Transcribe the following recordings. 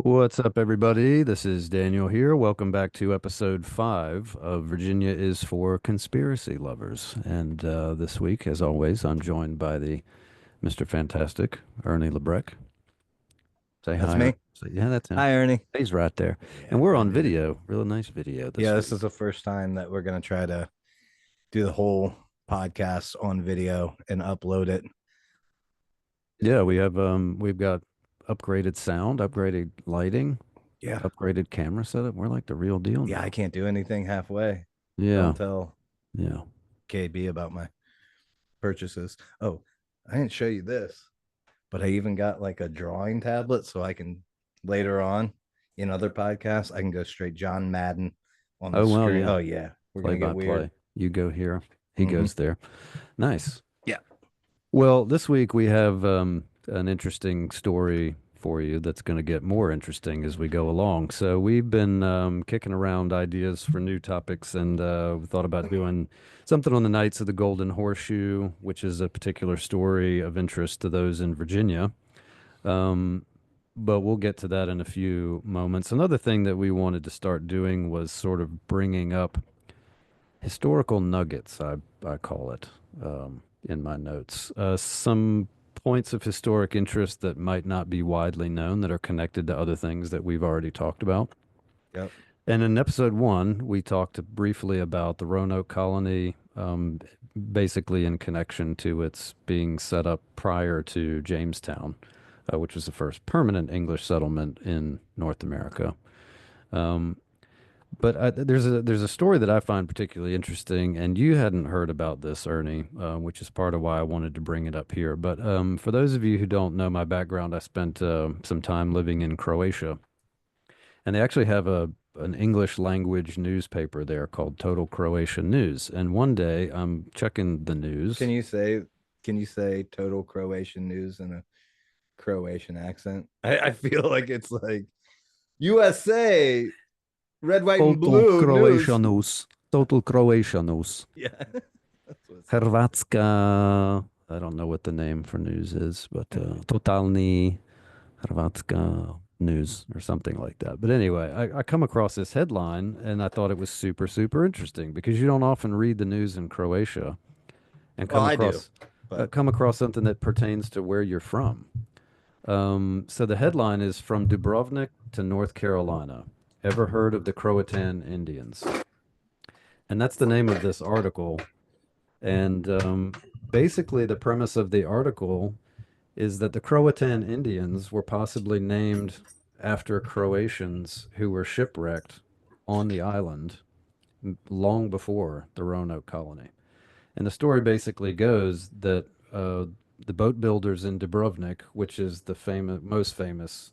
What's up, everybody? This is Daniel here. Welcome back to episode 5 of Virginia is for Conspiracy Lovers. And this week, as always, I'm joined by the Mr. Fantastic, Ernie Lebrecq. Say That's hi, Ernie. me. Yeah, that's him. Hi, Ernie. He's right there. And Yeah, we're I on did it. video, really nice video Yeah, this this week. is the first time that we're going to try to do the whole podcast on video and upload it. Yeah, we've got upgraded sound, upgraded lighting, Yeah. upgraded camera setup. We're like the real deal Yeah, I now. can't do anything halfway. Yeah, Don't tell yeah. KB about my purchases. Oh, I didn't show you this, but I even got like a drawing tablet so I can later on in other podcasts, I can go straight John Madden on the Oh, well, screen. yeah. Oh, yeah. We're Play going to get by weird. play. You go here, he Hmm. goes there. Nice. Yeah. Well, this week we have an interesting story for you that's going to get more interesting as we go along. So we've been kicking around ideas for new topics, and we thought about doing something on the Knights of the Golden Horseshoe, which is a particular story of interest to those in Virginia. Um, but we'll get to that in a few moments. Another thing that we wanted to start doing was sort of bringing up historical nuggets, I call it, in my notes. Some points of historic interest that might not be widely known that are connected to other things that we've already talked about. Yep. And in episode 1, we talked briefly about the Roanoke colony, basically in connection to its being set up prior to Jamestown, which was the first permanent English settlement in North America. Um, but there's a story that I find particularly interesting, and you hadn't heard about this, Ernie, which is part of why I wanted to bring it up here. But for those of you who don't know my background, I spent some time living in Croatia, and they actually have a an English language newspaper there called Total Croatian News. And one day I'm checking the Can news. you say can you say total Croatian news in a Croatian accent? I feel like it's like USA, red, white, and Total blue Croatia news. News. Total Croatia News. Yeah, that's what it sounds like. Hrvatska. I don't know what the name for news is, but Totalni Hrvatska News or something like that. But anyway, I come across this headline and I thought it was super, super interesting because you don't often read the news in Croatia and Well, I do, but come across something that pertains to where you're from. So the headline is From Dubrovnik to North Carolina. Ever heard of the Croatan Indians? And that's the name of this article. And basically, the premise of the article is that the Croatan Indians were possibly named after Croatians who were shipwrecked on the island long before the Roanoke colony. And the story basically goes that the boat builders in Dubrovnik, which is the most famous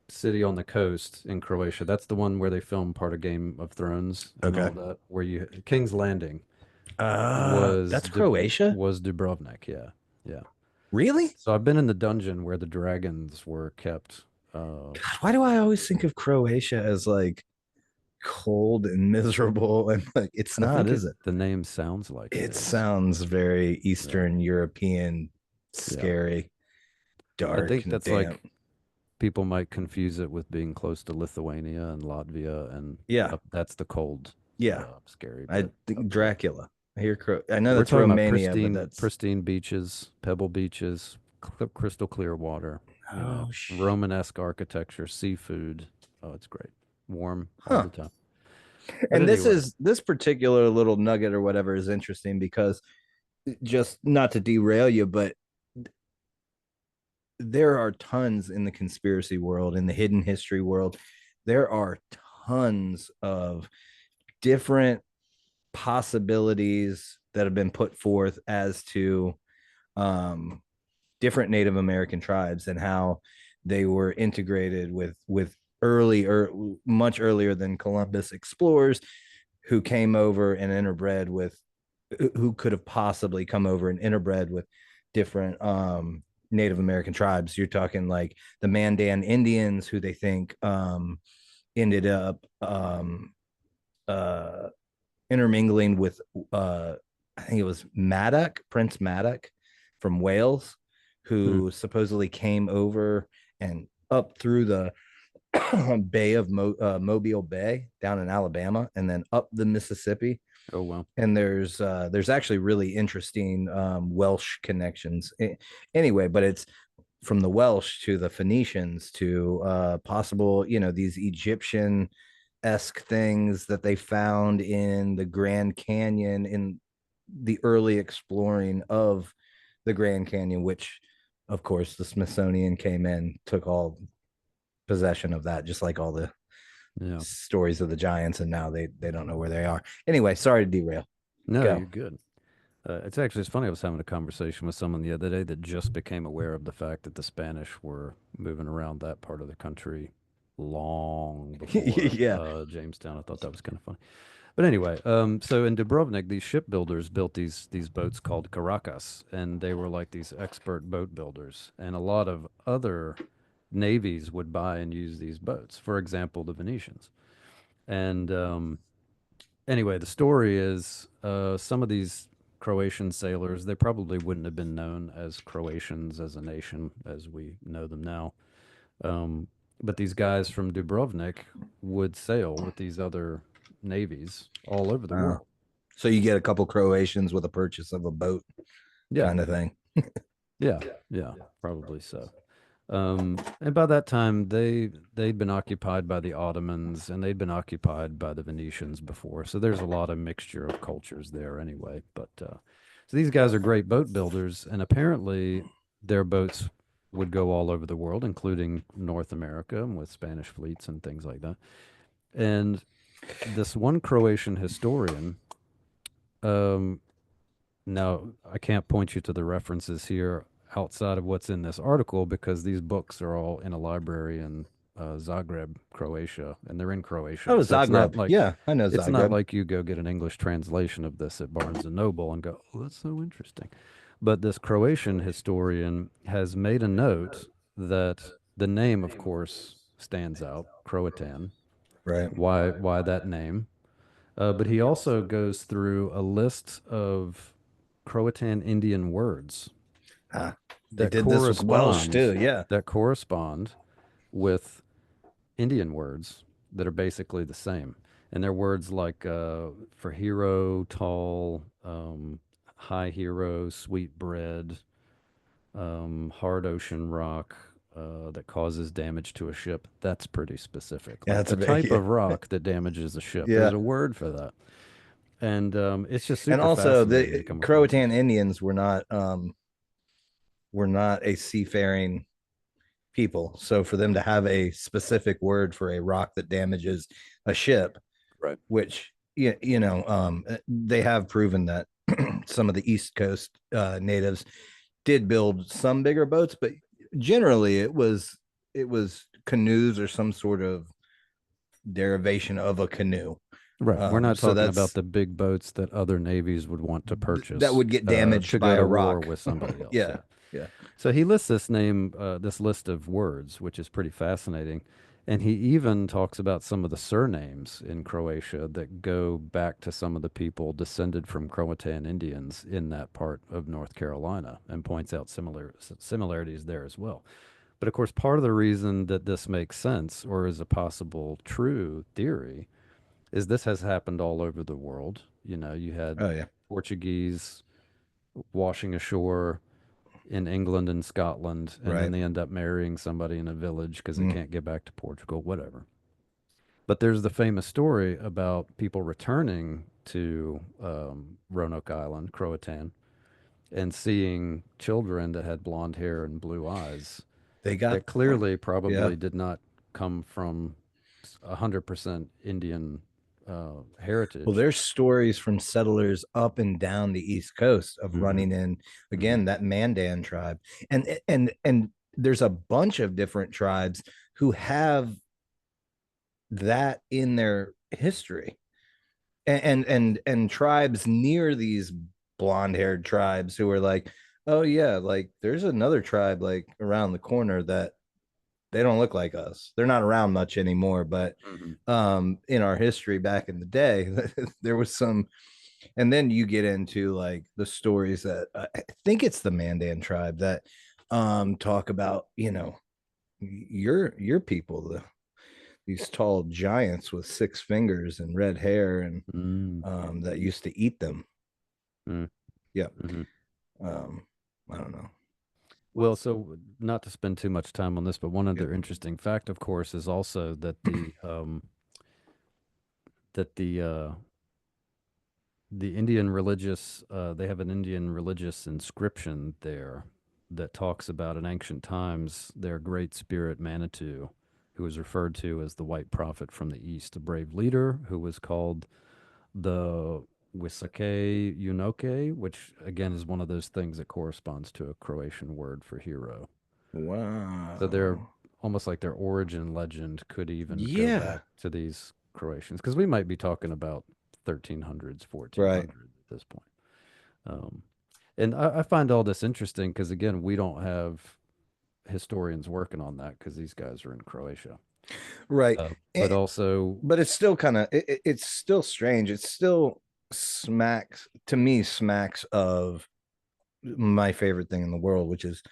city on the coast in Croatia, that's the one where they filmed part of Game of Thrones and all okay. that, where you King's Landing was That's Croatia? was Dubrovnik. Yeah, yeah. Really? So I've been in the dungeon where the dragons were kept. God, why do I always think of Croatia as like cold and miserable and like it's I not, think is it? the name sounds like it It is. sounds very Yeah, Eastern European, yeah. scary, I dark, think and that's damp. like people might confuse it with being close to Lithuania and Latvia, and Yeah, that's the cold, yeah. scary I bit think up there. Dracula. I know We're that's talking about Romania, but that's pristine beaches, pebble beaches, crystal clear water, oh Romanesque architecture, seafood. Oh, it's great. Warm all huh. the time. But And anyway, this particular little nugget or whatever is interesting because just not to derail you, but there are tons in the conspiracy world, in the hidden history world. There are tons of different possibilities that have been put forth as to um, different Native American tribes and how they were integrated with early or much earlier than Columbus explorers who came over and interbred with who could have possibly come over and interbred with different Native American tribes. You're talking like the Mandan Indians, who they think ended up uh, intermingling with I think it was Maddock, Prince Maddock from Wales, hmm, who supposedly came over and up through the Bay of Mobile Bay down in Alabama, and then up the Mississippi. Oh well. And there's actually really interesting Welsh connections. Anyway, but it's from the Welsh to the Phoenicians to possible, these Egyptian esque things that they found in the Grand Canyon in the early exploring of the Grand Canyon, which of course the Smithsonian came in, took all possession of that, just like all the Yeah. stories of the giants, and now they don't know where they are. Anyway, sorry to derail. No, Go. you're good. It's funny. I was having a conversation with someone the other day that just became aware of the fact that the Spanish were moving around that part of the country long before Yeah. Jamestown. I thought that was kind of funny. But anyway, so in Dubrovnik, these shipbuilders built these boats called caracas, and they were like these expert boat builders. And a lot of other navies would buy and use these boats. For example, the Venetians. And anyway, the story is some of these Croatian sailors, they probably wouldn't have been known as Croatians as a nation as we know them now. Um, but these guys from Dubrovnik would sail with these other navies all over the Uh, world. so you get a couple Croatians with a purchase of a boat, Yeah, kind of thing. yeah, yeah, probably so. And by that time, they'd been occupied by the Ottomans and they'd been occupied by the Venetians before. So there's a lot of mixture of cultures there anyway. But so these guys are great boat builders, and apparently their boats would go all over the world, including North America with Spanish fleets and things like that. And this one Croatian historian, um, now I can't point you to the references here outside of what's in this article because these books are all in a library in Zagreb, Croatia, and they're in Croatian. Oh, So Zagreb. Yeah, I know it's not Zagreb. like you go get an English translation of this at Barnes and Noble and go, "Oh, that's so interesting." But this Croatian historian has made a note that the name, of course, stands out, Croatan. Right. Why that name? But he also goes through a list of Croatan Indian words Ah, they that did this with Welsh correspond too. Yeah. that correspond with Indian words that are basically the same. And they're words like for hero, tall, high hero, sweet bread, hard ocean rock that causes damage to a ship. That's pretty specific. Yeah, Like that's the a big type yeah. of rock that damages a ship. There's Yeah. a word for that. And it's just And super also fascinating to the come across Croatan this. Indians were not a seafaring people. So for them to have a specific word for a rock that damages a ship, Right. which they have proven that some of the East Coast natives did build some bigger boats, but generally it was canoes or some sort of derivation of a canoe. Right. We're not So talking about that's the big boats that other navies would want to that purchase would get damaged to by go a to war rock. with somebody else. Yeah, Yeah. yeah. So he lists this list of words, which is pretty fascinating. And he even talks about some of the surnames in Croatia that go back to some of the people descended from Croatan Indians in that part of North Carolina and points out similarities there as well. But of course, part of the reason that this makes sense or is a possible true theory is this has happened all over the world. You know, you had Oh yeah. Portuguese washing ashore in England and Scotland, and then Right. they end up marrying somebody in a village because they Mm. can't get back to Portugal, whatever. But there's the famous story about people returning to Roanoke Island, Croatan, and seeing children that had blonde hair and blue eyes They got that clearly yeah. probably did not come from 100% Indian Well, heritage. there's stories from settlers up and down the East Coast of Hmm. running in Hmm. again that Mandan tribe, and there's a bunch of different tribes who have that in their history, and tribes near these blonde-haired tribes who are like, oh yeah, like there's another tribe like around the corner that they don't look like us. They're not around much anymore, but Hmm. in our history back in the day, there was some. And then you get into like the stories that I think it's the Mandan tribe that talk about your people, these tall giants with 6 fingers and red hair, and Mm, that used to eat them. mm, Yeah. mhm. Um, I don't know. Well, so not to spend too much time on this, but one Yeah. other interesting fact, of course, is also that that the Indian religious they have an Indian religious inscription there that talks about in ancient times their great spirit Manitou, who was referred to as the white prophet from the east, a brave leader who was called the Wisake Unoke, which again is one of those things that corresponds to a Croatian word for hero. So they're Wow. almost like their origin legend could even go Yeah. back to these Croatians, because we might be talking about 1300s, Right. 1400s at this point. Um, and I find all this interesting because, again, we don't have historians working on that because these guys are in Croatia. Right. But Eh, also, but it's still kind of it's still strange. It still smacks to me smacks of my favorite thing in the world, which is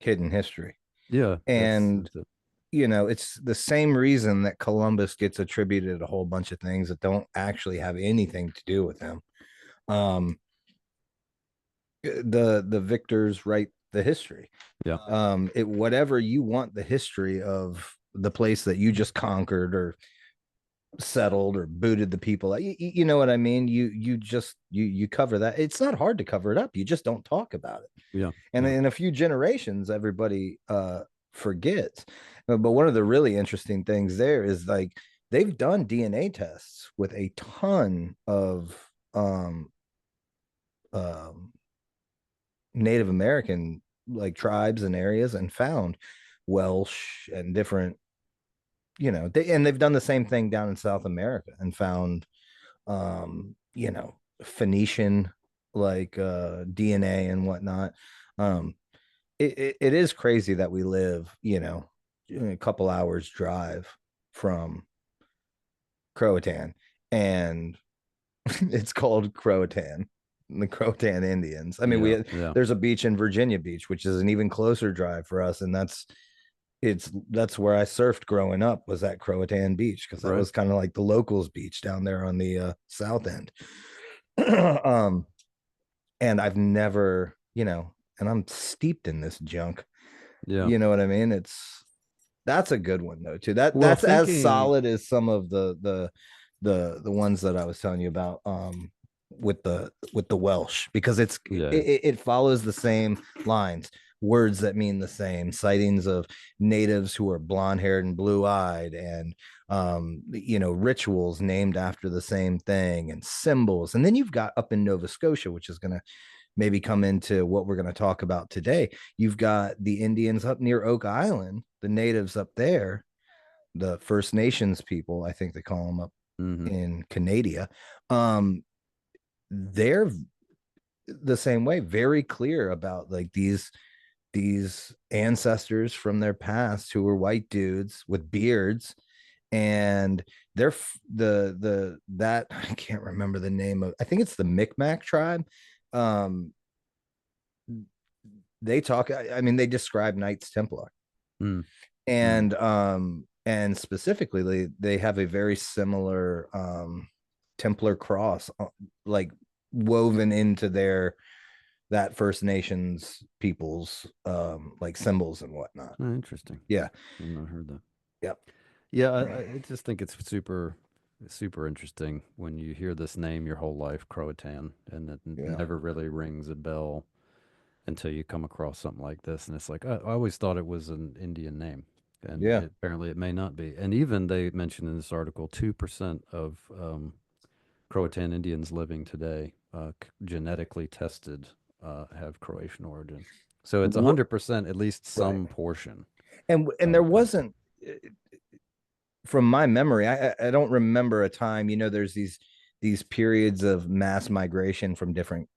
hidden history. yeah, And that's it. it's the same reason that Columbus gets attributed a whole bunch of things that don't actually have anything to do with him. Um, the victors write the history. Yeah, It whatever you want the history of the place that you just conquered or settled or booted the people. You know what I mean? You just you cover that. It's not hard to cover it up. You just don't talk about it. yeah, And yeah. in a few generations, everybody forgets. But one of the really interesting things there is like they've done DNA tests with a ton of um, Native American like tribes and areas and found Welsh and different, they've done the same thing down in South America and found Phoenician like DNA and whatnot. Um, it is crazy that we live, a couple hours drive from Croatan, and it's called Croatan, the Croatan Indians. I mean, Yeah, yeah. there's a beach in Virginia Beach, which is an even closer drive for us, and that's where I surfed growing up, was at Croatan Beach, because that Right. was kind of like the locals beach down there on the south end. um, and I've never, and I'm steeped in this junk. Yeah. You know what I mean? That's a good one though too. Well, That's as thinking, solid as some of the ones that I was telling you about with the Welsh, because yeah, it follows the same lines, words that mean the same, sightings of natives who are blonde haired and blue eyed, and rituals named after the same thing, and symbols. And then you've got up in Nova Scotia, which is going to maybe come into what we're going to talk about today. You've got the Indians up near Oak Island, the natives up there, the First Nations people, I think they call them up hmm, in Canada. They're the same way, very clear about like these ancestors from their past who were white dudes with beards, and they're the that I can't remember the name of. I think it's the Micmac tribe. Um, they talk. I mean, they describe Knights Templar, mm, mm. and specifically they have a very similar Templar cross, like woven into their that First Nations people's like symbols and whatnot. Oh, interesting. Yeah, I've not heard that. yeah, Yeah, I just think it's super interesting when you hear this name your whole life, Croatan, and it yeah, never really rings a bell until you come across something like this, and it's like I always thought it was an Indian name, and yeah. apparently it may not be. And even they mentioned in this article, 2% of Croatan Indians living today, genetically tested, have Croatian origin. So it's What 100% at least right? some portion. And there wasn't, from my memory, I don't remember a time. There's these periods of mass migration from different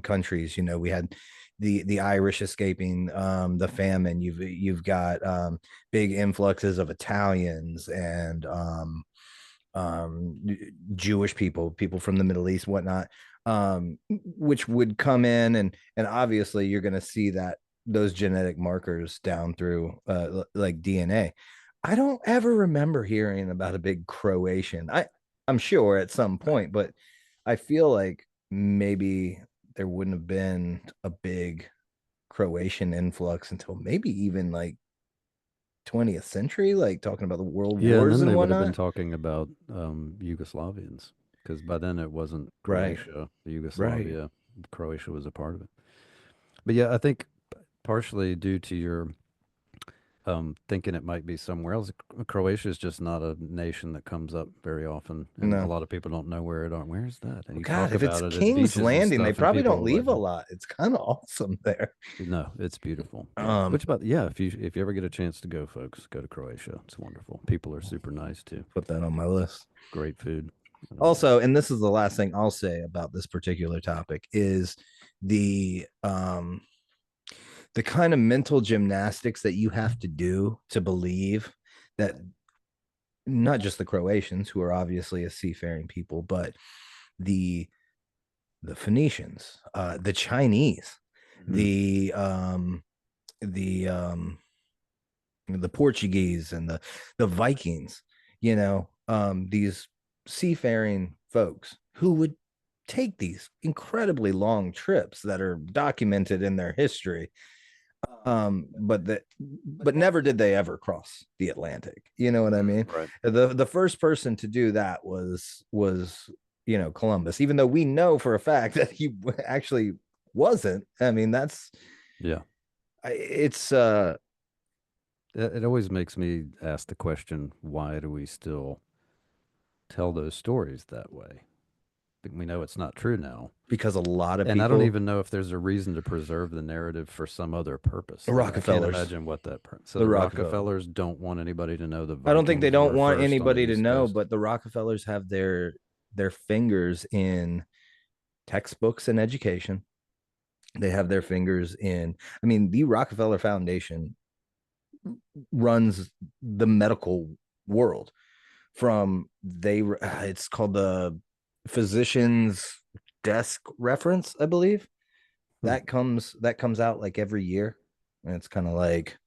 countries. We had the Irish escaping the famine. You've got big influxes of Italians and um, Jewish people from the Middle East, whatnot, which would come in, and obviously you're going to see that those genetic markers down through like DNA. I don't ever remember hearing about a big Croatian. I'm sure at some point, but I feel like maybe there wouldn't have been a big Croatian influx until maybe even like 20th century, like talking about the world Yeah, and wars then and they would have been whatnot. talking about Yugoslavians, because by then it wasn't Right, Croatia, right. Yugoslavia. Croatia was a part of it. But yeah, I think partially due to your thinking it might be somewhere else. Croatia is just not a nation that comes up very often, and a No. lot of people don't know where it are. Where is that? And Well, you God, talk if it's about it at King's beaches and Landing, they stuff, and probably people don't are like, leave a lot. It's kind of awesome there. "No, it's beautiful." Yeah. Um, Which about yeah, if you ever get a chance to go, folks, go to Croatia. It's wonderful. People are super nice too. put that on my list. Great food. Also, and this is the last thing I'll say about this particular topic is the um the kind of mental gymnastics that you have to do to believe that not just the Croatians, who are obviously a seafaring people, but the the Phoenicians, the Chinese, Mhm. the the um the Portuguese and the Vikings, these seafaring folks who would take these incredibly long trips that are documented in their history, but never did they ever cross the Atlantic. You know what I mean? Right. The first person to do that was Columbus, even though we know for a fact that he actually wasn't. I mean, that's Yeah. it's It always makes me ask the question, why do we still tell those stories that way? We know it's not true now. because a lot of And I don't people, even know if there's a reason to preserve the narrative for some other purpose. the I can't Rockefellers, imagine what that. So the the Rockefeller. Rockefellers don't want anybody to know the I don't think they Vikings don't were want first on the anybody to East know, Coast. but the Rockefellers have their fingers in textbooks and education. They have their fingers in. I mean, the Rockefeller Foundation runs the medical world. From they, it's called the Physicians Desk Reference, I believe. Hmm. That comes out like every year, and it's kind of like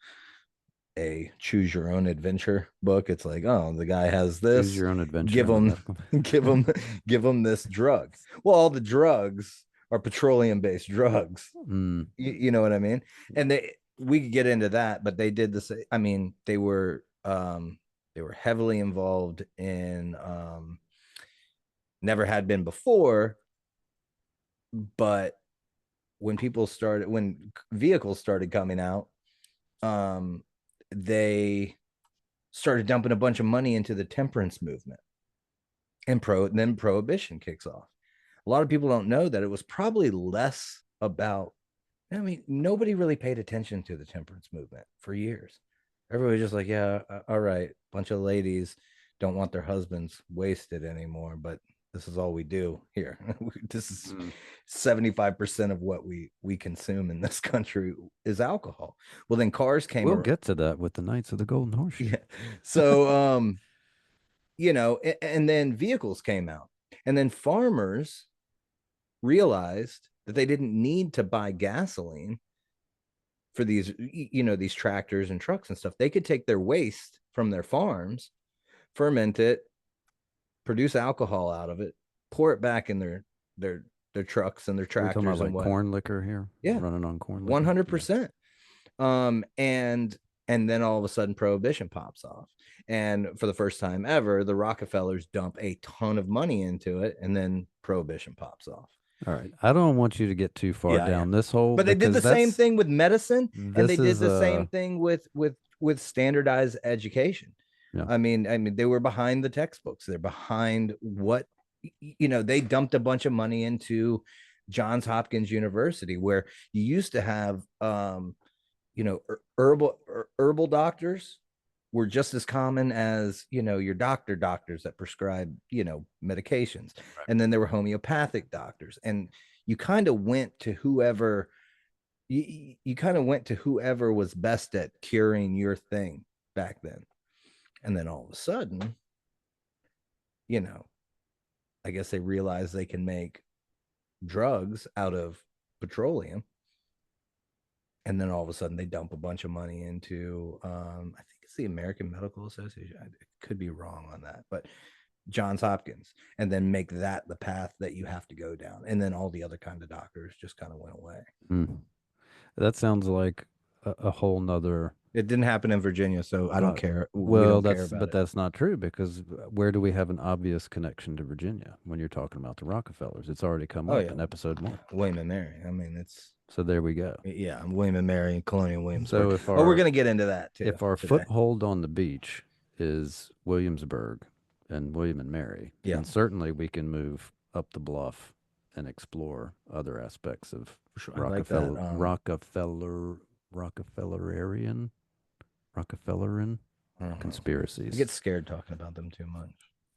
a choose your own adventure book. It's like, oh, the guy has Choose this, your own adventure give in the him, medical. give him, give him this drug. Well, all the drugs are petroleum based drugs. Mm, You know what I mean? And we could get into that, but they did this. I mean, they were heavily involved in never had been before, but when vehicles started coming out, um, they started dumping a bunch of money into the temperance movement, and then prohibition kicks off. A lot of people don't know that it was probably less about. I mean, nobody really paid attention to the temperance movement for years. Everybody was just like, yeah, all right, bunch of ladies don't want their husbands wasted anymore, but this is all we do here. This is mm. 75% of what we consume in this country is alcohol. Well, then cars came We'll around. get to that with the Knights of the Golden Horseshoe. Yeah. So and then vehicles came out. And then farmers realized that they didn't need to buy gasoline for these tractors and trucks and stuff. They could take their waste from their farms, ferment it, produce alcohol out of it, pour it back in their their trucks and their We're talking about tractors and like what. corn liquor here, Yeah, running on corn liquor. Yeah. 100%. And then all of a sudden prohibition pops off. And for the first time ever, the Rockefellers dump a ton of money into it, and then prohibition pops off. All right. I don't want you to get too far Yeah, yeah. down this hole But they did the because same thing with medicine, and they this did is the same thing with standardized education. yeah. I mean, they were behind the textbooks. They're behind what they dumped a bunch of money into Johns Hopkins University, where you used to have herbal doctors were just as common as your doctors that prescribe medications. And then there were homeopathic doctors, and you kind of went to whoever you kind of went to whoever was best at curing your thing back then. And then all of a sudden, you know I guess they realize they can make drugs out of petroleum, and then all of a sudden they dump a bunch of money into I think it's the American Medical Association. I could be wrong on that, but Johns Hopkins, and then make that the path that you have to go down. And then all the other kind of doctors just kind of went away. Mm. That sounds like a whole nother. It didn't happen in Virginia, so I don't care. We Well, don't care about but it. that's not true because where do we have an obvious connection to Virginia when you're talking about the Rockefellers? It's already come Oh up yeah, in episode 1. William and Mary. I mean, it's So there we go. yeah, William and Mary and Colonial So Williamsburg. if Oh, we're our gonna get into that too if our today. foothold on the beach is Williamsburg and William and Mary, Yeah, then certainly we can move up the bluff and explore other aspects of sure. I like that. Rockefellerian I conspiracies. get scared talking about them too much.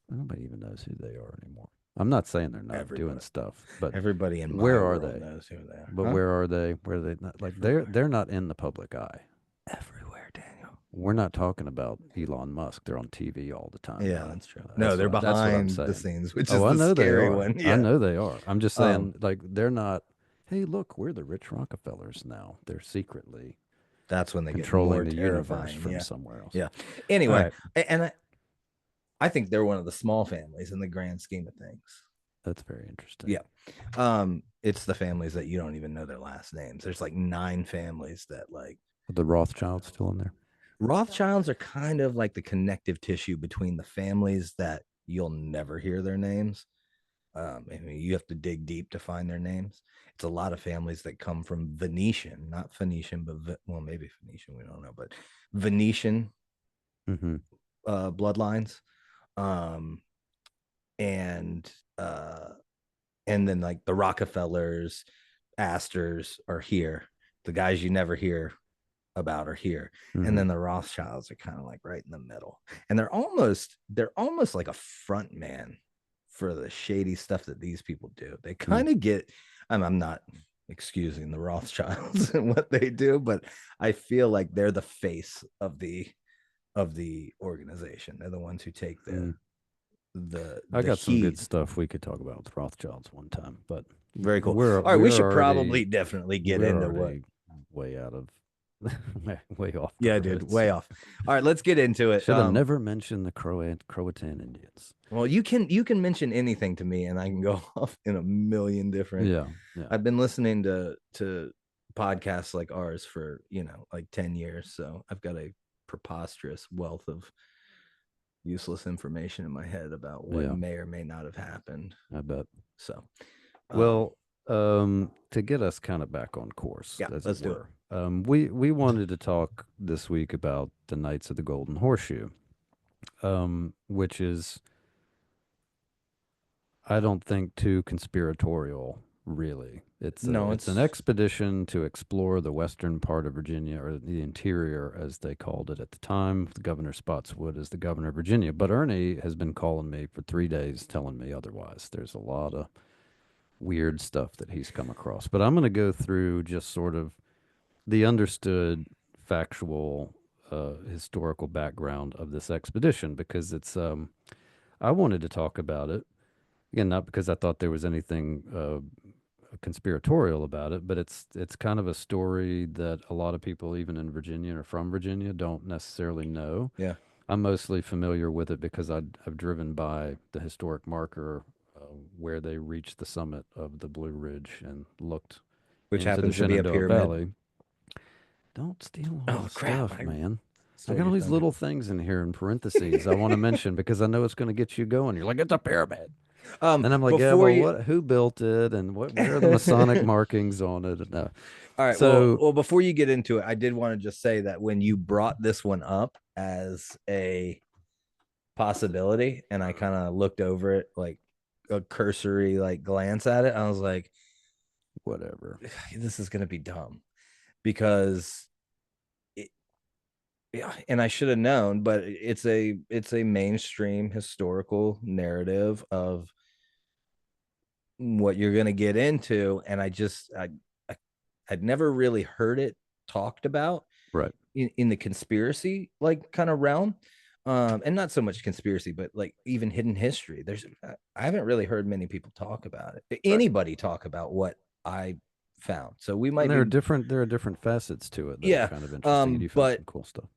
Nobody even knows who they are anymore. I'm not saying they're not doing Everybody. stuff, but Everybody in my where are world they? knows who they are. But Huh? where are they? Where are they not? Like they're not in the public eye. Everywhere, Daniel. We're not talking about Elon Musk. They're on TV all the time. Yeah, though. that's true. That's No, they're what, that's what I'm behind the saying. scenes, which is Oh, I the know they scary are. one. I Yeah. know they are. I'm just saying, Um, like, they're not. Hey, look, we're the rich Rockefellers now. They're secretly That's when they get controlling more the universe terrifying. from Yeah. somewhere else. Yeah. All Anyway, right, and I think they're one of the small families in the grand scheme of things. that's very interesting. Yeah. It's the families that you don't even know their last names. There's like 9 families that like Are the Rothschilds still in there? Rothschilds are kind of like the connective tissue between the families that you'll never hear their names. I mean, you have to dig deep to find their names. It's a lot of families that come from Venetian, not Phoenician, but well, maybe Phoenician, we don't know, but Venetian Mm-hmm. bloodlines. Um, and and then like the Rockefellers, Astors are here. The guys you never hear about are here. Mm-hmm. And then the Rothschilds are kind of like right in the middle. And they're almost like a front man for the shady stuff that these people do. They kind of get I'm not excusing the Rothschilds and what they do, but I feel like they're the face of the organization. They're the ones who take I got some good heat. stuff we could talk about with Rothschilds one time, but Very cool. We're, All right, we we're should already- probably definitely get we're into what. already way out of way off. Yeah, dude, way off. All right, let's get into it. Should have never mentioned the Croatan Indians. Well, you can mention anything to me, and I can go off in a million different. Yeah. I've been listening to podcasts like ours for like 10 years, so I've got a preposterous wealth of useless information in my head about what may or may not have happened. I bet. So, well, to get us kind of back on course, yeah, let's do it. We wanted to talk this week about the Knights of the Golden Horseshoe, which is, I don't think, too conspiratorial, really. It's an expedition to explore the western part of Virginia, or the interior, as they called it at the time. Governor Spotswood is the governor of Virginia, but Ernie has been calling me for 3 days, telling me otherwise. There's a lot of weird stuff that he's come across, but I'm going to go through just sort of the understood factual historical background of this expedition, because it's I wanted to talk about it again, not because I thought there was anything conspiratorial about it, but it's kind of a story that a lot of people, even in Virginia or from Virginia, don't necessarily know. Yeah, I'm mostly familiar with it because I've driven by the historic marker where they reached the summit of the Blue Ridge and looked which into happens the to be a Shenandoah pyramid. Valley. Don't steal all the stuff, man. I got all these little things in here in parentheses I want to mention because I know it's going to get you going. You're like, it's a pyramid. And I'm like, yeah, well, who built it, and where are the Masonic markings on it? No. All right. So, well, before you get into it, I did want to just say that when you brought this one up as a possibility, and I kind of looked over it, like a cursory like glance at it, I was like, whatever. This is gonna be dumb because and I should have known, but it's a mainstream historical narrative of what you're gonna get into, and I'd never really heard it talked about Right. in the conspiracy like kind of realm. And not so much conspiracy, but like even hidden history. I haven't really heard many people talk about it. Anybody talk about what I found. So we might there are different facets to it that are kind of interesting. You do find some cool stuff.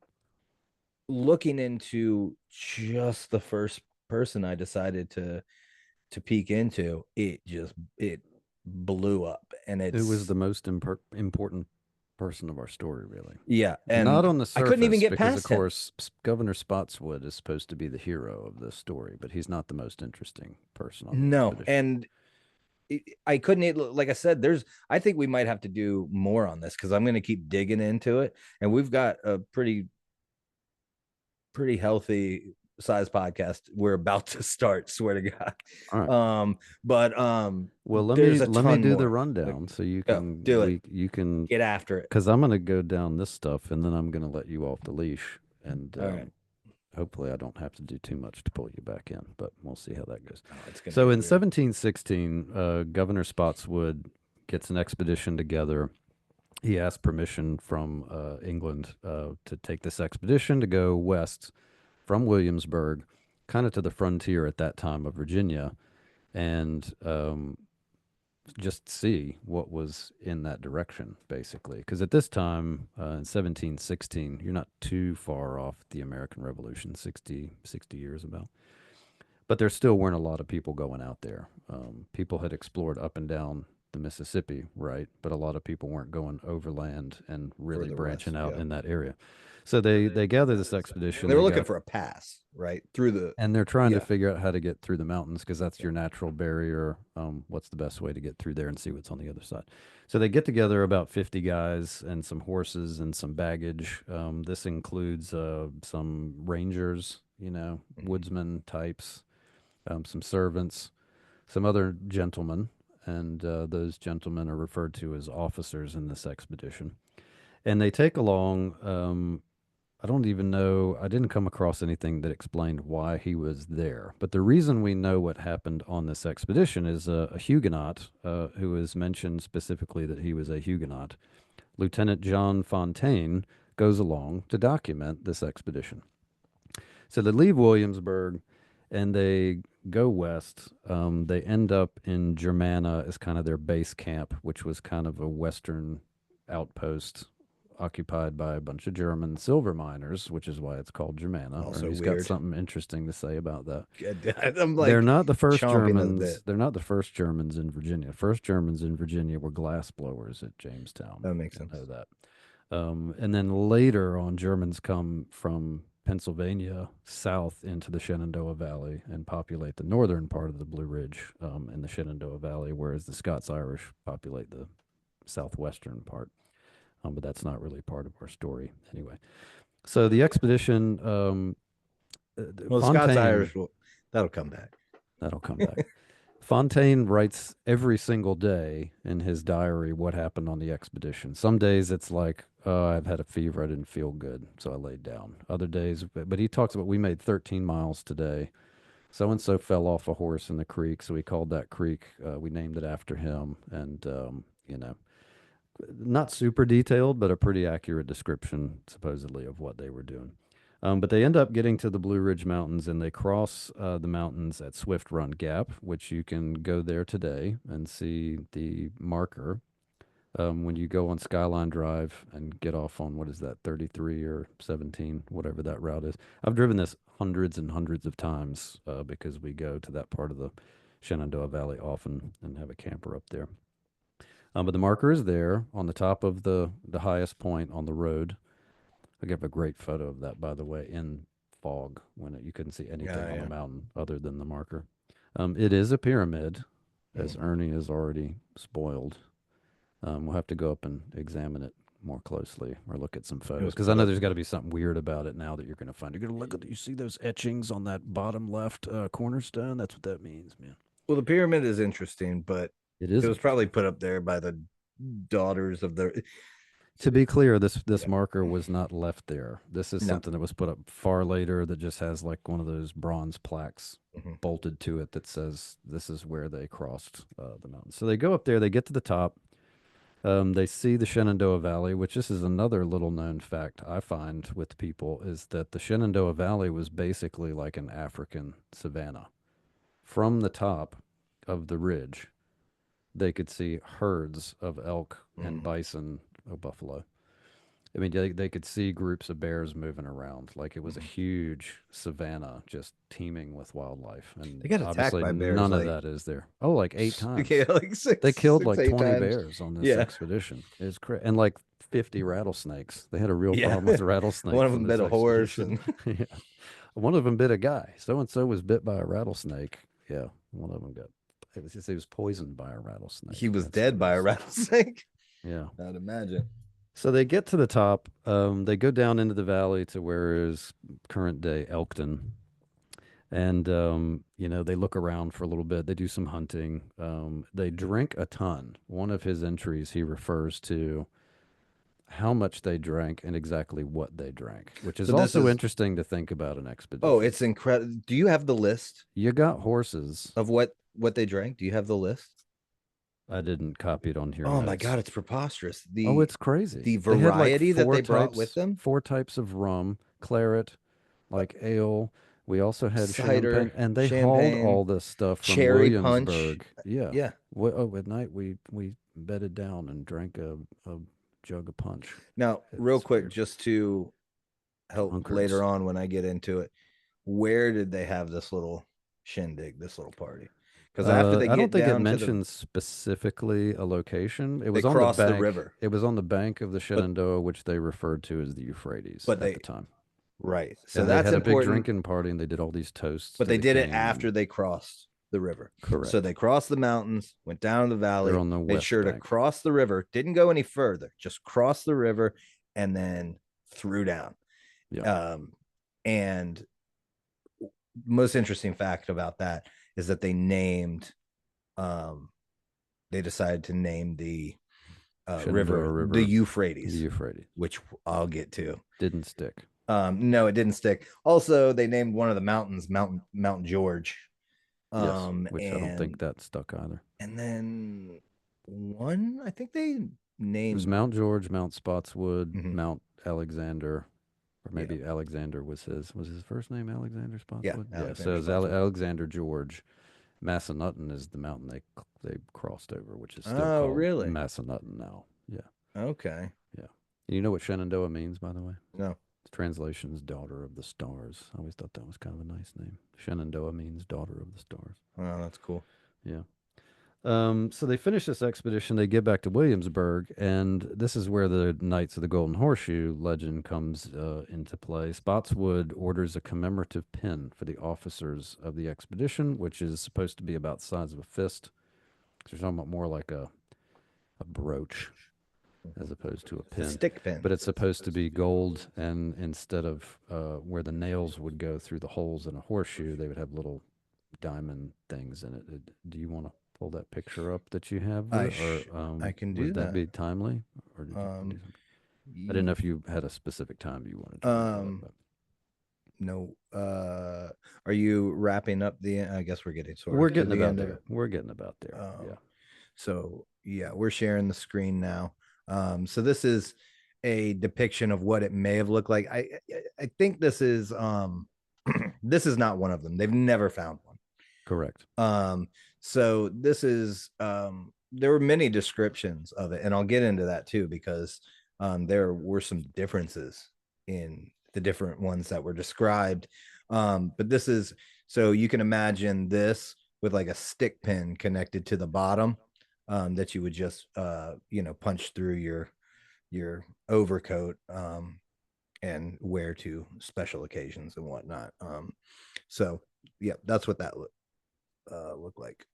looking into just the first person I decided to peek into, it blew up, and It was it's the most important person of our story, really. yeah, Not and on the I couldn't even surface, get because of past him. course Governor Spotswood is supposed to be the hero of this story, but he's not the most interesting person on the No, expedition. and I couldn't, like I said, I think we might have to do more on this because I'm going to keep digging into it, and we've got a pretty healthy size podcast we're about to start, swear to God. All right. But Well, there's a let me ton do the more. Like, rundown so go do it, you can, get after it. because I'm going to go down this stuff and then I'm going to let you off the leash, and All right. hopefully I don't have to do too much to pull you back in, but we'll see how that goes. Oh, it's gonna So get in weird. 1716, Governor Spotswood gets an expedition together. He asked permission from England to take this expedition to go west from Williamsburg, kind of to the frontier at that time of Virginia, and just see what was in that direction, basically. Because at this time, in 1716, you're not too far off the American Revolution, 60 years about. But there still weren't a lot of people going out there. People had explored up and down the Mississippi, right? But a lot of people weren't going overland and really Further branching west, out yeah. in that area. So they gathered this expedition. They were They looking got, for a pass, right? Through the and they're trying to yeah. figure out how to get through the mountains because that's your natural barrier. What's the best way to get through there and see what's on the other side? So they get together about 50 guys and some horses and some baggage. This includes some rangers, Mhm. woodsman types, some servants, some other gentlemen, and those gentlemen are referred to as officers in this expedition. And they take along, I don't even know, I didn't come across anything that explained why he was there. But the reason we know what happened on this expedition is a Huguenot who is mentioned specifically that he was a Huguenot. Lieutenant John Fontaine goes along to document this expedition. So they leave Williamsburg and they go west. They end up in Germanna as kind of their base camp, which was kind of a western outpost occupied by a bunch of German silver miners, which is why it's called Germanna. Also Ernie's got weird. something interesting to say about that. I'm They're like not the first chomping at the bit. Germans. They're not the first Germans in Virginia. First Germans in Virginia were glass blowers at Jamestown. That makes We'll know sense. that. And then later on, Germans come from Pennsylvania south into the Shenandoah Valley and populate the northern part of the Blue Ridge in the Shenandoah Valley, whereas the Scots Irish populate the southwestern part. But that's not really part of our story anyway. So the expedition, Well, the Scots Fontaine, Irish will that'll come back. that'll come back. Fontaine writes every single day in his diary what happened on the expedition. Some days it's like, I've had a fever, I didn't feel good, so I laid down. Other days, but he talks about we made 13 miles today. So and so fell off a horse in the creek, so we called that creek, we named it after him, and not super detailed, but a pretty accurate description, supposedly, of what they were doing. But they end up getting to the Blue Ridge Mountains and they cross the mountains at Swift Run Gap, which you can go there today and see the marker when you go on Skyline Drive and get off on what is that, 33 or 17, whatever that route is. I've driven this hundreds and hundreds of times because we go to that part of the Shenandoah Valley often and have a camper up there. But the marker is there on the top of the highest point on the road. I give a great photo of that, by the way, in fog when you couldn't see anything Yeah, on the yeah. mountain other than the marker. It is a pyramid, as Mm. Ernie has already spoiled. We'll have to go up and examine it more closely or look at some It photos was because I put know up. there's got to be something weird about it now that you're going to find. You're going to look at, you see those etchings on that bottom left cornerstone? That's what that means, man. Well, the pyramid is interesting, but It it is was probably interesting. put up there by the daughters of the. To be clear, this Yeah. marker was not left there. This is No. something that was put up far later that just has like one of those bronze plaques Mhm. bolted to it that says this is where they crossed the mountain. So they go up there, they get to the top, they see the Shenandoah Valley, which this is another little known fact I find with people is that the Shenandoah Valley was basically like an African savanna. From the top of the ridge, they could see herds of elk and Mhm. bison, or buffalo, I mean, they could see groups of bears moving around. Like it was a Mhm. huge savanna just teeming with wildlife. And They got attacked obviously by bears none of like that is there. Oh, like 8 times. yeah, like They killed like eight 20 times. bears on this Yeah. expedition. It's crazy. And like 50 rattlesnakes. They had a real Yeah. problem with One rattlesnakes of on them this bit a horse expedition. and Yeah. One of them bit a guy. So and so was bit by a rattlesnake. Yeah. One of them got, it was just, he was poisoned by a he rattlesnake. was That's the dead by a most, rattlesnake. yeah. I'd imagine. So they get to the top. They go down into the valley to where is current day Elkton. And, they look around for a little bit. They do some hunting. They drink a ton. One of his entries, he refers to how much they drank and exactly what they drank, which is So this also is interesting to think about an oh, expedition. it's incredible. Do you have the list You got horses. of what they drank? Do you have the list? I didn't copy it on your Oh my notes. god, it's preposterous. Oh, it's crazy. The They had like variety that they brought with them. four types of rum, claret, like ale. We also had champagne, Cider, and they hauled champagne, all this stuff from cherry punch. Williamsburg. Yeah. Yeah. At night we bedded down and drank a jug of punch. Now, real It's quick, weird. just to help later Drunkards. on when I get into it, where did they have this little shindig, this little party? Because after they I don't get think it down to the, mentions specifically a location. It they was on the cross the bank. river, It was on the bank of the but Shenandoah, which they referred to as the Euphrates but at the they time. right. So And they that's had a big important. drinking party, and they did all these toasts But to they the did it king. after And they crossed the river. So correct, they crossed the mountains, went down the they're valley, on the made west sure to bank. cross the river, didn't go any further, just cross the river and then threw down. Yeah, And most interesting fact about that is that um, they decided to name the Shenandoah river the River, the Euphrates, Euphrates which I'll get to. didn't stick. No, it didn't stick. Also, they named one of the mountains Mount George. Yes, which I don't think And that stuck either. then one, I think they It was named. Mount George, Mount Spotswood, Mhm. Mount Alexander, or Yeah, maybe Alexander was his first name Alexander yeah, Spotswood? Yeah, so Alexander it was Spotswood. Alexander George. Massanutten is the mountain they crossed over, which is still Oh, called really? Massanutten now. Yeah, Okay. yeah. You know what Shenandoah means, by the way? No. The translation is daughter of the stars. I always thought that was kind of a nice name. Shenandoah means daughter of the stars. Oh, that's cool. Yeah. So they finish this expedition. They get back to Williamsburg, and this is where the Knights of the Golden Horseshoe legend comes into play. Spotswood orders a commemorative pin for the officers of the expedition, which is supposed to be about the size of a fist. So you're talking about more like a brooch as opposed to a It's a pin. stick pin. But it's supposed to be gold, and instead of where the nails would go through the holes in a horseshoe, they would have little diamond things in it. Do you want to pull that picture up that you have I there, sh- or I can do would that that. be timely, or did you do Um, something? I didn't know if you had a specific time you wanted to wrap it up, um, but no. Are you wrapping up the? I guess we're getting sort we're of to getting the about end of there. it. We're getting about there. Yeah. So yeah, we're sharing the screen now. So this is a depiction of what it may have looked like. I think this is this is not one of them. They've never found one. Correct. So this is there were many descriptions of it, and I'll get into that too because there were some differences in the different ones that were described. But this is so you can imagine this with like a stick pin connected to the bottom that you would just punch through your overcoat and wear to special occasions and whatnot. So yeah, that's what that looked like.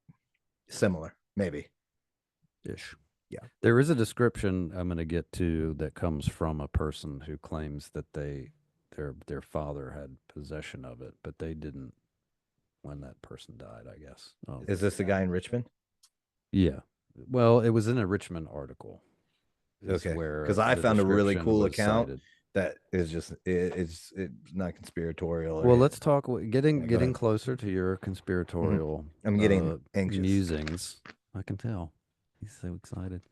Similar, maybe. Ish. Yeah. There is a description I'm going to get to that comes from a person who claims that their father had possession of it, but they didn't when that person died, I guess. Is this the guy in Richmond? Yeah. Well, it was in a Richmond article. Okay, Where because I the found a really description cool was account cited. that is just it's not conspiratorial. Well, let's talk Yeah, getting closer to your conspiratorial I'm getting anxious. musings. I can tell. He's so excited.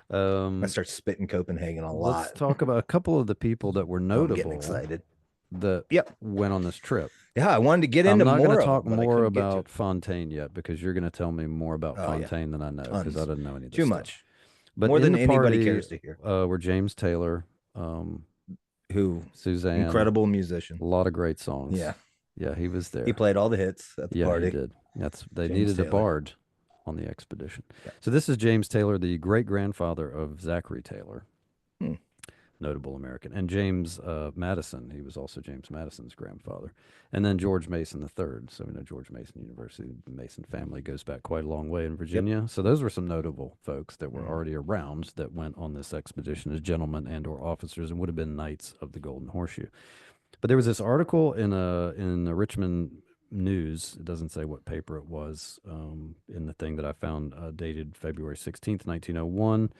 I start spitting Copenhagen a Let's lot. talk about a couple of the people that were Oh, I'm getting notable excited. that Yep. went on this trip. Yeah, I wanted to get I'm into not going more to of talk them, but I more couldn't get to. about Fontaine yet because you're going to tell me more about Oh, yeah. Fontaine than I know because I Tons. didn't know any of this Too stuff. much. But More in than the anybody party cares to hear. were James Taylor, Who Suzanne, incredible a musician. lot of great Yeah. songs. Yeah, he was He there. played all the hits at the Yeah, he party. did. They James needed a Taylor. bard on the expedition. Yeah. So this is James Taylor, the great grandfather of Zachary Taylor, Hmm. notable American, and James Madison. He was also James Madison's grandfather, and then George Mason the third. So we know George Mason University, the Mason family goes back quite a long way in Yep. Virginia. So those were some notable folks that were Mhm. already around that went on this expedition as gentlemen and or officers and would have been knights of the Golden Horseshoe. But there was this article in the Richmond News. It doesn't say what paper it was in the thing that I found dated February 16th, 1901,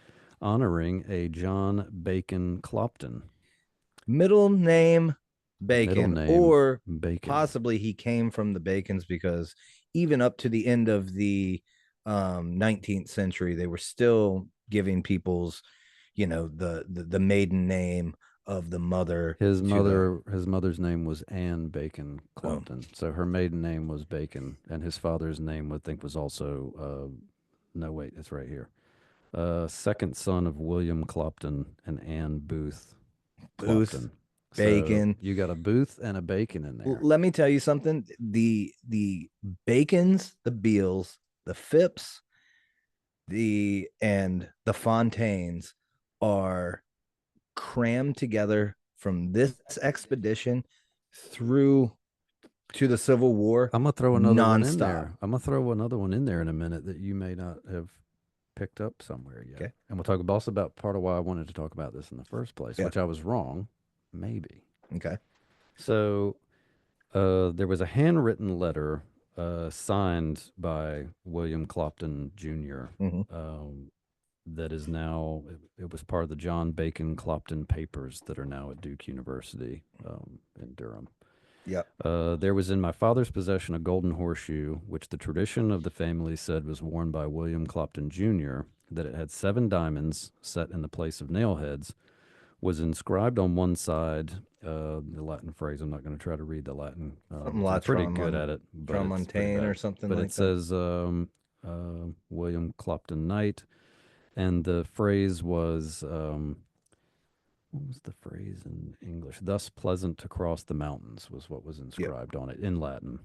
honoring a John Bacon Clopton. Middle name Middle Bacon, name or Bacon. possibly he came from the Bacons, because even up to the end of the 19th century, they were still giving people's, the maiden name of the mother to the. His mother's name was Anne Bacon Oh, Clopton. So her maiden name was Bacon, and his father's name, I think, was also. No, wait, it's right here. Second son of William Clopton and Anne Booth Booth, Clopton. So Bacon. you got a Booth and a Bacon in there. Let me tell you something. The Bacons, the Beals, the Phipps, and the Fontaines are crammed together from this expedition through to the Civil War I'm gonna throw another one in nonstop. there. I'm gonna throw another one in there in a minute that you may not have picked up somewhere yet. Okay. And we'll talk also about part of why I wanted to talk about this in the first place, Yeah. which I was wrong, maybe. Okay. So there was a handwritten letter signed by William Clopton Jr. Mm-hmm. That is now, it was part of the John Bacon Clopton papers that are now at Duke University in Durham. Yep. There was in my father's possession a golden horseshoe, which the tradition of the family said was worn by William Clopton Jr., that it had 7 diamonds set in the place of nail heads, was inscribed on one side, the Latin phrase. I'm not going to try to read the Latin. Something 'Cause I'm La pretty good at it, but it's pretty Tramontane or bad. something But it like that. says William Clopton Knight, and the phrase was what was the phrase in English? Thus pleasant to cross the mountains was what was Yep. inscribed on it in Latin.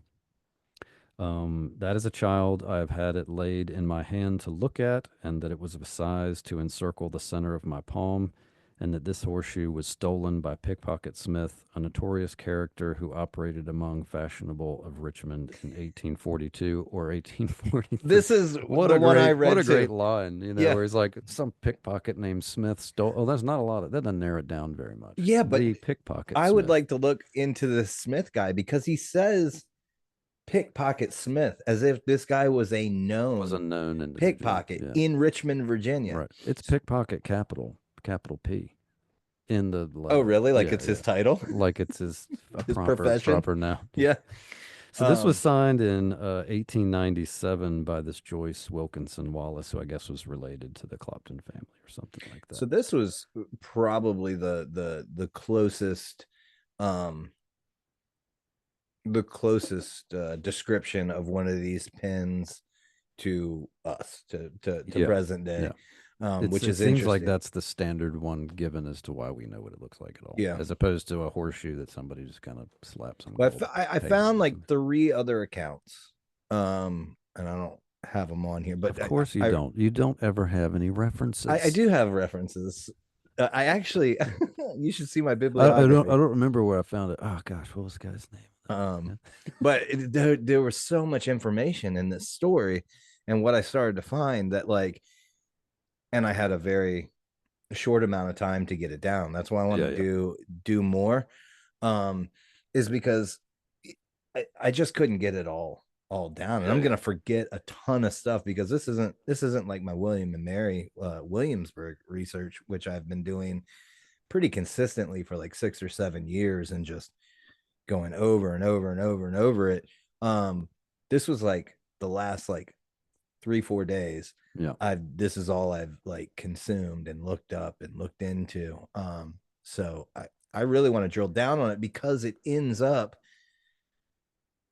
That as a child, I have had it laid in my hand to look at, and that it was of a size to encircle the center of my palm, and that this horseshoe was stolen by Pickpocket Smith, a notorious character who operated among fashionable of Richmond in 1842 or 1843. This is What the a one I great, read what a too. great line, Yeah. where he's like, some pickpocket named Smith stole. Oh, that's not a lot of that. Doesn't narrow it down very much. Yeah, but The pickpocket I would Smith like to look into the Smith guy, because he says Pickpocket Smith as if this guy was a was a known known individual. pickpocket Yeah. in Richmond, Virginia. Right. It's pickpocket capital P in the Oh, letter. really? Like Yeah, it's yeah. his title, Like it's his his profession? proper noun. Yeah. Yeah. So this was Um, signed in 1897 by this Joyce Wilkinson Wallace, who I guess was related to the Clopton family or something like that. so this was probably the closest um description of one of these pins to us, to Yeah. present day. Yeah. Which It is seems like interesting. that's the standard one given as to why we know what it looks like at all. Yeah. As opposed to a horseshoe that somebody just kind of slaps some Well, gold I paint found on like it. 3 other accounts, and I don't have them on here, but Of course you I, don't. You don't ever have any I references. do have references. I actually, you should see my I bibliography. don't remember where I found it. Oh gosh, what was the guy's name? Um, but there was so much information in this story, and what I started to find that, like, and I had a very short amount of time to get it down. That's why I wanted to do more. Um, is because I just couldn't get it all down, and I'm gonna forget a ton of stuff, because this isn't like my William and Mary Williamsburg research, which I've been doing pretty consistently for like 6 or 7 years, and just going over and over and over and over it. This was like the last like 3-4 days. Yeah. This is all I've like consumed and looked up and looked into. So I really want to drill down on it, because it ends up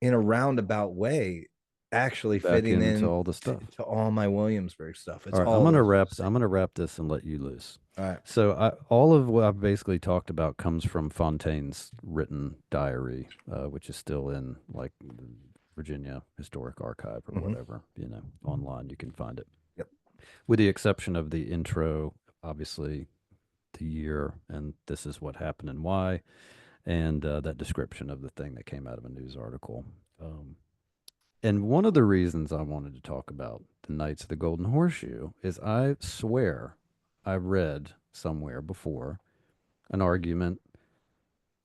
in a roundabout way actually Back fitting into in all the stuff. to all my Williamsburg stuff. It's All right, all I'm gonna wrap this and let you loose. All right. So all of what I've basically talked about comes from Fontaine's written diary, which is still in like the Virginia Historic Archive or Mm-hmm. whatever, online you can find it. Yep. With the exception of the intro, obviously the year and this is what happened and why, and that description of the thing that came out of a news article. Um, and one of the reasons I wanted to talk about the Knights of the Golden Horseshoe is I swear I read somewhere before an argument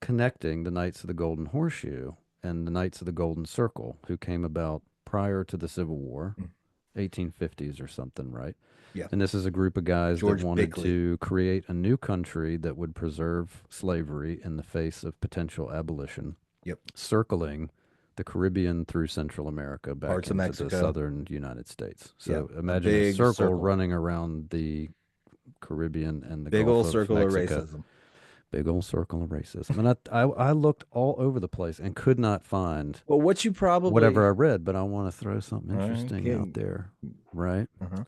connecting the Knights of the Golden Horseshoe and the Knights of the Golden Circle, who came about prior to the Civil War, Mm. 1850s or something, right? Yeah. And this is a group of guys that George wanted Bickley. to create a new country that would preserve slavery in the face of potential abolition, Yep. circling the Caribbean through Central America back Parts of into the Mexico. southern United States. Yeah. So A imagine a big circle circle. running around the Caribbean and the Big Gulf old of circle of Mexico. racism. Big old circle of racism. And I looked all over the place and could not find Well, what you probably, whatever I read, but I want to throw something all right, interesting out there, right? uh-huh,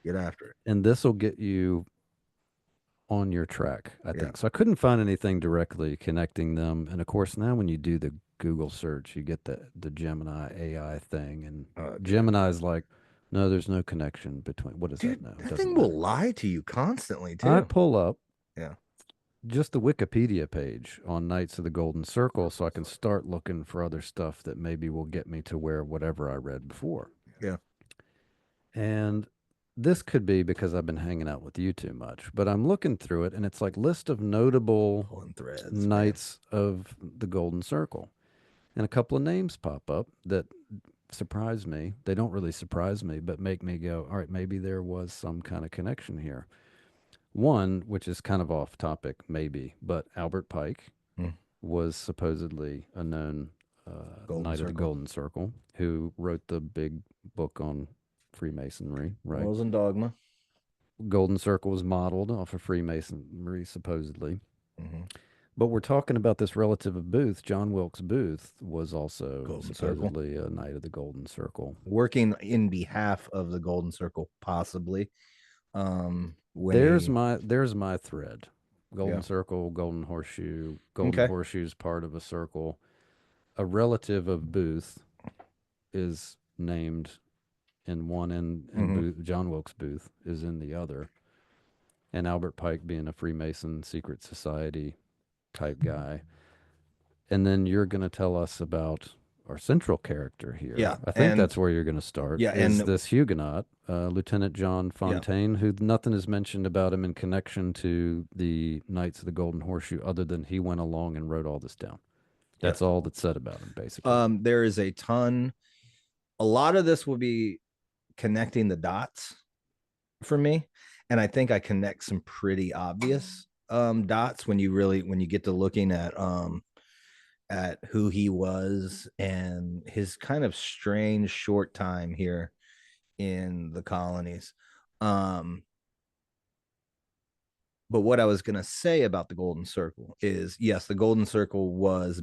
get after it. And this will get you on your track, I Yeah. think. So I couldn't find anything directly connecting them. And of course, now when you do the Google search, you get the Gemini AI thing, and Dude. Gemini's like, no, there's no connection between. What does that Dude, know? It that doesn't thing will matter. lie to you constantly I too. pull up Yeah. just the Wikipedia page on Knights of the Golden Circle so I can start looking for other stuff that maybe will get me to where whatever I read before. Yeah. And this could be because I've been hanging out with you too much, but I'm looking through it and it's like list of notable Pulling threads, man. Knights of the Golden Circle. And a couple of names pop up that surprise me. They don't really surprise me, but make me go, all right, maybe there was some kind of connection here. One, which is kind of off topic, maybe, but Albert Pike Hmm. was supposedly a known Golden Knight of the circle. Golden Circle who wrote the big book on Freemasonry, right? Morals and dogma. Golden Circle was modeled off of Freemasonry, supposedly. Hmm. But we're talking about this relative of Booth. John Wilkes Booth was also Golden circle. supposedly a Knight of the Golden Circle. Working in behalf of the golden circle, possibly. When There's my thread. Golden yeah. Circle, Golden Horseshoe. Golden Okay. Horseshoe's part of a circle. A relative of Booth is named in one, and Hmm. Booth, John Wilkes Booth is in the other. And Albert Pike being a Freemason secret society type guy. And then you're going to tell us about our central character here. Yeah. I think And that's where you're going to start. yeah, Is and this Huguenot, Lieutenant John yeah. Fontaine, who nothing is mentioned about him in connection to the Knights of the Golden Horseshoe, other than he went along and wrote all this down. Yep. That's all that's said about him, basically. There is a lot of this will be connecting the dots for me. And I think I connect some pretty obvious dots when you get to looking at who he was and his kind of strange short time here in the colonies. Um, but what I was going to say about the Golden Circle is yes, the Golden Circle was,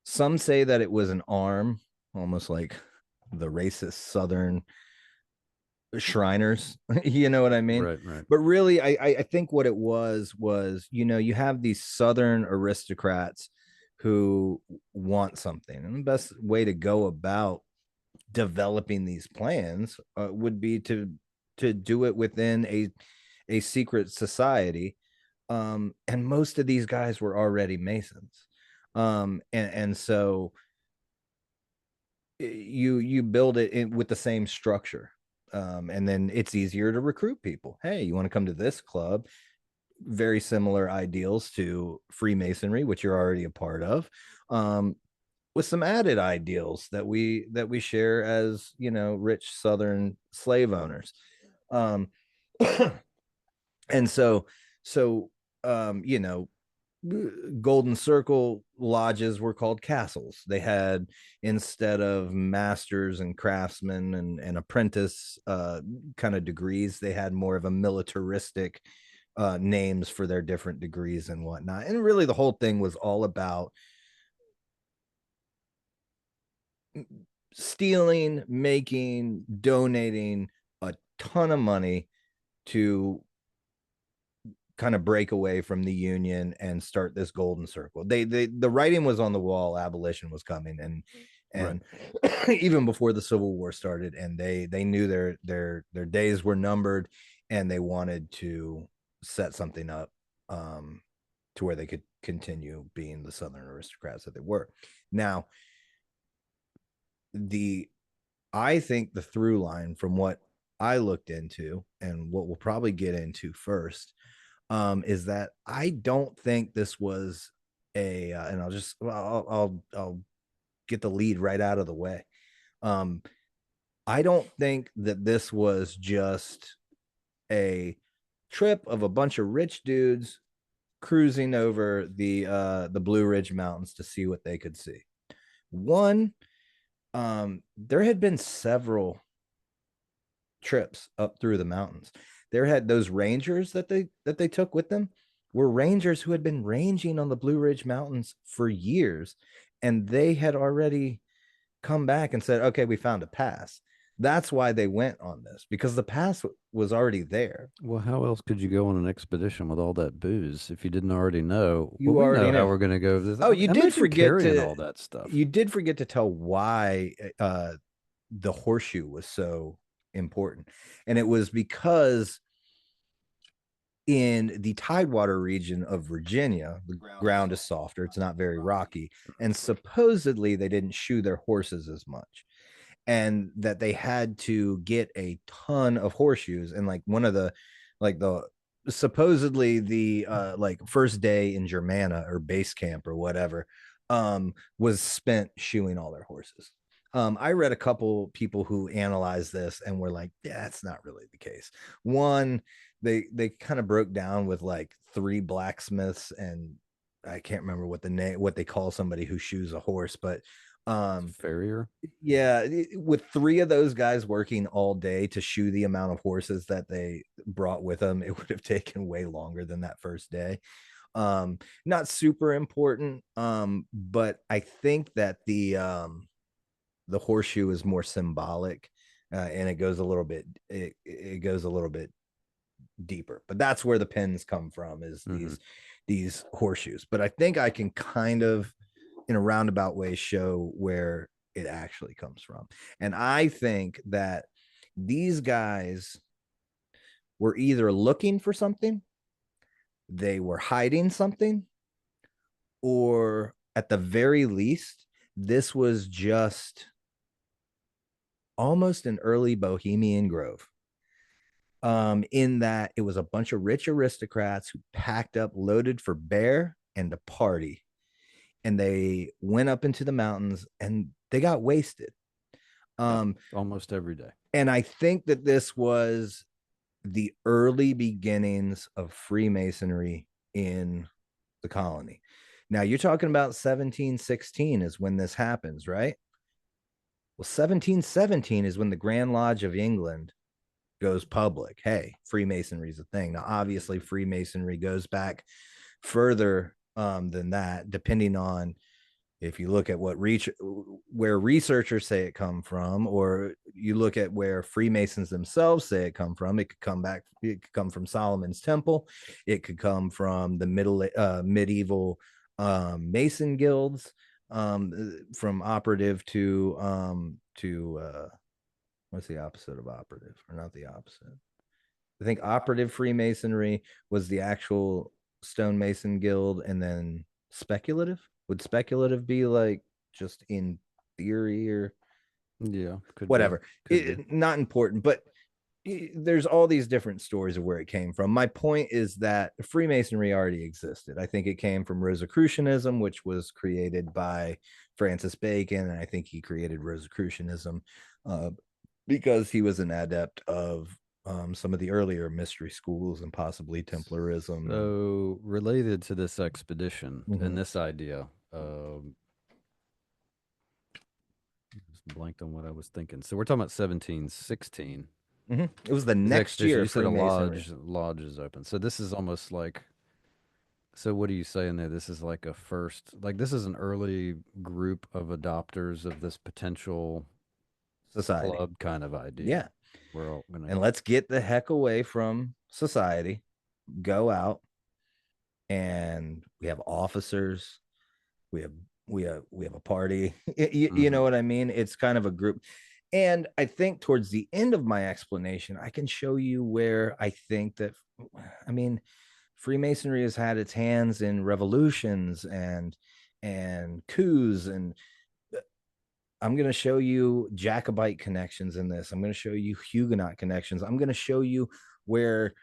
some say that it was an arm, almost like the racist Southern Shriners. You know what I mean? Right, right. But really, I think what it was, you have these Southern aristocrats who want something, and the best way to go about developing these plans would be to do it within a secret society. And most of these guys were already Masons. And so you build it with the same structure. And then it's easier to recruit people. Hey, you want to come to this club? Very similar ideals to Freemasonry, which you're already a part of, with some added ideals that we share as rich Southern slave owners. Um, and so Golden Circle lodges were called castles. They had, instead of masters and craftsmen and apprentice kind of degrees, they had more of a militaristic names for their different degrees and whatnot. And really, the whole thing was all about stealing, making, donating a ton of money to kind of break away from the Union and start this golden circle. The writing was on the wall, abolition was coming, and even before the Civil War started, and they knew their days were numbered, and they wanted to set something up to where they could continue being the Southern aristocrats that they were. Now, the I think the through line from what I looked into and what we'll probably get into first is that I don't think this was and I'll get the lead right out of the way. Um, I don't think that this was just a trip of a bunch of rich dudes cruising over the Blue Ridge Mountains to see what they could see. One, there had been several trips up through the mountains. There had those rangers that they took with them were rangers who had been ranging on the Blue Ridge Mountains for years, and they had already come back and said, "Okay, we found a pass." That's why they went on this, because the pass was already there. Well, how else could you go on an expedition with all that booze if you didn't already know? Well, You we already know how know. we're going to go. Oh, you did Imagine forget carrying to all that stuff. you did forget to tell why the horseshoe was so important. And it was because in the Tidewater region of Virginia, the ground is softer, it's not very rocky, and supposedly they didn't shoe their horses as much. And that they had to get a ton of horseshoes. And like one of the like the supposedly the like first day in Germana or base camp or whatever was spent shoeing all their horses. I read a couple people who analyzed this and were like, yeah, that's not really the case. One, they kind of broke down with like three blacksmiths, and I can't remember what they call somebody who shoes a horse, but Farrier. yeah, with three of those guys working all day to shoe the amount of horses that they brought with them, it would have taken way longer than that first day. Not super important, but I think that the horseshoe is more symbolic, and it goes a little bit deeper. But that's where the pins come from, is these horseshoes. But I think I can kind of, in a roundabout way, show where it actually comes from. And I think that these guys were either looking for something, they were hiding something, or at the very least, this was just almost an early Bohemian Grove. In that it was a bunch of rich aristocrats who packed up, loaded for bear and a party, and they went up into the mountains and they got wasted. Almost every day. And I think that this was the early beginnings of Freemasonry in the colony. Now you're talking about 1716 is when this happens, right? Well, 1717 is when the Grand Lodge of England goes public. Hey, Freemasonry is a thing. Now, obviously, Freemasonry goes back further than that, depending on if you look at where researchers say it come from, or you look at where Freemasons themselves say it come from. It could come from Solomon's Temple. It could come from the medieval Mason guilds, from operative to what's the opposite of operative, or not the opposite? I think operative Freemasonry was the actual stonemason guild, and then speculative. Would speculative be like just in theory, or Yeah, could whatever? be. Not important, but there's all these different stories of where it came from. My point is that Freemasonry already existed. I think it came from Rosicrucianism, which was created by Francis Bacon, and I think he created Rosicrucianism because he was an adept of some of the earlier mystery schools and possibly Templarism. So related to this expedition and this idea, just blanked on what I was thinking. So we're talking about 1716. It was the This next expedition, year you of said a Freemasonry. lodge is open. So this is almost like, so what are you saying there? This is like a first, like this is an early group of adopters of this potential Society. club kind of idea. Yeah. We're all gonna, And let's get the heck away from society. go out and we have officers, we have we have a party. You know Mm-hmm. what I mean? It's kind of a group. And I think towards the end of my explanation, I can show you where I think that, I mean, Freemasonry has had its hands in revolutions and coups, and I'm going to show you Jacobite connections in this. I'm going to show you Huguenot connections. I'm going to show you where,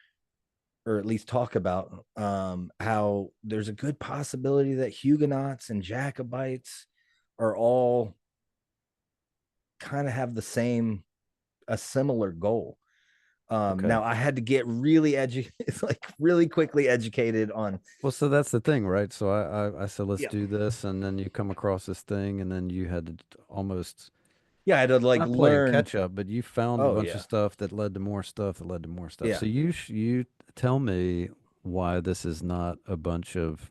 or at least talk about how there's a good possibility that Huguenots and Jacobites are all kind of have the same, a similar goal. Okay. Now I had to get really it's like really quickly educated on. Well, so that's the thing, right? So I said, let's Yeah, do this. And then you come across this thing, and then you had to almost yeah, I had to like not playing learn. catch up, but you found a Oh bunch of yeah, stuff that led to more stuff that led to more stuff. yeah. So you tell me why this is not a bunch of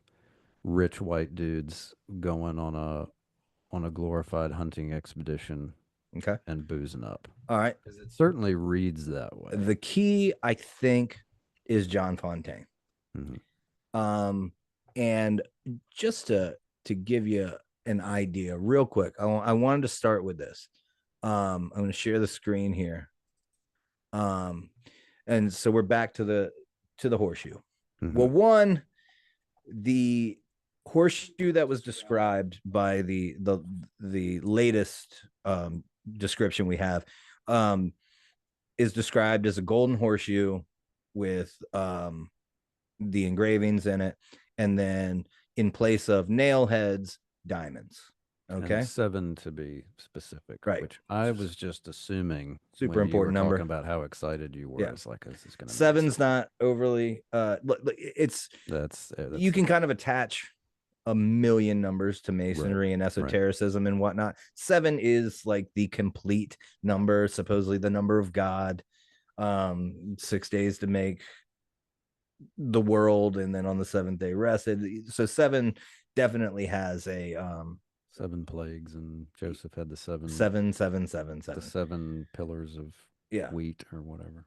rich white dudes going on a glorified hunting expedition Okay, and boozing up. all right. Because it certainly reads that way. The key, I think, is John Fontaine. Hmm. Um, and just to give you an idea, real quick, I wanted to start with this. I'm going to share the screen here. Um, and so we're back to the horseshoe. Hmm. Well, one, the horseshoe that was described by the latest description we have um, is described as a golden horseshoe with the engravings in it, and then in place of nail heads, diamonds. And Okay, seven to be specific, right. which I was just assuming Super when you were important talking number. about how excited you were. Yeah, It's like, this is going to mean seven's something. not overly. It's you That's can kind of attach a million numbers to right, masonry and right. esotericism and whatnot. Seven is like the complete number, supposedly the number of God. 6 days to make the world, and then on the seventh day rested. So seven definitely has a Seven plagues, and Joseph had seven, seven, seven, the seven. seven pillars of Yeah, wheat or whatever.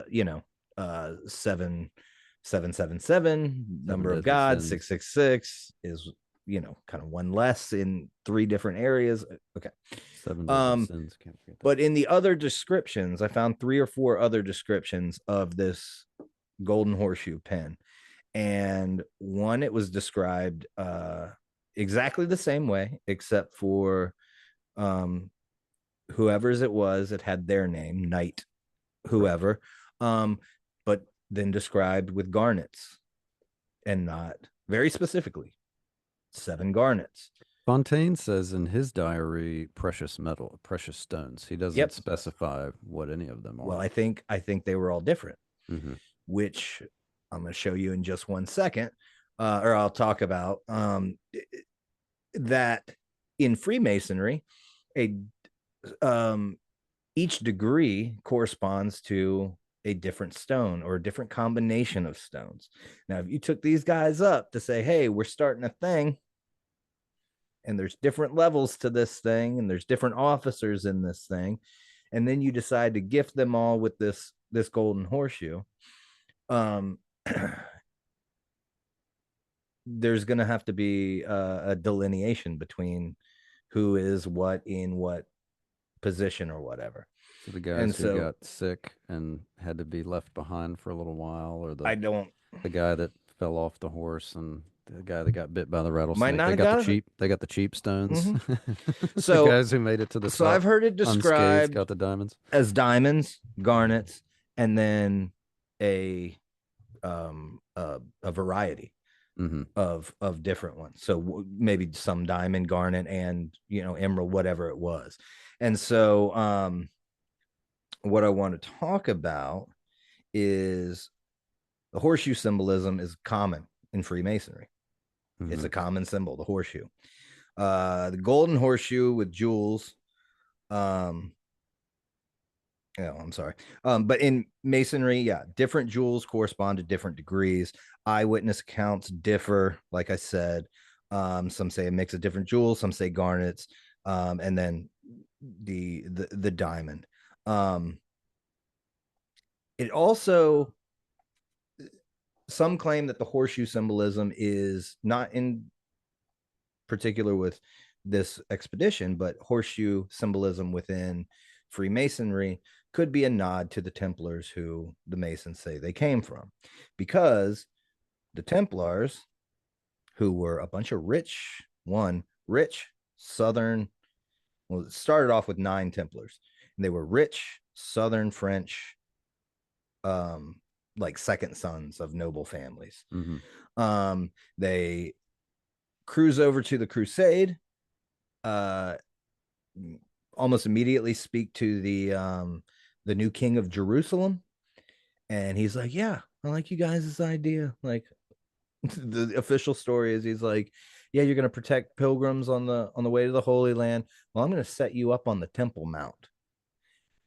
you know, seven, seven, seven, seven. Seven Number of deadly God, sins. 666 is kind of one less in three different areas. Okay. Seven deadly Um, sins. Can't forget that. but in the other descriptions, I found three or four other descriptions of this golden horseshoe pen, and one, it was described exactly the same way, except for um, whoever's it was, it had their name, knight, Right. whoever, um, but then described with garnets, and not very specifically seven garnets. Fontaine says in his diary, precious metal, precious stones. He doesn't Yep. specify what any of them Well, are. I think they were all different, Hmm. which I'm going to show you in just 1 second, or I'll talk about that in Freemasonry, a um, each degree corresponds to a different stone or a different combination of stones. Now, if you took these guys up to say, hey, we're starting a thing, and there's different levels to this thing, and there's different officers in this thing, and then you decide to gift them all with this golden horseshoe, um, there's going to have to be a delineation between who is what in what position or whatever. So the And guys who so got sick and had to be left behind for a little while, or I don't, the guy that fell off the horse, and the guy that got bit by the might rattlesnake. not have got it. They got the cheap stones. Mm-hmm. The So, guys who made it to the so I've top heard it unscathed described got the diamonds. as diamonds, Mhm. garnets, and then a a variety Hmm. of different ones. So maybe some diamond, garnet, and emerald, whatever it was. And so what I want to talk about is the horseshoe symbolism is common in Freemasonry. It's Hmm. a common symbol, the horseshoe. The golden horseshoe with jewels. Um, Oh, I'm sorry. But in masonry, yeah, different jewels correspond to different degrees. Eyewitness accounts differ, like I said. Some say a mix of different jewels, some say garnets, and then the diamond. Um, it also some claim that the horseshoe symbolism is not in particular with this expedition, but horseshoe symbolism within Freemasonry could be a nod to the Templars who the Masons say they came from. Because the Templars, who were a bunch of rich Southern, well, it started off with 9 Templars, and they were rich Southern French, like second sons of noble families. They cruise over to the Crusade, uh, almost immediately speak to the new king of Jerusalem, and he's like, "Yeah, I like you guys' idea." Like, the official story is he's like, "Yeah, you're going to protect pilgrims on the way to the Holy Land. Well, I'm going to set you up on the Temple Mount."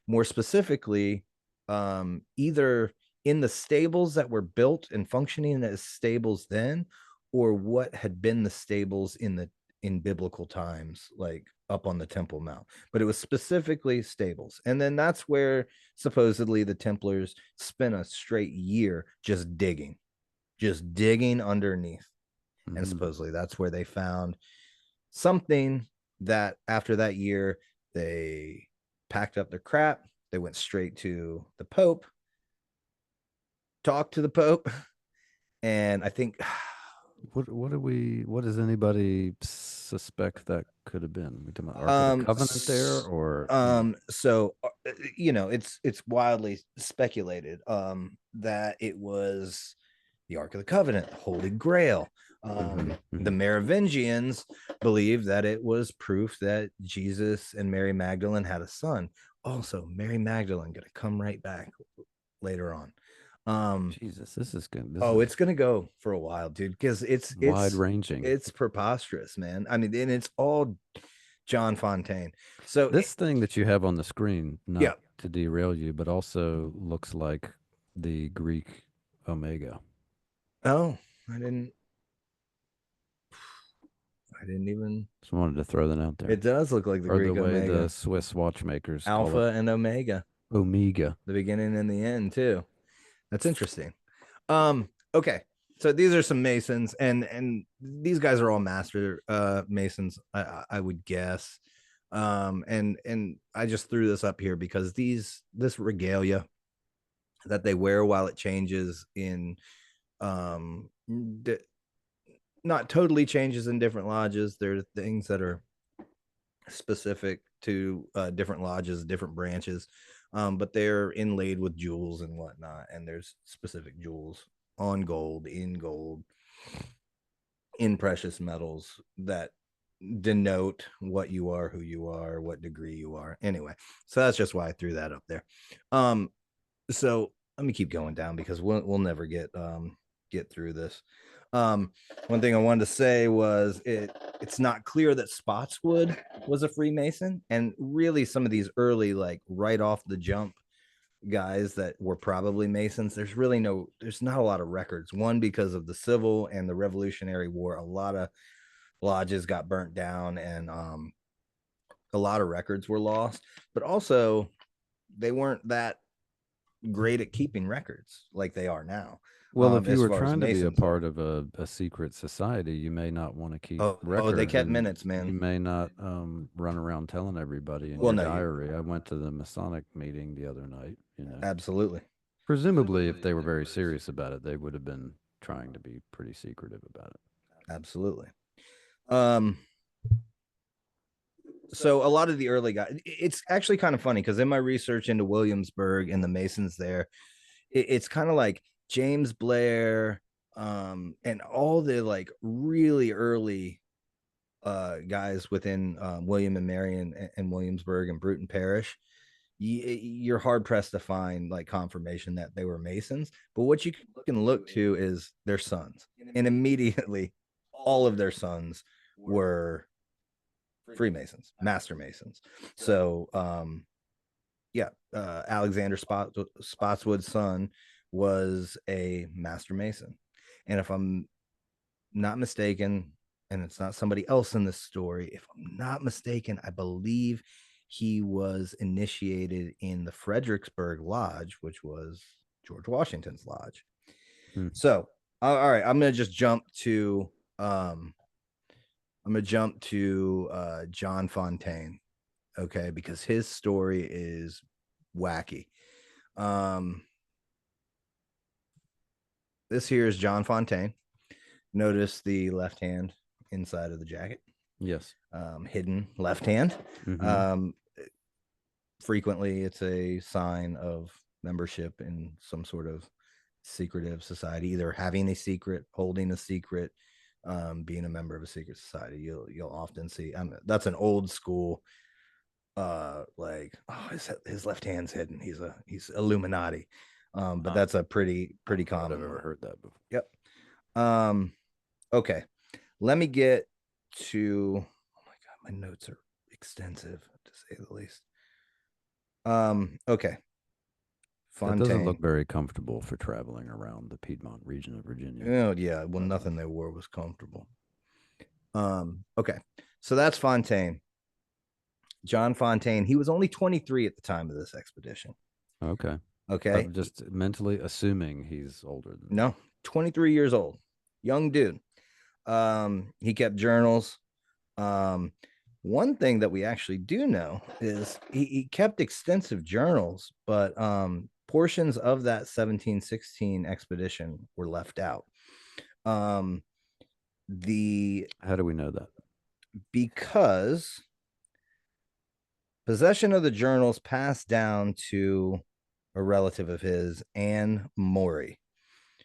More specifically, either in the stables that were built and functioning as stables then, or what had been the stables in biblical times, like up on the Temple Mount. But it was specifically stables. And then that's where supposedly the Templars spent a straight year just digging underneath. And supposedly that's where they found something that after that year, they packed up their crap. They went straight to the Pope, talked to the Pope, and I think What does anybody suspect that could have been? We talking about Ark of the Covenant there, or so it's wildly speculated that it was the Ark of the Covenant, Holy Grail. The Merovingians believe that it was proof that Jesus and Mary Magdalene had a son. Also, Mary Magdalene going to come right back later on. Jesus, this is good. It's going to go for a while, dude, because wide ranging. It's preposterous, man. I mean, and it's all John Fontaine. So this thing that you have on the screen, not yeah, to derail you, but also looks like the Greek omega. Oh, I didn't even. Just wanted to throw that out there. It does look like the or Greek the way omega. the Swiss watchmakers Alpha call it and omega. omega. The beginning and the end too. That's interesting. Okay. So these are some masons, and these guys are all master masons, I would guess. And I just threw this up here because this regalia that they wear while it changes in not totally changes in different lodges. There are things that are specific to different lodges, different branches, but they're inlaid with jewels and whatnot. And there's specific jewels on gold, in precious metals that denote what you are, who you are, what degree you are. Anyway, so that's just why I threw that up there. So let me keep going down because we'll never get through this. One thing I wanted to say was it's not clear that Spotswood was a Freemason, and really some of these early, like right off the jump guys that were probably Masons, there's not a lot of records. One, because of the Civil and the Revolutionary War, a lot of lodges got burnt down, and a lot of records were lost, but also they weren't that great at keeping records like they are now. Well, if you As were far as trying to be a Masons part of a secret society, you may not want to keep they records, kept and minutes, you man. may not run around telling everybody in Well, your no, diary. I went to the Masonic meeting the other night. Absolutely. Presumably, if they were very serious about it, they would have been trying to be pretty secretive about it. Absolutely. So a lot of the early guys, it's actually kind of funny because in my research into Williamsburg and the Masons there, it's kind of like James Blair, and all the like really early guys within William and Marion and Williamsburg and Bruton Parish. You're hard pressed to find like confirmation that they were Masons, but what you can look to is their sons, and immediately all of their sons were Freemasons, Master Masons. So yeah, Alexander Spotswood's son was a Master Mason, and if I'm not mistaken, and it's not somebody else in this story, if I'm not mistaken, I believe he was initiated in the Fredericksburg Lodge, which was George Washington's lodge. So All right, I'm gonna just jump to um John Fontaine, okay, because his story is wacky. Um, this here is John Fontaine. Notice the left hand inside of the jacket, Yes. hidden left hand. Mm-hmm. Um, frequently, it's a sign of membership in some sort of secretive society, either having a secret, holding a secret, being a member of a secret society. You'll often see. That's an old school. Like, oh, his left hand's hidden. He's Illuminati. But that's a pretty I don't think I've common ever one. heard that before. Yep. Um, okay. Let me get to. Oh my god, my notes are extensive to say the least. Okay. That doesn't look Fontaine. very comfortable for traveling around the Piedmont region of Virginia. Oh yeah, well, nothing they wore was comfortable. Okay. So that's Fontaine. John Fontaine. He was only 23 at the time of this expedition. Okay. Okay. I'm just mentally assuming he's older than that. No, 23 years old. Young dude. He kept journals. Um, one thing that we actually do know is he kept extensive journals, but portions of that 1716 expedition were left out. Um, the How do we know that? Because possession of the journals passed down to a relative of his, Anne Morey.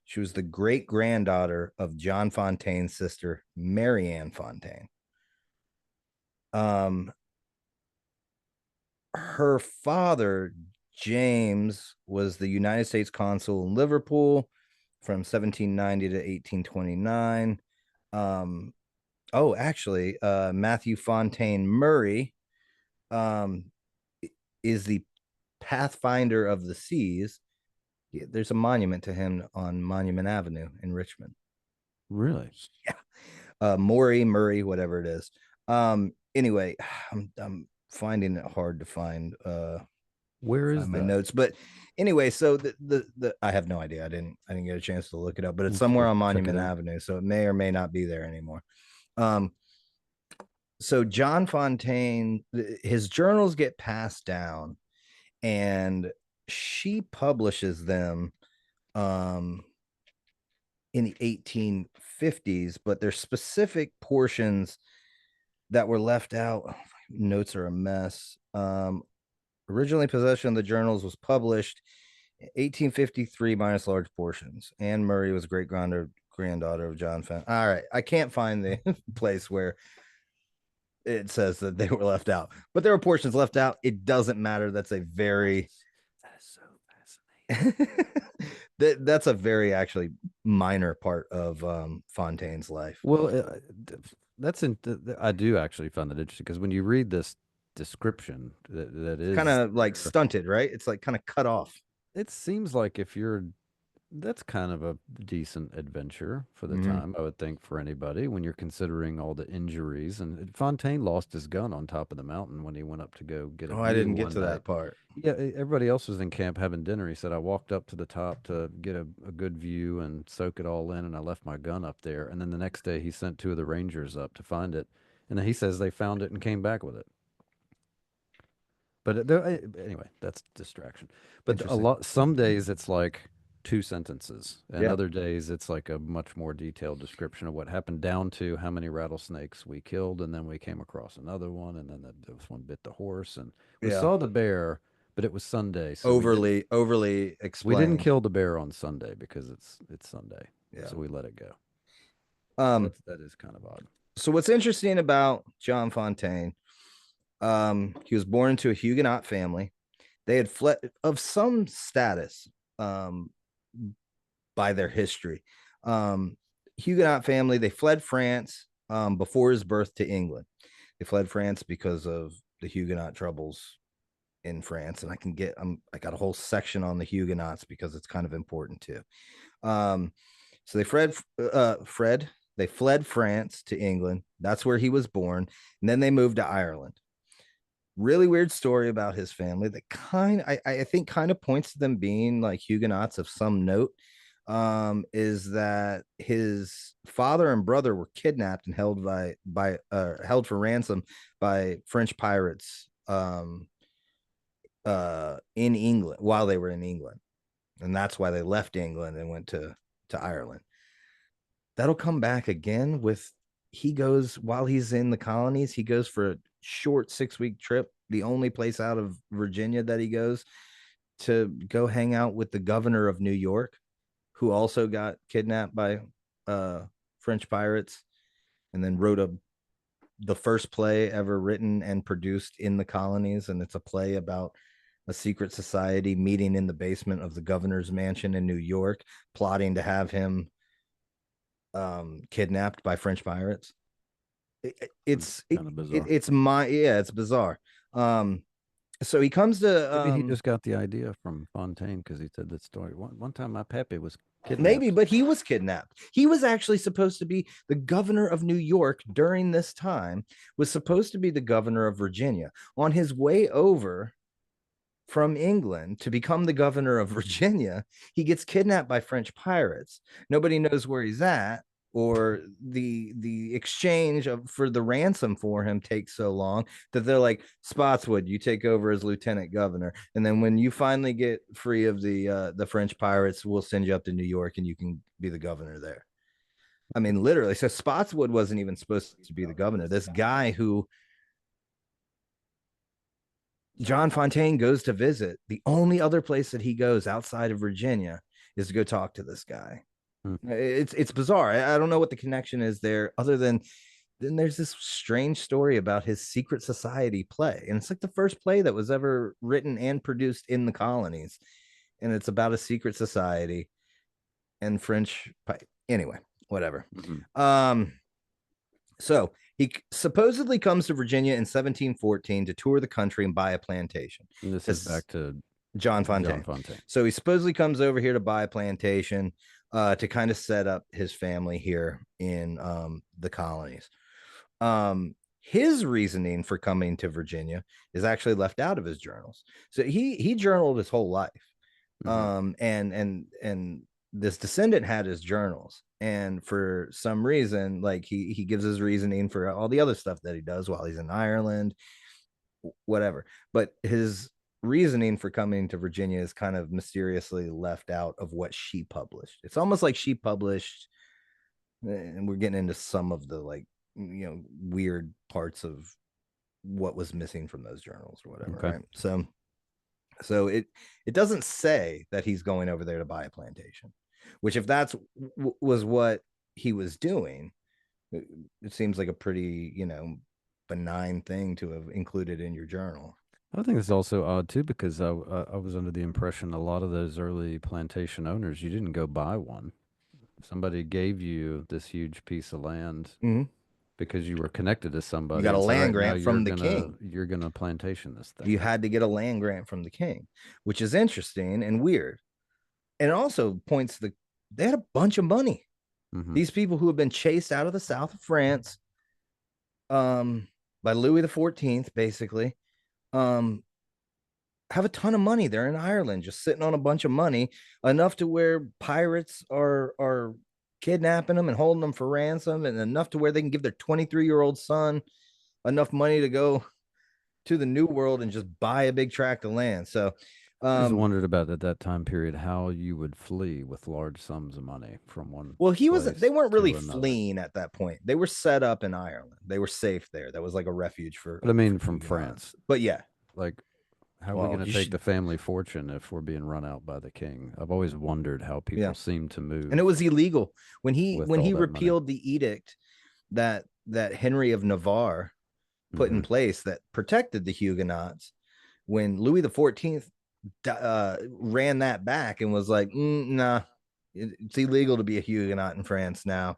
She was the great granddaughter of John Fontaine's sister, Mary Ann Fontaine. Um, her father, James, was the United States consul in Liverpool from 1790 to 1829. Um, actually, Matthew Fontaine Murray um, is the Pathfinder of the Seas. There's a monument to him on Monument Avenue in Richmond. Really? Yeah. Murray, whatever it is. Anyway, I'm finding it hard to Where is find my that? notes. But anyway, so the I have no idea. I didn't get a chance to look it up, but it's Why don't you somewhere go on check it Monument out? Avenue, so it may or may not be there anymore. Um, so John Fontaine, his journals get passed down, and she publishes them um in the 1850s, but there's specific portions that were left out. Notes are a mess. Originally, possession of the journals was published 1853 minus large portions. Anne Murray was great granddaughter of John Fenn. All right, I can't find the place where it says that they were left out, but there were portions left out. It doesn't matter. That's a very That is so fascinating. that's a very actually minor part of Fontaine's life. Well, that's I do actually find that interesting because when you read this description that It's kind is of like there, stunted, right? It's like kind of cut off. it seems like if you're that's kind of a decent adventure for the Mm-hmm. time, I would think, for anybody when you're considering all the injuries. And Fontaine lost his gun on top of the mountain when he went up to go get a Oh, I view didn't get one to night. that part. Yeah, everybody else was in camp having dinner. He said, I walked up to the top to get a good view and soak it all in, and I left my gun up there. And then the next day, he sent two of the Rangers up to find it. And then he says they found it and came back with it. But anyway, that's distraction. But Interesting. some days it's like two sentences, and Yeah. other days it's like a much more detailed description of what happened, down to how many rattlesnakes we killed, and then we came across another one, and then this one bit the horse, and we Yeah. saw the bear, but it was Sunday, so Overly we didn't explained. kill the bear on Sunday because it's Sunday, Yeah. so we let it go. Um, That is kind of odd. so what's interesting about John Fontaine, he was born into a Huguenot family. They had fled of some status by their history. Huguenot family, they fled France before his birth to England. They fled France because of the Huguenot troubles in France, and I got a whole section on the Huguenots because it's kind of important too. So they fled France to England. That's where he was born, and then they moved to Ireland. Really weird story about his family that I think kind of points to them being like Huguenots of some note. is that his father and brother were kidnapped and held for ransom by French pirates in England while they were in England, and that's why they left England and went to Ireland. That'll come back again with he goes while he's in the colonies. He goes for a short 6-week trip, the only place out of Virginia that he goes to go hang out with the governor of New York, who also got kidnapped by French pirates, and then wrote the first play ever written and produced in the colonies. And it's a play about a secret society meeting in the basement of the governor's mansion in New York, plotting to have him kidnapped by French pirates. Kind of bizarre. It's bizarre. So he comes to Maybe he just got the idea from Fontaine because he said that story. One time, my pappy was kidnapped. maybe, but he was kidnapped. He was actually supposed to be the governor of New York during this time, was supposed to be the governor of Virginia. On his way over from England to become the governor of Virginia, he gets kidnapped by French pirates. Nobody knows where he's at, or the exchange for the ransom for him takes so long that they're like, Spotswood, you take over as lieutenant governor, and then when you finally get free of the French pirates, we'll send you up to New York and you can be the governor there. I mean, literally. So Spotswood wasn't even supposed to be the governor. This guy who John Fontaine goes to visit, the only other place that he goes outside of Virginia is to go talk to this guy. It's bizarre. I don't know what the connection is there, other than then there's this strange story about his secret society play, and it's like the first play that was ever written and produced in the colonies, and it's about a secret society and French. Anyway, whatever. So he supposedly comes to Virginia in 1714 to tour the country and buy a plantation. And this is back to John Fontaine. So he supposedly comes over here to buy a plantation to kind of set up his family here in the colonies. His reasoning for coming to Virginia is actually left out of his journals. So he journaled his whole life. And this descendant had his journals, and for some reason, like he gives his reasoning for all the other stuff that he does while he's in Ireland, whatever. But his reasoning for coming to Virginia is kind of mysteriously left out of what she published. It's almost like she published, and we're getting into some of the like weird parts of what was missing from those journals or whatever. Okay. Right. So it doesn't say that he's going over there to buy a plantation, which if that's was what he was doing, it seems like a pretty benign thing to have included in your journal. I think it's also odd too, because I was under the impression a lot of those early plantation owners, you didn't go buy one. Somebody gave you this huge piece of land because you were connected to somebody. You got a land grant from the king. You're going to plantation this thing. You had to get a land grant from the king, which is interesting and weird. And it also points to they had a bunch of money. These people who have been chased out of the south of France by Louis XIV, basically, have a ton of money. They're in Ireland, just sitting on a bunch of money, enough to where pirates are kidnapping them and holding them for ransom, and enough to where they can give their 23-year-old son enough money to go to the New World and just buy a big tract of land. So I just wondered about at that time period how you would flee with large sums of money from one. Well, they weren't really fleeing at that point. They were set up in Ireland. They were safe there. That was like a refuge for. But I mean, from France. But yeah, like, how are we going to take the family fortune if we're being run out by the king? I've always wondered how people seem to move. And it was illegal when he repealed the edict that Henry of Navarre put in place that protected the Huguenots. When Louis XIV ran that back and was like, nah, it's illegal to be a Huguenot in France now.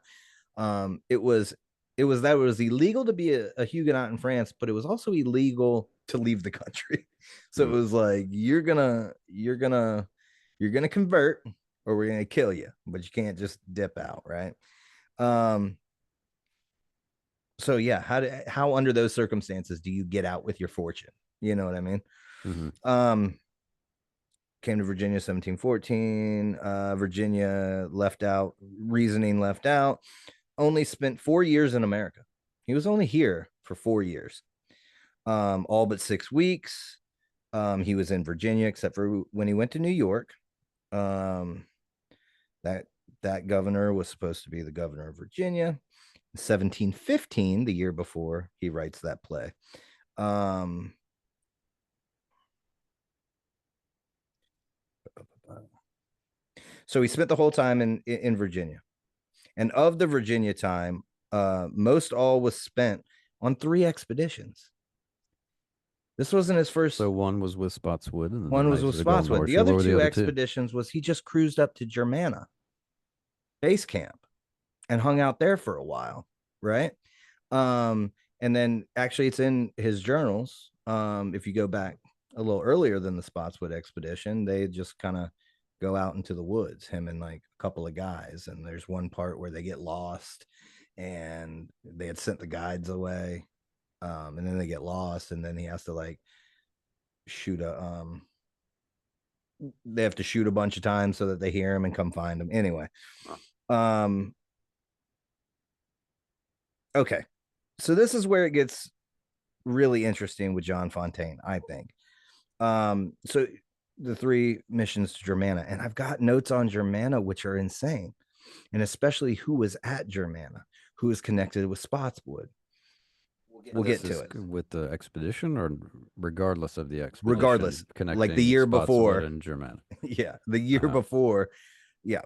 It was illegal to be a Huguenot in France, but it was also illegal to leave the country. So it was like, you're gonna convert or we're gonna kill you, but you can't just dip out, right? So yeah, how under those circumstances do you get out with your fortune? You know what I mean? came to Virginia 1714. Virginia left out, reasoning left out. Only spent 4 years in America. He was only here for 4 years, all but 6 weeks. He was in Virginia, except for when he went to New York. Um, that governor was supposed to be the governor of Virginia. 1715, the year before he writes that play. So he spent the whole time in Virginia. And of the Virginia time, most all was spent on 3 expeditions. This wasn't his first. So one was with Spotswood, and then One was with Spotswood. The other two expeditions was he just cruised up to Germana base camp and hung out there for a while, right? And then actually it's in his journals. If you go back a little earlier than the Spotswood expedition, they just kind of go out into the woods, him and like a couple of guys. And there's one part where they get lost and they had sent the guides away. And then they get lost, and then he has to like shoot they have to shoot a bunch of times so that they hear him and come find him. Anyway. Okay. So this is where it gets really interesting with John Fontaine, I think. So the 3 missions to Germana, and I've got notes on Germana which are insane, and especially who was at Germana, who is connected with Spotswood. We'll get to it with the expedition, or regardless of the expedition. Regardless, like the year before in Germana. Yeah, the year before. Yeah.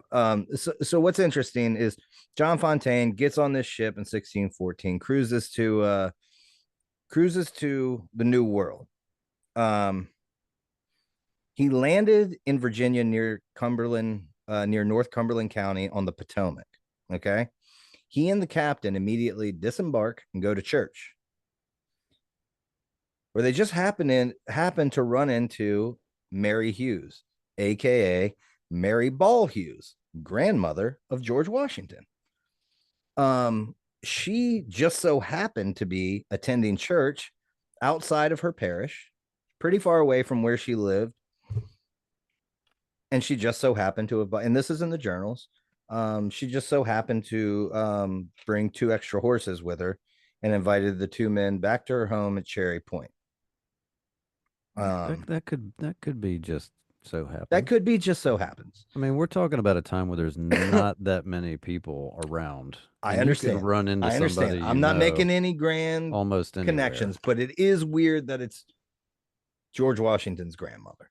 So what's interesting is John Fontaine gets on this ship in 1614, cruises to the New World. He landed in Virginia near Cumberland, near North Cumberland County on the Potomac. Okay. He and the captain immediately disembark and go to church, where they just happen to run into Mary Hughes, aka Mary Ball Hughes, grandmother of George Washington. She just so happened to be attending church outside of her parish, pretty far away from where she lived. And she just so happened to have, and this is in the journals, she just so happened to bring 2 extra horses with her and invited the 2 men back to her home at Cherry Point. That could be just so happens. That could be just so happens. I mean, we're talking about a time where there's not that many people around. I understand. You can run into somebody. I'm not making any grand almost connections, but it is weird that it's George Washington's grandmother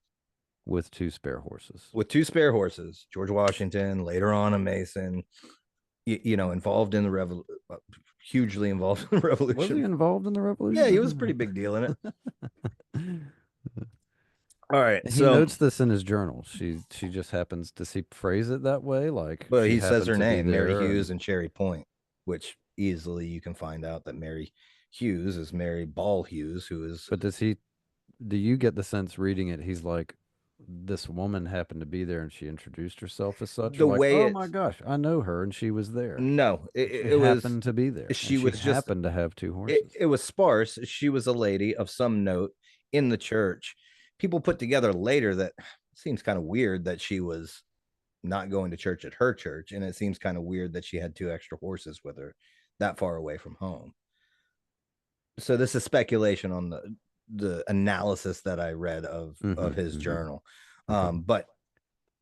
with 2 spare horses. With 2 spare horses, George Washington, later on a Mason, involved in the hugely involved in the revolution. Was he involved in the revolution? Yeah, he was a pretty big deal in it. All right, he notes this in his journal. She just happens to phrase it that way, like. But he says her name, Mary Hughes, and Cherry Point, which easily you can find out that Mary Hughes is Mary Ball Hughes, who is. But do you get the sense reading it? He's like, this woman happened to be there, and she introduced herself as such. The way, oh my gosh, I know her, and she was there. No, it happened to be there. She was just happened to have 2 horses. It was sparse. She was a lady of some note in the church. People put together later that seems kind of weird that she was not going to church at her church, and it seems kind of weird that she had 2 extra horses with her that far away from home. So this is speculation on the analysis that I read of his journal. But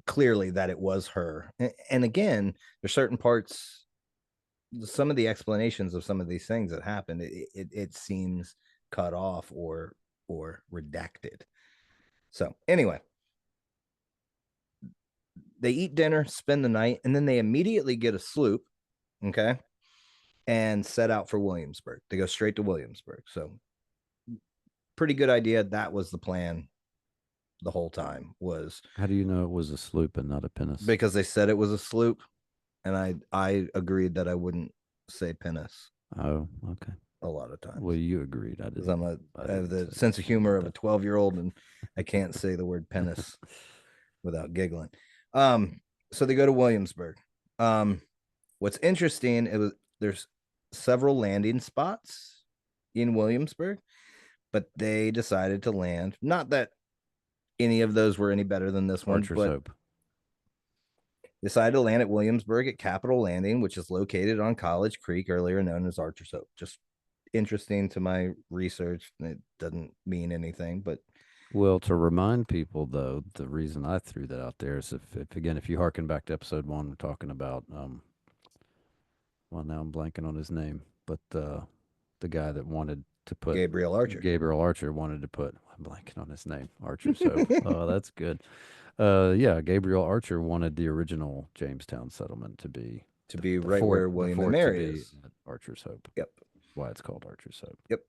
clearly that it was her. And again, there's certain parts, some of the explanations of some of these things that happened, it seems cut off or redacted. So anyway, they eat dinner, spend the night, and then they immediately get a sloop, okay, and set out for Williamsburg. They go straight to Williamsburg. So pretty good idea. That was the plan the whole time. Was how do you know it was a sloop and not a pinnace? Because they said it was a sloop, and I agreed that I wouldn't say pinnace. Oh, okay. A lot of times. Well, you agreed. I didn't. I have the sense of humor of a 12-year-old, and I can't say the word pinnace without giggling. So they go to Williamsburg. What's interesting, there's several landing spots in Williamsburg, but they decided to land. Not that any of those were any better than this one, Archer's but Hope. decided to land at Williamsburg at Capitol Landing, which is located on College Creek, earlier known as Archer's Hope. Just interesting to my research. It doesn't mean anything, but Well, to remind people, though, the reason I threw that out there is if again, if you harken back to episode one, we're talking about, well, now I'm blanking on his name, but the guy that wanted to put Gabriel Archer. Gabriel Archer wanted to put, I'm blanking on his name, Archer's Hope. Oh, that's good. Yeah, Gabriel Archer wanted the original Jamestown settlement to be to be the right fort, where the William and fort to Mary be is. at Archer's Hope. Yep. Why it's called Archer's Hope. Yep.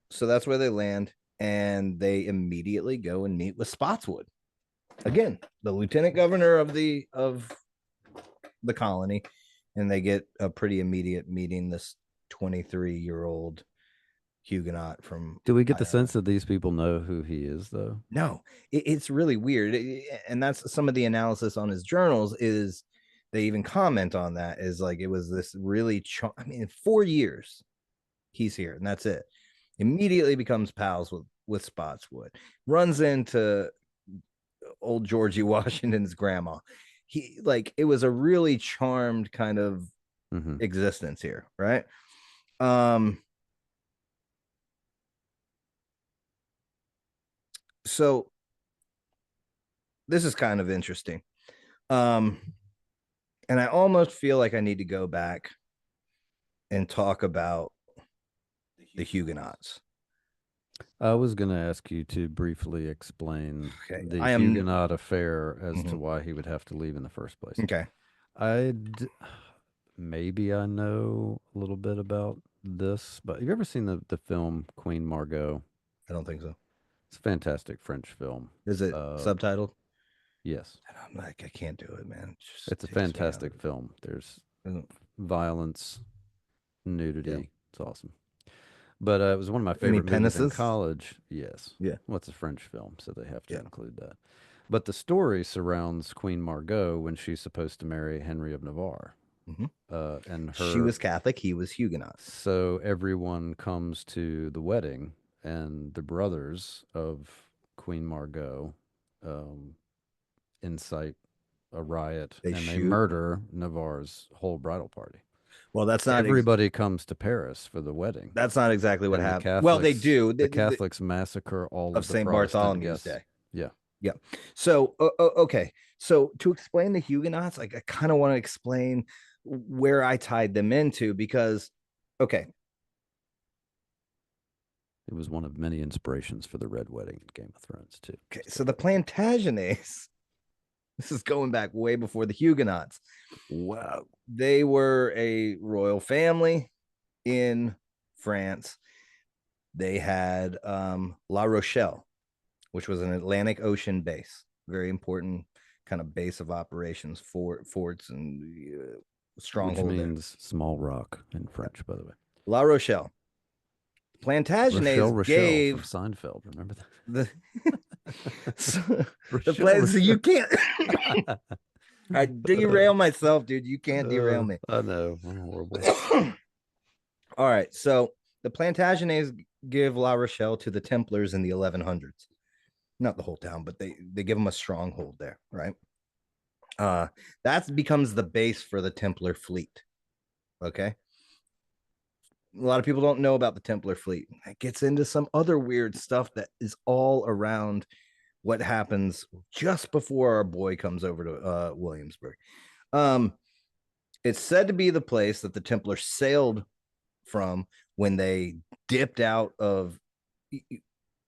So that's where they land, and they immediately go and meet with Spotswood. Again, the lieutenant governor of the colony, and they get a pretty immediate meeting. This 23-year-old Huguenot from Do we get the Ireland. sense that these people know who he is, though? No, it's really weird, and that's some of the analysis on his journals. Is they even comment on that? Is like it was this really. I mean, 4 years he's here, and that's it. Immediately becomes pals with Spotswood. Runs into old Georgie Washington's grandma. He like it was a really charmed kind of existence here, right? So this is kind of interesting. And I almost feel like I need to go back and talk about the Huguenots. I was going to ask you to briefly explain the I am Huguenot affair as to why he would have to leave in the first place. okay. Maybe I know a little bit about this, but have you ever seen the film Queen Margot? I don't think so. It's a fantastic French film. Is it subtitled? Yes. I'm like, I can't do it, man. It's a fantastic film. There's violence, nudity. Yeah. It's awesome. But it was one of my favorite movies in penises? college. Yes. Yeah. Well, it's a French film, so they have to include that. But the story surrounds Queen Margot when she's supposed to marry Henry of Navarre. And she was Catholic, he was Huguenot. So everyone comes to the wedding, and the brothers of Queen Margot incite a riot, and they murder Navarre's whole bridal party. Well, that's not everybody comes to Paris for the wedding. That's not exactly what happened. Well, they do. The Catholics massacre all of the St. Bartholomew's Day. Yeah. Yeah. So, okay. So to explain the Huguenots, like I kind of want to explain where I tied them into because, okay. It was one of many inspirations for the Red Wedding in Game of Thrones, too. Okay. So the Plantagenets, this is going back way before the Huguenots. Wow. They were a royal family in France. They had La Rochelle, which was an Atlantic Ocean base, very important kind of base of operations for forts and stronghold. Which means small rock in French, by the way. La Rochelle. Plantagenets gave from Seinfeld. Remember that? The plans you can't. I derail myself, dude. You can't derail me. I know. I'm horrible. All right. So the Plantagenets give La Rochelle to the Templars in the 1100s. Not the whole town, but they give them a stronghold there, right? That becomes the base for the Templar fleet. Okay. A lot of people don't know about the Templar fleet. It gets into some other weird stuff that is all around what happens just before our boy comes over to Williamsburg. It's said to be the place that the Templars sailed from when they dipped out of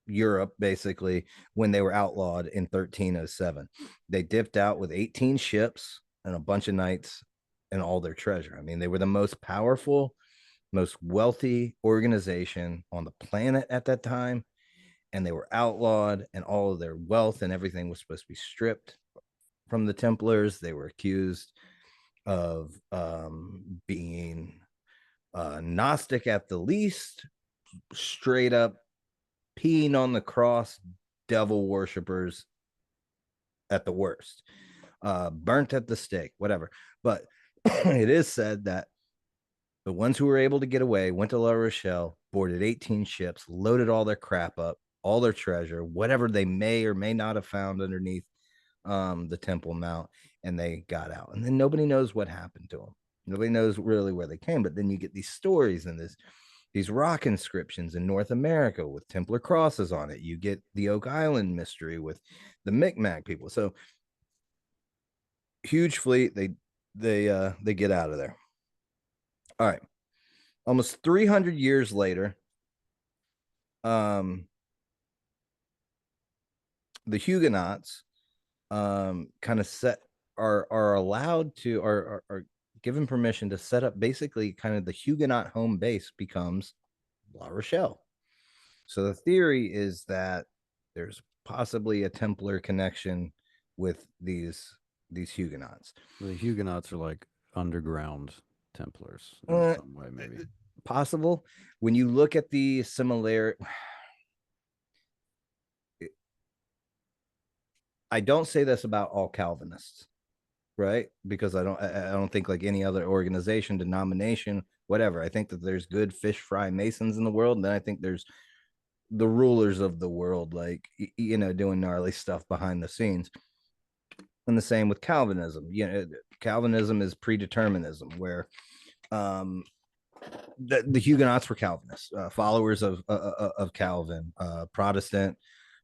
Europe, basically, when they were outlawed in 1307. They dipped out with 18 ships and a bunch of knights and all their treasure. I mean, they were the most powerful, most wealthy organization on the planet at that time, and they were outlawed, and all of their wealth and everything was supposed to be stripped from the Templars. They were accused of being Gnostic at the least, straight up peeing on the cross, devil worshippers at the worst, burnt at the stake, whatever. But it is said that the ones who were able to get away went to La Rochelle, boarded 18 ships, loaded all their crap up, all their treasure, whatever they may or may not have found underneath the Temple Mount, and they got out. And then nobody knows what happened to them. Nobody knows really where they came. But then you get these stories and these rock inscriptions in North America with Templar crosses on it. You get the Oak Island mystery with the Micmac people. So huge fleet. They get out of there. All right. Almost 300 years later, the Huguenots kind of are allowed to are given permission to set up basically kind of the Huguenot home base becomes La Rochelle. So the theory is that there's possibly a Templar connection with these Huguenots. The Huguenots are like underground Templars in Uh, some way, maybe. Possible. When you look at the similar, I don't say this about all Calvinists, right? Because I don't think like any other organization, denomination, whatever. I think that there's good fish fry masons in the world, and then I think there's the rulers of the world, like doing gnarly stuff behind the scenes. And the same with Calvinism. Calvinism is predeterminism, where um, the Huguenots were Calvinists, followers of Calvin, Protestant,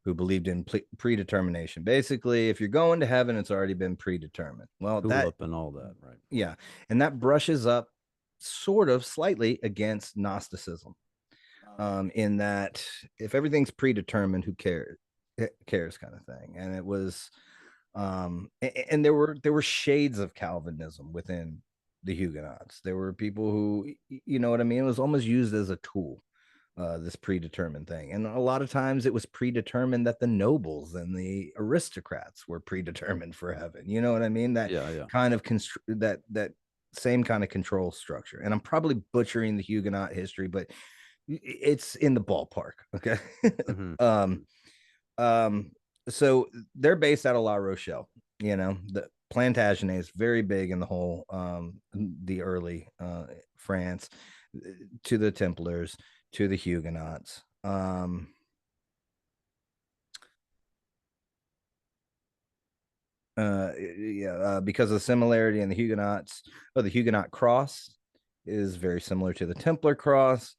who believed in predetermination. Basically, if you're going to heaven, it's already been predetermined. Well, Tulip and all that, right? yeah, and that brushes up sort of slightly against Gnosticism, in that if everything's predetermined, who cares? It cares kind of thing. And it was, and there were shades of Calvinism within the Huguenots. There were people who, you know what I mean, it was almost used as a tool, this predetermined thing. And a lot of times it was predetermined that the nobles and the aristocrats were predetermined for heaven. You know what I mean? That Yeah. kind of that same kind of control structure. And I'm probably butchering the Huguenot history, but it's in the ballpark. Okay. Mm-hmm. um, so they're based out of La Rochelle. The Plantagenets, very big in the whole the early France, to the Templars, to the Huguenots. Because of the similarity in the Huguenots, the Huguenot cross is very similar to the Templar cross.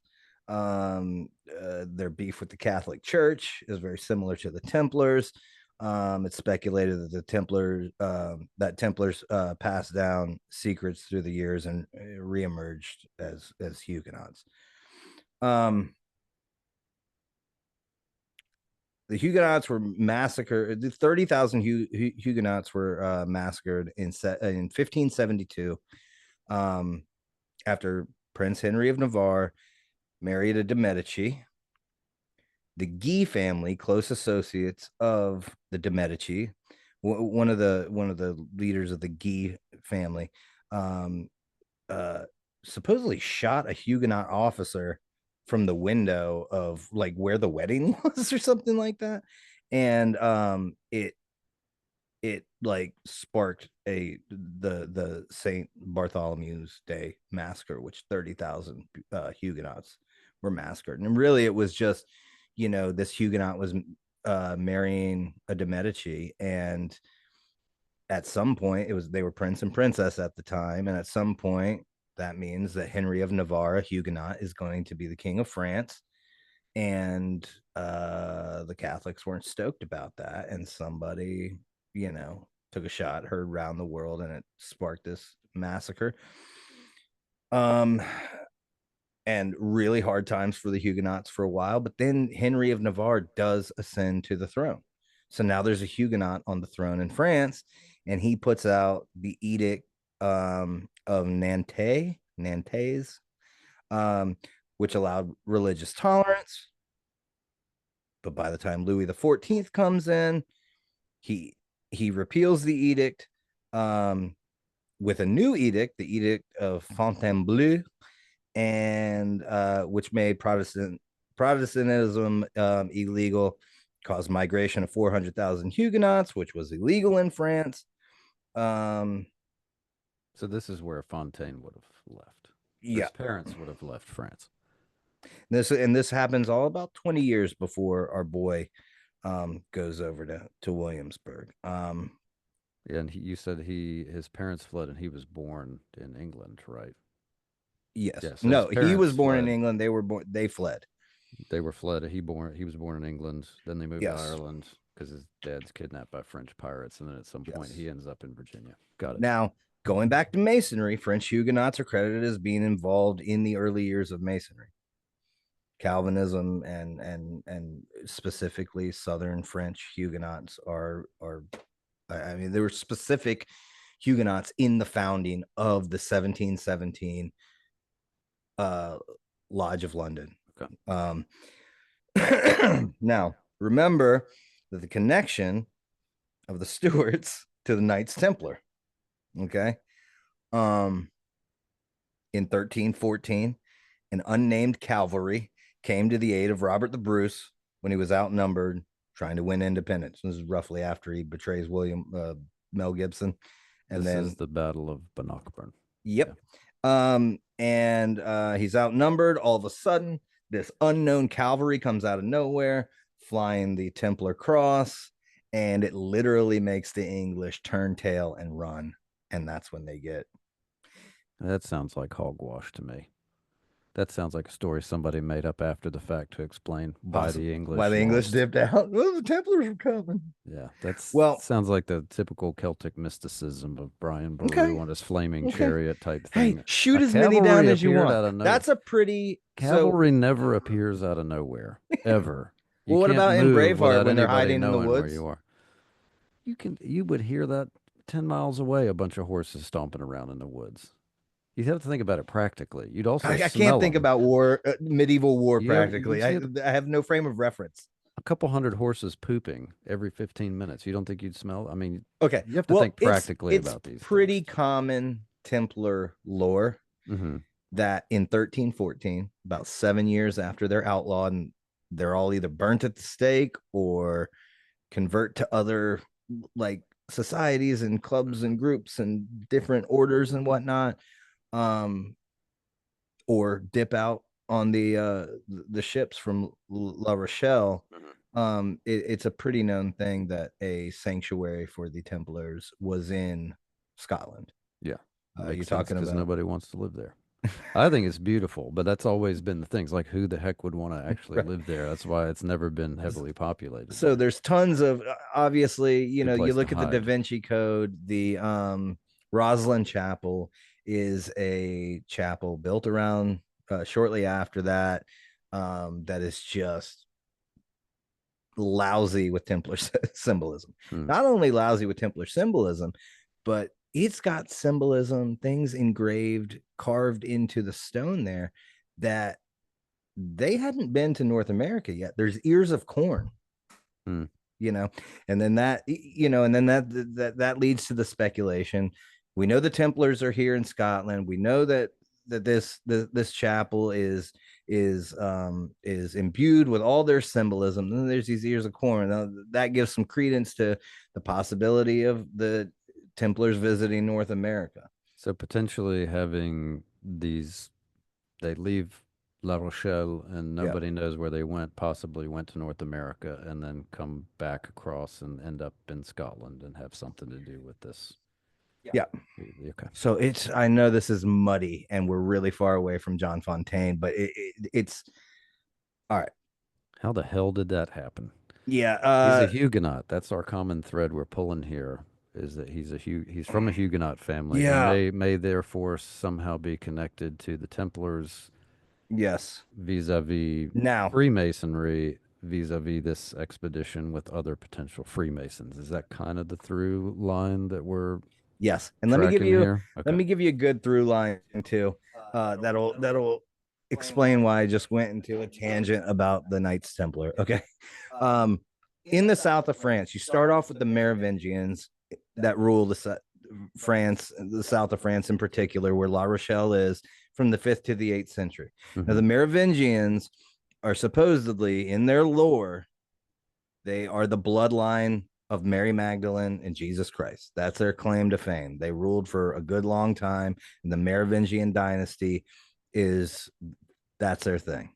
Their beef with the Catholic Church is very similar to the Templars. It's speculated that Templars passed down secrets through the years and reemerged as Huguenots. The Huguenots were massacred. The 30,000 Huguenots were massacred in 1572, after Prince Henry of Navarre married a de Medici. The Guy family, close associates of the de Medici, one of the leaders of the Guy family, um, supposedly shot a Huguenot officer from the window of like where the wedding was or something like that. And it like sparked the St. Bartholomew's Day massacre, which 30,000 Huguenots were massacred. And really it was just, this Huguenot was marrying a de Medici, and at some point they were prince and princess at the time, and at some point that means that Henry of Navarre, Huguenot, is going to be the king of France. And the Catholics weren't stoked about that, and somebody, took a shot heard around the world, and it sparked this massacre. And really hard times for the Huguenots for a while, but then Henry of Navarre does ascend to the throne. So now there's a Huguenot on the throne in France, and he puts out the Edict of Nantes, which allowed religious tolerance. But by the time Louis XIV comes in, he repeals the edict, with a new edict, the Edict of Fontainebleau, and which made Protestantism illegal, caused migration of 400,000 Huguenots, which was illegal in France. So this is where Fontaine would have left. Yeah. His parents would have left France. This happens all about 20 years before our boy goes over to Williamsburg. And you said his parents fled, and he was born in England, right? Yes. Yeah. So his No, he was parents born in fled. England. They fled. They were fled. He was born in England. Then they moved to Yes. Ireland because his dad's kidnapped by French pirates, and then at some point Yes. he ends up in Virginia. Got it. Now, going back to Masonry, French Huguenots are credited as being involved in the early years of Masonry. Calvinism and specifically Southern French Huguenots are I mean, there were specific Huguenots in the founding of the 1717 uh, Lodge of London. Okay. Now, remember that the connection of the Stuarts to the Knights Templar. Okay. Um, in 1314, an unnamed cavalry came to the aid of Robert the Bruce when he was outnumbered trying to win independence. This is roughly after he betrays Mel Gibson. And this then is the Battle of Bannockburn. Yep. And he's outnumbered. All of a sudden, this unknown cavalry comes out of nowhere, flying the Templar cross, and it literally makes the English turn tail and run. And that's when they get. That sounds like hogwash to me. That sounds like a story somebody made up after the fact to explain why the Why English the English lost. dipped out. Well, the Templars were coming. Yeah, that's Well, sounds like the typical Celtic mysticism of Brian okay. Boru on his flaming Okay. chariot type Hey, thing. shoot A as many down cavalry as you appeared want. out of nowhere. That's a pretty Cavalry never appears out of nowhere, ever. You Well, what can't about in move Braveheart without when they're anybody hiding in the knowing where woods? you are. You would hear that 10 miles away, a bunch of horses stomping around in the woods. You'd have to think about it practically. You'd also I can't smell think them. about medieval war You'd practically. see I have no frame of reference. a couple hundred horses pooping every 15 minutes. You don't think you'd smell? I mean, Okay. you have to Well, think practically it's about these pretty things. common Templar lore Mm-hmm. that in 1314, about 7 years after they're outlawed, and they're all either burnt at the stake or convert to other like societies and clubs and groups and different orders and whatnot, or dip out on the ships from La Rochelle. It's a pretty known thing that a sanctuary for the Templars was in Scotland. Yeah, You're makes sense talking because about nobody wants to live there. I think it's beautiful, but that's always been the things. Like, who the heck would want to actually right. live there? That's why it's never been heavily populated So there. there's tons of obviously, Good you place to look at the Da hide. Vinci Code, the Rosslyn Chapel is a chapel built around shortly after that, that is just lousy with Templar symbolism. Hmm. Not only lousy with Templar symbolism, but it's got symbolism, things engraved, carved into the stone there that they hadn't been to North America yet. There's ears of corn, Hmm. you know, and then that leads to the speculation. We know the Templars are here in Scotland. We know that this chapel is imbued with all their symbolism. And then there's these ears of corn. Now, that gives some credence to the possibility of the Templars visiting North America. So potentially having these, they leave La Rochelle and Yeah. nobody knows where they went, possibly went to North America and then come back across and end up in Scotland and have something to do with this. Yeah. Okay. So I know this is muddy and we're really far away from John Fontaine, but it's all right. How the hell did that happen? Yeah. He's a Huguenot. That's our common thread we're pulling here. Is that he's from a Huguenot family. Yeah. He may therefore somehow be connected to the Templars Yes. vis-a-vis Now, Freemasonry, vis-a-vis this expedition with other potential Freemasons. Is that kind of the through line that we're yes. And tracking here? Okay. let me give you a good through line too. That'll explain why I just went into a tangent about the Knights Templar. Okay. Um, in the south of France, you start off with the Merovingians that rule France, the south of France in particular, where La Rochelle is from the 5th to the 8th century. Now, the Merovingians are supposedly, in their lore, they are the bloodline of Mary Magdalene and Jesus Christ. That's their claim to fame. They ruled for a good long time, and the Merovingian dynasty that's their thing.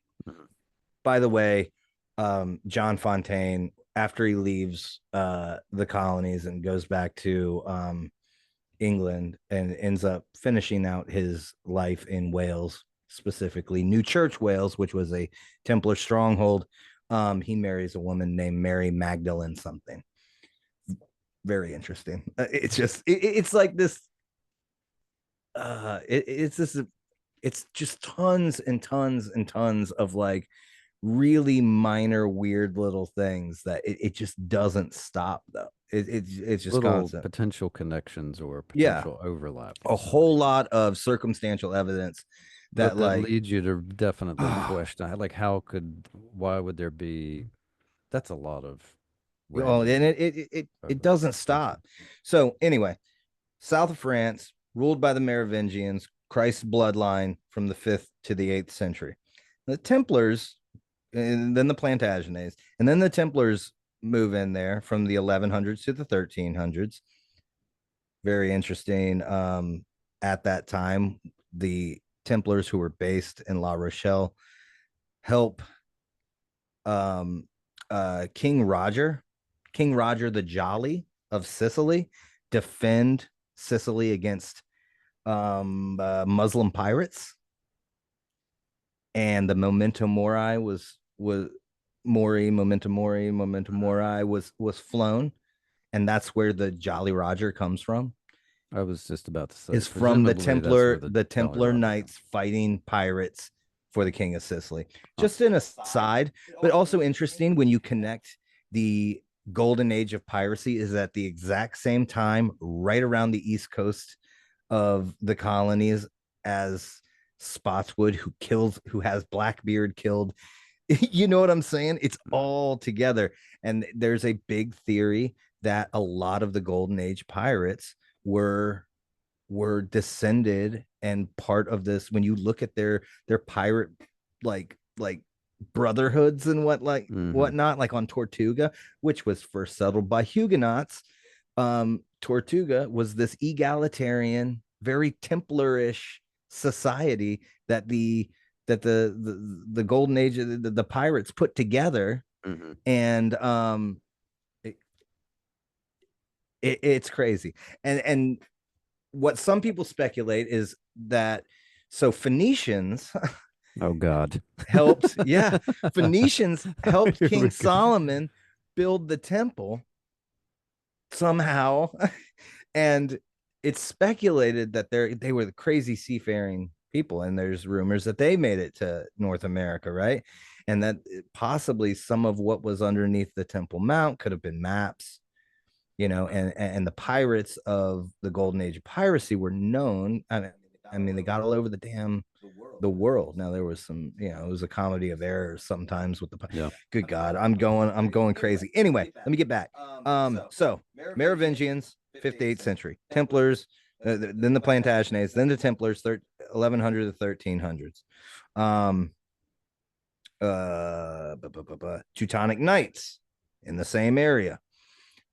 by the way, John Fontaine, after he leaves the colonies and goes back to England and ends up finishing out his life in Wales, specifically New Church, Wales, which was a Templar stronghold. He marries a woman named Mary Magdalene something. Very interesting. It's just it's like this. It's this. It's just tons and tons and tons of like really minor weird little things that it just doesn't stop though. It's just Little constant. potential connections or Yeah, potential overlap a with some of whole these. lot of circumstantial evidence But that that like leads you to definitely question, like, why would there be, that's a lot of oh, and random it overlap doesn't potential. stop. So anyway, south of France, ruled by the Merovingians, Christ's bloodline from the 5th to the 8th century. The Templars, and then the Plantagenets, and then the Templars move in there from the 1100s to the 1300s. Very interesting. At that time, the Templars who were based in La Rochelle help um, King Roger the Jolly of Sicily, defend Sicily against Muslim pirates, and the Memento Mori was flown, and that's where the Jolly Roger comes from. I was just about to say, Is from presumably that's where The Jolly Templar Roger comes Knights fighting pirates for the King of Sicily. from. Just an aside, but also interesting when you connect the golden age of piracy is at the exact same time, right around the east coast of the colonies, as Spotswood, who has Blackbeard killed. You know what I'm saying? It's all together. And there's a big theory that a lot of the golden age pirates were descended and part of this. When you look at their pirate like brotherhoods and Mm-hmm. whatnot, like on Tortuga, which was first settled by Huguenots. Tortuga was this egalitarian, very Templarish society that the golden age of the pirates put together. Mm-hmm. And it's crazy. And what some people speculate is that so Phoenicians Oh God. helped, yeah, Phoenicians helped Here we King go. Solomon build the temple somehow. And it's speculated that they were the crazy seafaring people, and there's rumors that they made it to North America, right? And that possibly some of what was underneath the Temple Mount could have been maps, and the pirates of the golden age of piracy were known. I mean, they got all over the world. Now there was some, it was a comedy of errors sometimes with the Yeah. good God, I'm going crazy. Anyway, let me get back. So Merovingians, 5th to 8th century, Templars, then the Plantagenets, then the Templars, 1100 to 1300s. Teutonic Knights in the same area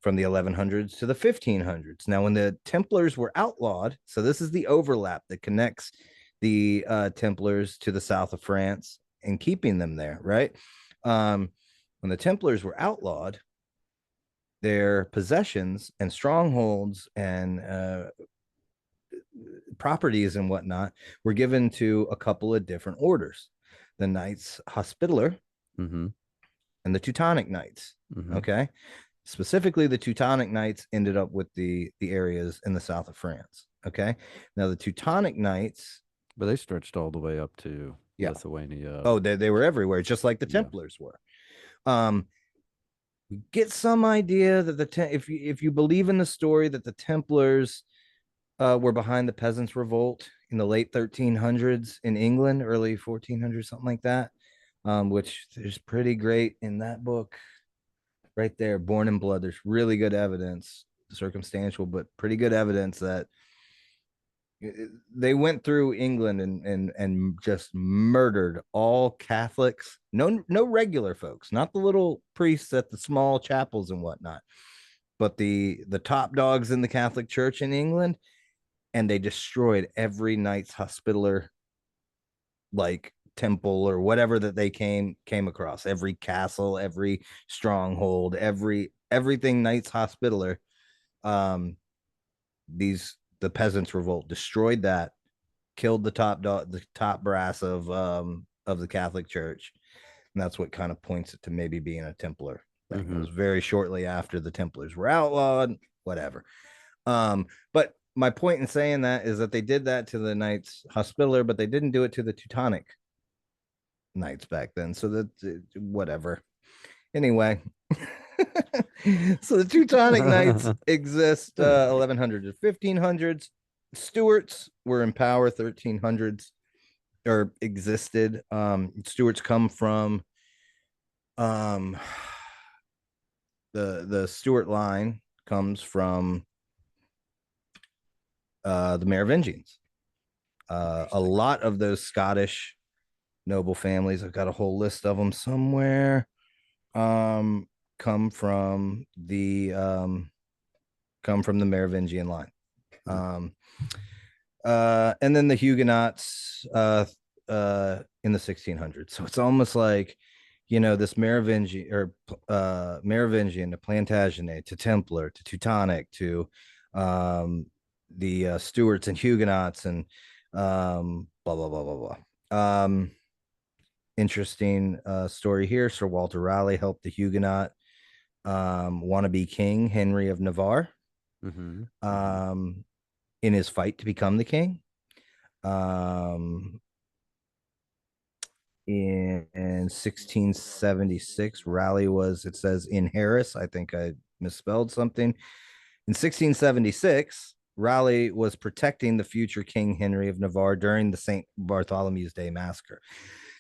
from the 1100s to the 1500s. Now, when the Templars were outlawed, so this is the overlap that connects the Templars to the south of France and keeping them there, right? When the Templars were outlawed, their possessions and strongholds and properties and whatnot were given to a couple of different orders: the Knights Hospitaller Mm-hmm. and the Teutonic Knights. Mm-hmm. Okay. Specifically, the Teutonic Knights ended up with the areas in the south of France. Okay. Now, the Teutonic Knights, But they stretched all the way up to yeah. Lithuania. Oh, they were everywhere, just like the Yeah. Templars were. Um, we get some idea that if you believe in the story that the Templars were behind the Peasants' Revolt in the late 1300s in England, early 1400s, something like that, which there's pretty great in that book right there, Born in Blood. There's really good evidence, circumstantial, but pretty good evidence that they went through England and just murdered all Catholics. No regular folks, not the little priests at the small chapels and whatnot, but the top dogs in the Catholic Church in England, and they destroyed every Knights Hospitaller like temple or whatever that they came across, every castle, every stronghold, everything Knights Hospitaller. um the peasants revolt destroyed that, killed the top brass of the Catholic Church, and that's what kind of points it to maybe being a Templar thing. It was very shortly after the Templars were outlawed, whatever. But my point in saying that is that they did that to the Knights Hospitaller, but they didn't do it to the Teutonic Knights back then. So that whatever. Anyway, so the Teutonic Knights exist 1100 to 1500s. Stuarts were in power 1300s, or existed. Stuarts come from um, the Stuart line comes from the Merovingians. A lot of those Scottish noble families, I've got a whole list of them somewhere, come from the Merovingian line. And then the Huguenots in the 1600s. So it's almost like, this Merovingian to Plantagenet to Templar to Teutonic to the Stuarts and Huguenots and blah blah blah blah blah. Interesting story here. Sir Walter Raleigh helped the Huguenot wannabe king Henry of Navarre in his fight to become the king. In 1676, Raleigh was, it says, in Harris. I think I misspelled something. In 1676, Raleigh was protecting the future King Henry of Navarre during the St. Bartholomew's Day massacre.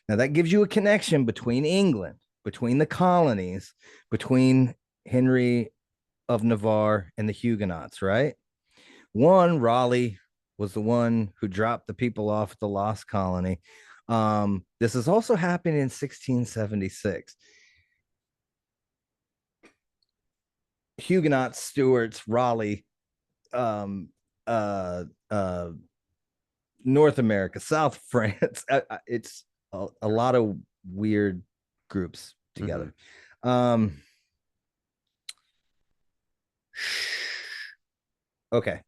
Now, that gives you a connection between England, between the colonies, between Henry of Navarre and the Huguenots, right? One, Raleigh was the one who dropped the people off at the lost colony. This is also happening in 1676. Huguenots, Stuarts, Raleigh, um, uh, uh, North America, South France. It's a lot of weird groups together. Okay.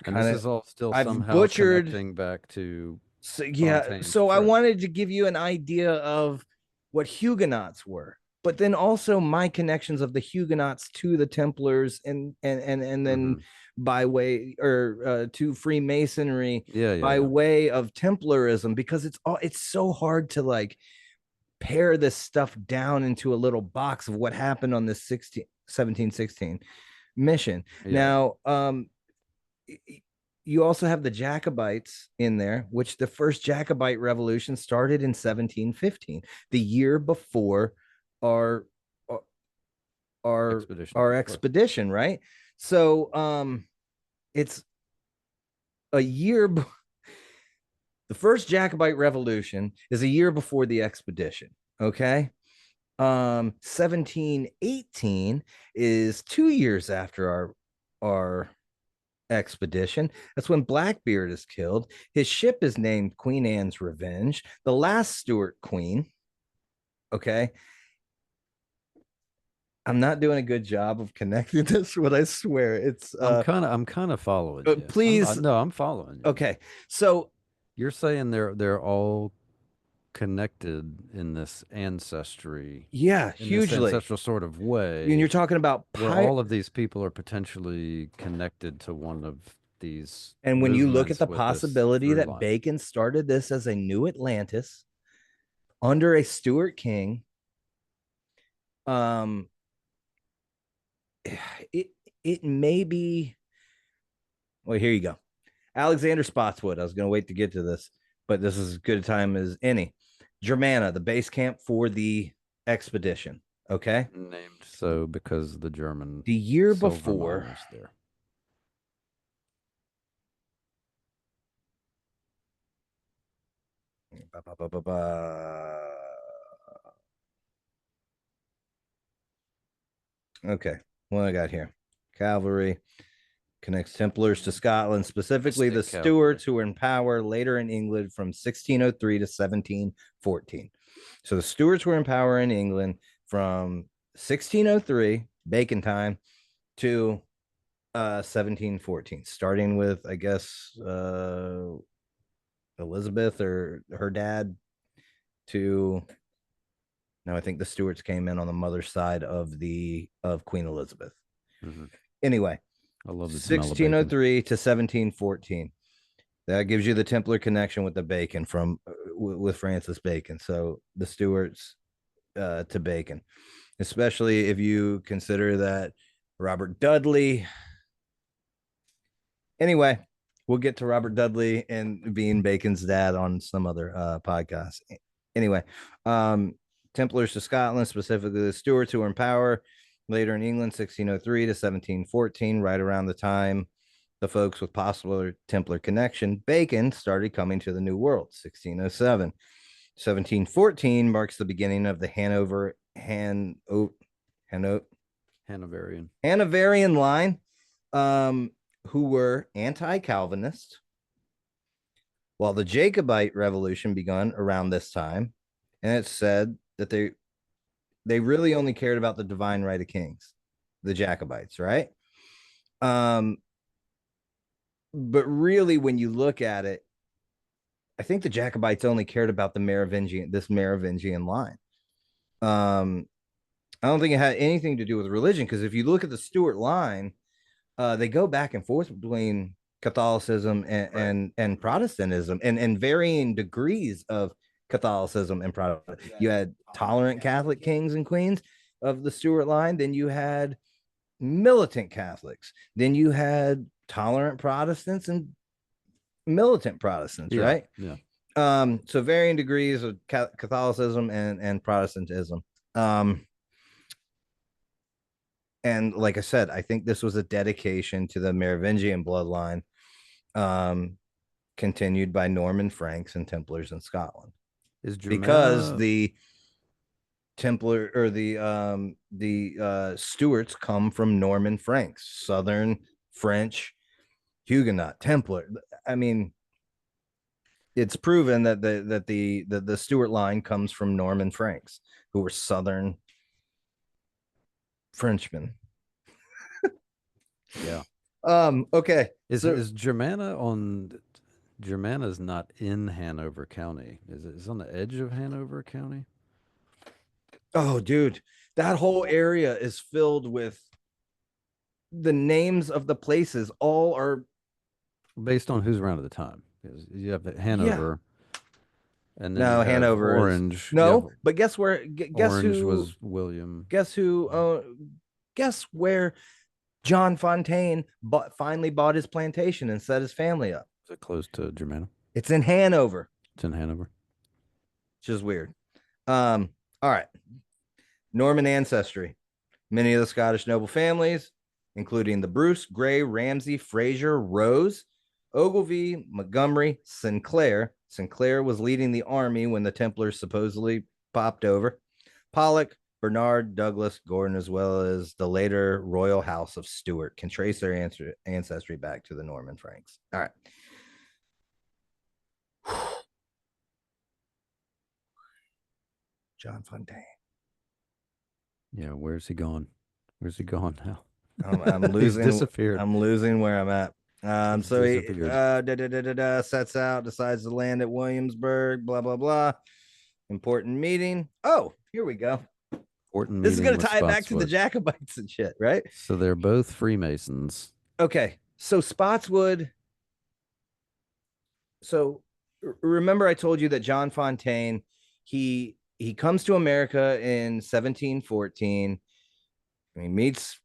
And this is all still I've somehow butchered connecting back to So yeah, Fontaine's so I trick. wanted to give you an idea of what Huguenots were, but then also my connections of the Huguenots to the Templars, and then by way, or to Freemasonry, by way of Templarism, because it's so hard to like pare this stuff down into a little box of what happened on this 1716 mission. Now, you also have the Jacobites in there, which the first Jacobite revolution started in 1715, the year before our expedition, right? So it's a year. The first Jacobite revolution is a year before the expedition. Okay. 1718 is 2 years after our expedition. That's when Blackbeard is killed. His ship is named Queen Anne's Revenge, the last Stuart queen. Okay. I'm not doing a good job of connecting this, but I swear it's I'm kind of following you. Please. I'm following you. Okay. So you're saying they're all connected in this ancestry. Yeah, in hugely. This ancestral sort of way. And you're talking about where all of these people are potentially connected to one of these. And when you look at the possibility that Bacon started this as a new Atlantis under a Stuart king, it may be. Well, here you go. Alexander Spotswood. I was going to wait to get to this, but this is as good a time as any. Germana, the base camp for the expedition. Okay. Named so because the German. The year before. There. Okay. What I got here? Cavalry. Connects Templars to Scotland, specifically the Mystic Catholic. Stuarts, who were in power later in England from 1603 to 1714. So the Stuarts were in power in England from 1603, Bacon time, to 1714, starting with, I guess, Elizabeth or her dad to, no, I think the Stuarts came in on the mother's side of Queen Elizabeth. Mm-hmm. Anyway, I love the smell of bacon. 1603 to 1714. That gives you the Templar connection with the Bacon from with Francis Bacon. So the Stuarts to Bacon, especially if you consider that Robert Dudley. Anyway, we'll get to Robert Dudley and being Bacon's dad on some other podcast. Anyway, Templars to Scotland, specifically the Stuarts, who were in power later in England, 1603 to 1714, right around the time the folks with possible Templar connection, Bacon, started coming to the New World, 1607. 1714 marks the beginning of the Hanoverian line, who were anti-Calvinist, while the Jacobite revolution begun around this time, and it's said that they really only cared about the divine right of kings, the Jacobites, right? But really, when you look at it, I think the Jacobites only cared about the Merovingian line. I don't think it had anything to do with religion, because if you look at the Stuart line, they go back and forth between Catholicism and Protestantism, and varying degrees of Catholicism and Protestantism. You had tolerant Catholic kings and queens of the Stuart line, then you had militant Catholics, then you had tolerant Protestants and militant Protestants, right? Yeah. So varying degrees of Catholicism and Protestantism. And like I said, I think this was a dedication to the Merovingian bloodline, continued by Norman Franks and Templars in Scotland. Because the Templar or the Stuarts come from Norman Franks, Southern French Huguenot Templar. I mean, it's proven that the Stuart line comes from Norman Franks, who were Southern Frenchmen. Yeah. Okay. Is Germana on? Germana's not in Hanover County. Is on the edge of Hanover County? Oh, dude, that whole area is filled with the names of the places. All are based on who's around at the time. You have Hanover, and then no, you have Hanover Orange. Is, no, but guess where? Guess Orange who was William. Guess who? Guess where? John Fontaine finally bought his plantation and set his family up. Is it close to Germana? It's in Hanover. It's in Hanover. Which is weird. All right. Norman ancestry. Many of the Scottish noble families, including the Bruce, Grey, Ramsay, Fraser, Rose, Ogilvy, Montgomery, Sinclair. Sinclair was leading the army when the Templars supposedly popped over. Pollock, Bernard, Douglas, Gordon, as well as the later royal house of Stuart, can trace their ancestry back to the Norman Franks. All right. John Fontaine. Yeah, where's he gone? Where's he gone now? I'm losing. He's disappeared. I'm losing where I'm at. So he sets out, decides to land at Williamsburg. Blah blah blah. Important meeting. Oh, here we go. Important. This is going to tie it back to the Jacobites and shit, right? So they're both Freemasons. Okay, so Spotswood. So remember, I told you that John Fontaine, he comes to America in 1714. He meets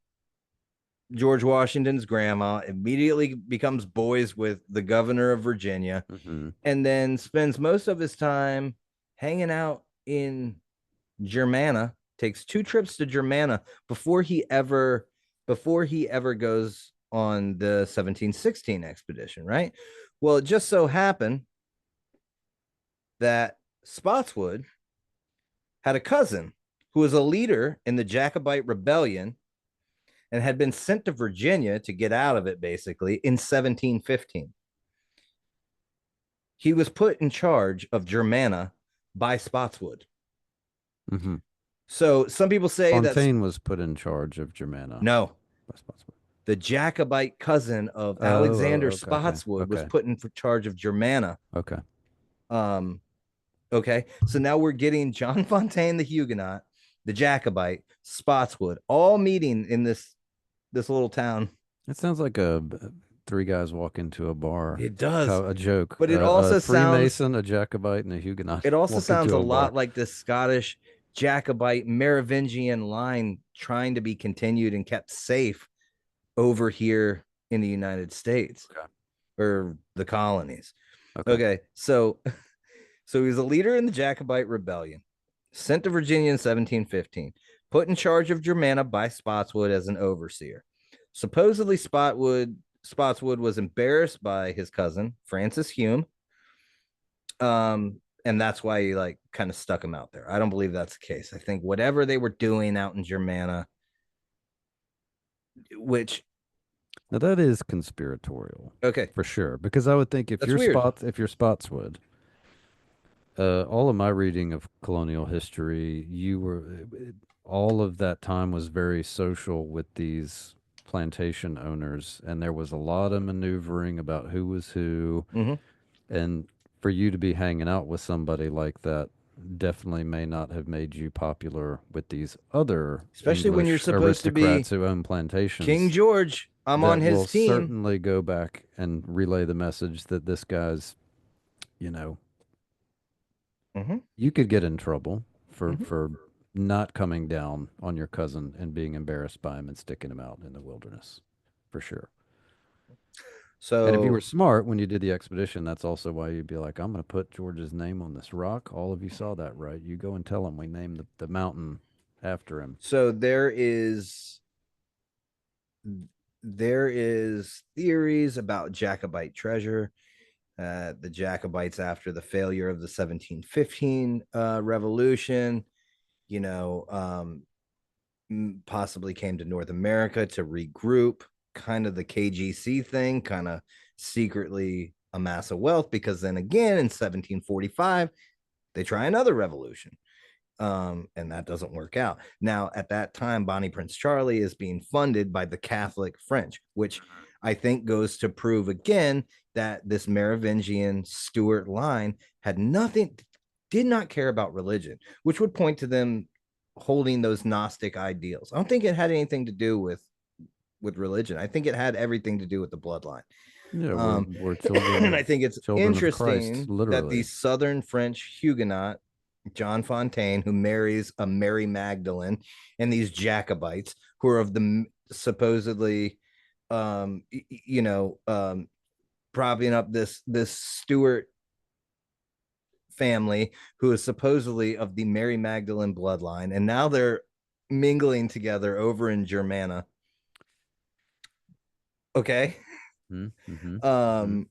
George Washington's grandma, immediately becomes boys with the governor of Virginia, and then spends most of his time hanging out in Germana. Takes 2 trips to Germana before he ever goes on the 1716 expedition, right? Well, it just so happened that Spotswood had a cousin who was a leader in the Jacobite rebellion, and had been sent to Virginia to get out of it, basically, in 1715. He was put in charge of Germana by Spotswood. Hmm. So some people say that's Fontaine was put in charge of Germana no, by Spotswood. the Jacobite cousin of Oh, Alexander okay, Spotswood was okay, put in charge of Germana. okay. Um, okay, so now we're getting John Fontaine, the Huguenot, the Jacobite, Spotswood, all meeting in this little town. It sounds like a three guys walk into a bar. It does, A joke. but A Freemason, a Jacobite, and a Huguenot it also walk sounds into a a bar. lot like this Scottish Jacobite Merovingian line trying to be continued and kept safe over here in the United States Okay. or the colonies. Okay. Okay, so he was a leader in the Jacobite rebellion, sent to Virginia in 1715, put in charge of Germana by Spotswood as an overseer. Supposedly, Spotswood was embarrassed by his cousin Francis Hume, and that's why he like kind of stuck him out there. I don't believe that's the case. I think whatever they were doing out in Germana, which Now that is conspiratorial okay, for sure, because I would think that's weird. If you're Spotswood, all of my reading of colonial history, all of that time was very social with these plantation owners, and there was a lot of maneuvering about who was who, Mm-hmm. and for you to be hanging out with somebody like that definitely may not have made you popular with these other Especially when you're English supposed to be aristocrats who own King plantations George. I'm on that his will team. certainly go back and relay the message that this guy's, you know, Mm-hmm. you could get in trouble Mm-hmm. for not coming down on your cousin and being embarrassed by him and sticking him out in the wilderness, for sure. And if you were So smart when you did the expedition, that's also why you'd be like, I'm going to put George's name on this rock. All of you saw that, right? You go and tell him we named the mountain after him. so there is theories about Jacobite treasure. The Jacobites, after the failure of the 1715 revolution, you know, possibly came to North America to regroup, kind of the KGC thing, kind of secretly amass a wealth, because then again in 1745 they try another revolution, and that doesn't work out. Now, at that time, Bonnie Prince Charlie is being funded by the Catholic French, which I think goes to prove again that this Merovingian Stuart line had nothing, did not care about religion, which would point to them holding those Gnostic ideals. I don't think it had anything to do with religion. I think it had everything to do with the bloodline. Yeah, Um, we're and I think it's children of Christ, interesting that the literally. Southern French Huguenot John Fontaine, who marries a Mary Magdalene, and these Jacobites who are of the supposedly, you know, propping up this Stuart family who is supposedly of the Mary Magdalene bloodline, and now they're mingling together over in Germana. Okay. Mm-hmm. Mm-hmm. Um,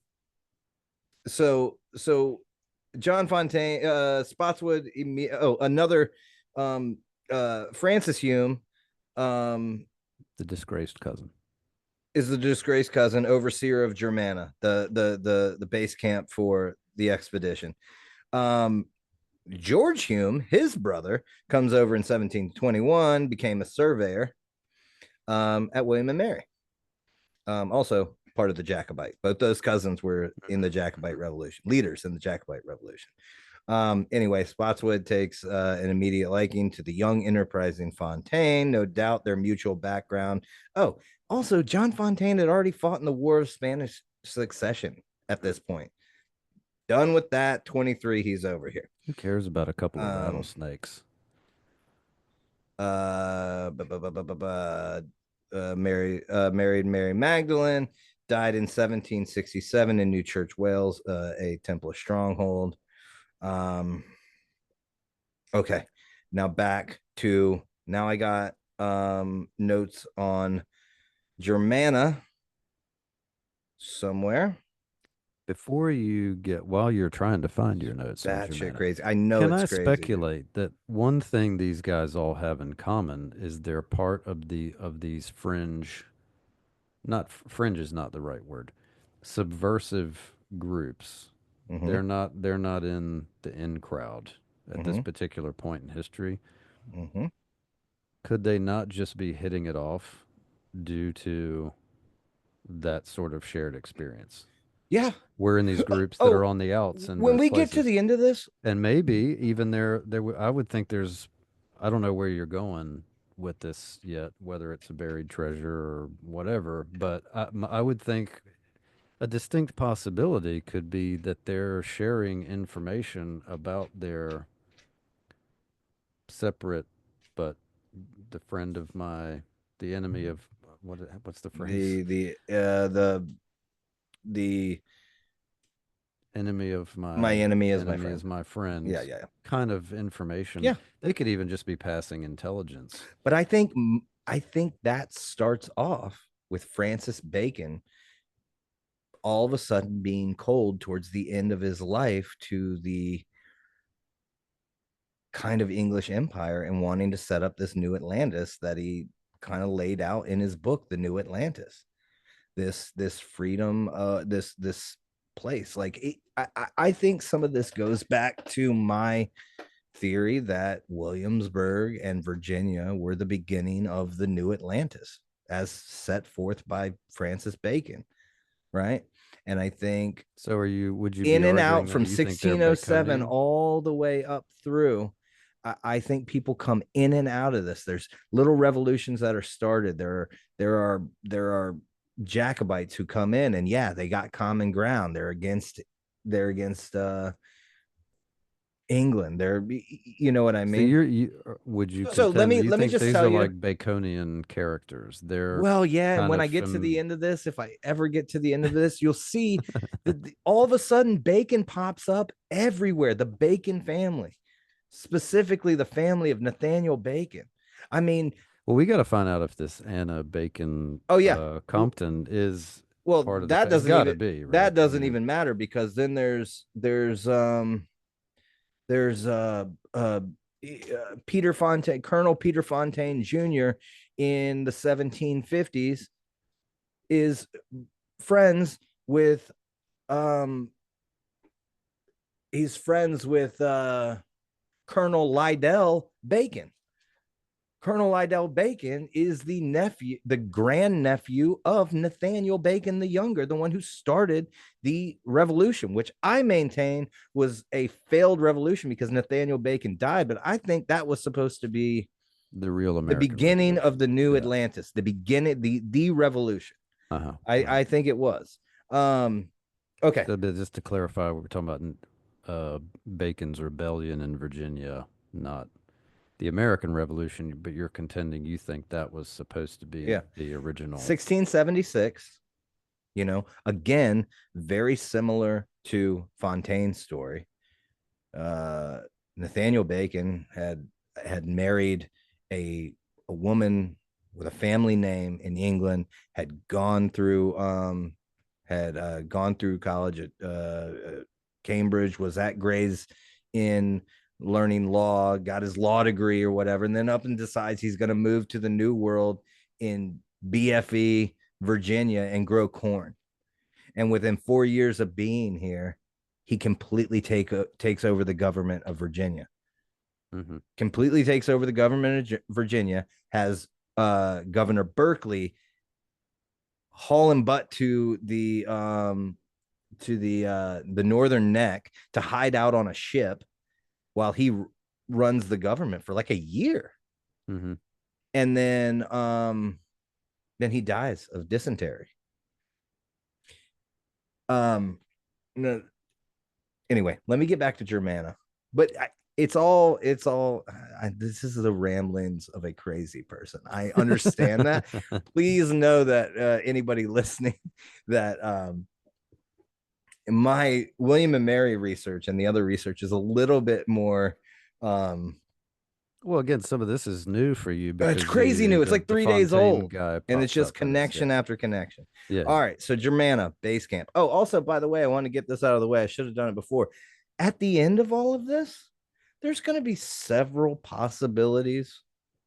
so John Fontaine, Spotswood, another Francis Hume, um, The disgraced cousin. is the disgraced cousin, overseer of Germana, the base camp for the expedition. Um, George Hume, his brother, comes over in 1721, became a surveyor at William and Mary. Also part of the Jacobite. Both those cousins were in the Jacobite Revolution, leaders in the Jacobite Revolution. Anyway, Spotswood takes an immediate liking to the young, enterprising Fontaine. No doubt their mutual background. Oh, also, John Fontaine had already fought in the War of Spanish Succession at this point. Done with that. 23, he's over here. Who cares about a couple of Um, rattlesnakes? uh, married Mary Magdalene, died in 1767 in New Church, Wales, a Templar stronghold. Um, okay, now back to now I got notes on Germana somewhere. while you're trying to find your notes on Batshit Germana, crazy. I know can it's I crazy, dude. speculate that one thing these guys all have in common is they're part of these fringe, not fringe is not the right word, subversive groups. Mm-hmm. They're not in the in crowd at this Mm-hmm. particular point in history. Mm-hmm. Could they not just be hitting it off due to that sort of shared experience? Yeah. We're in these groups that are Oh, on the outs in when those we get to places. the end of this, And maybe even I would think there's, I don't know where you're going with this yet, whether it's a buried treasure or whatever, but I would think a distinct possibility could be that they're sharing information about their separate, but the friend of my, the enemy of, what's the phrase? the Enemy of my my enemy is my enemy friend. is my friend Yeah, yeah, yeah. kind of information. Yeah. They could even just be passing intelligence. But I think that starts off with Francis Bacon all of a sudden being cold towards the end of his life to the kind of English empire and wanting to set up this new Atlantis that he kind of laid out in his book, The New Atlantis. This freedom, this place. Like I think some of this goes back to my theory that Williamsburg and Virginia were the beginning of the new Atlantis as set forth by Francis Bacon, right? And I think So would you be in and arguing out that from you think they're 1607 Baconian? all the way up through. I think people come in and out of this. There's little revolutions that are started. There are Jacobites who come in, and yeah, they got common ground. They're against England. They're, you know what I So mean? would you So let contend, me do you let me think just these tell are you. like Baconian characters? They're Well, yeah, and kind when of I get to the from end of this, if I ever get to the end of this, you'll see that all of a sudden bacon pops up everywhere. The Bacon family, specifically the family of Nathaniel Bacon. I mean, well, we got to find out if this Anna Bacon oh yeah. Compton is Well, part of the it's got to be, right? that I doesn't mean, even matter because then there's Peter Fontaine, Colonel Peter Fontaine Jr. in the 1750s is friends with um he's friends with Colonel Liddell Bacon. Colonel Liddell Bacon is the grandnephew of Nathaniel Bacon the Younger, the one who started the revolution, which I maintain was a failed revolution because Nathaniel Bacon died. But I think that was supposed to be the real the American beginning of Revolution. the new Yeah. Atlantis, the beginning, the revolution. Uh-huh. Uh-huh. I think it was. Um, okay. So, but just to clarify, we were talking about Bacon's rebellion in Virginia, not the American Revolution, but you're contending you think that was supposed to be Yeah. the original. 1676, again, very similar to Fontaine's story. Uh, Nathaniel Bacon had married a woman with a family name in England, had gone through college at Cambridge, was at Gray's Inn learning law, got his law degree or whatever, and then up and decides he's going to move to the New World in BFE, Virginia, and grow corn. And within 4 years of being here, he completely takes over the government of Virginia. Mm-hmm. Completely takes over the government of Virginia. Has Governor Berkeley hauling butt to the northern neck to hide out on a ship while he runs the government for like a year, Mm-hmm. and then he dies of dysentery. Um, no, anyway, let me get back to Germana. But this is the ramblings of a crazy person. I understand that. Please know that anybody listening that my William and Mary research and the other research is a little bit more Well, again, some of this is new for you It's because crazy you new. It's like the 3 days Fontaine old. guy And it's popped just up in this. connection after connection. Yeah. All right. So Germana base camp. Oh, also, by the way, I want to get this out of the way. I should have done it before. At the end of all of this, there's going to be several possibilities,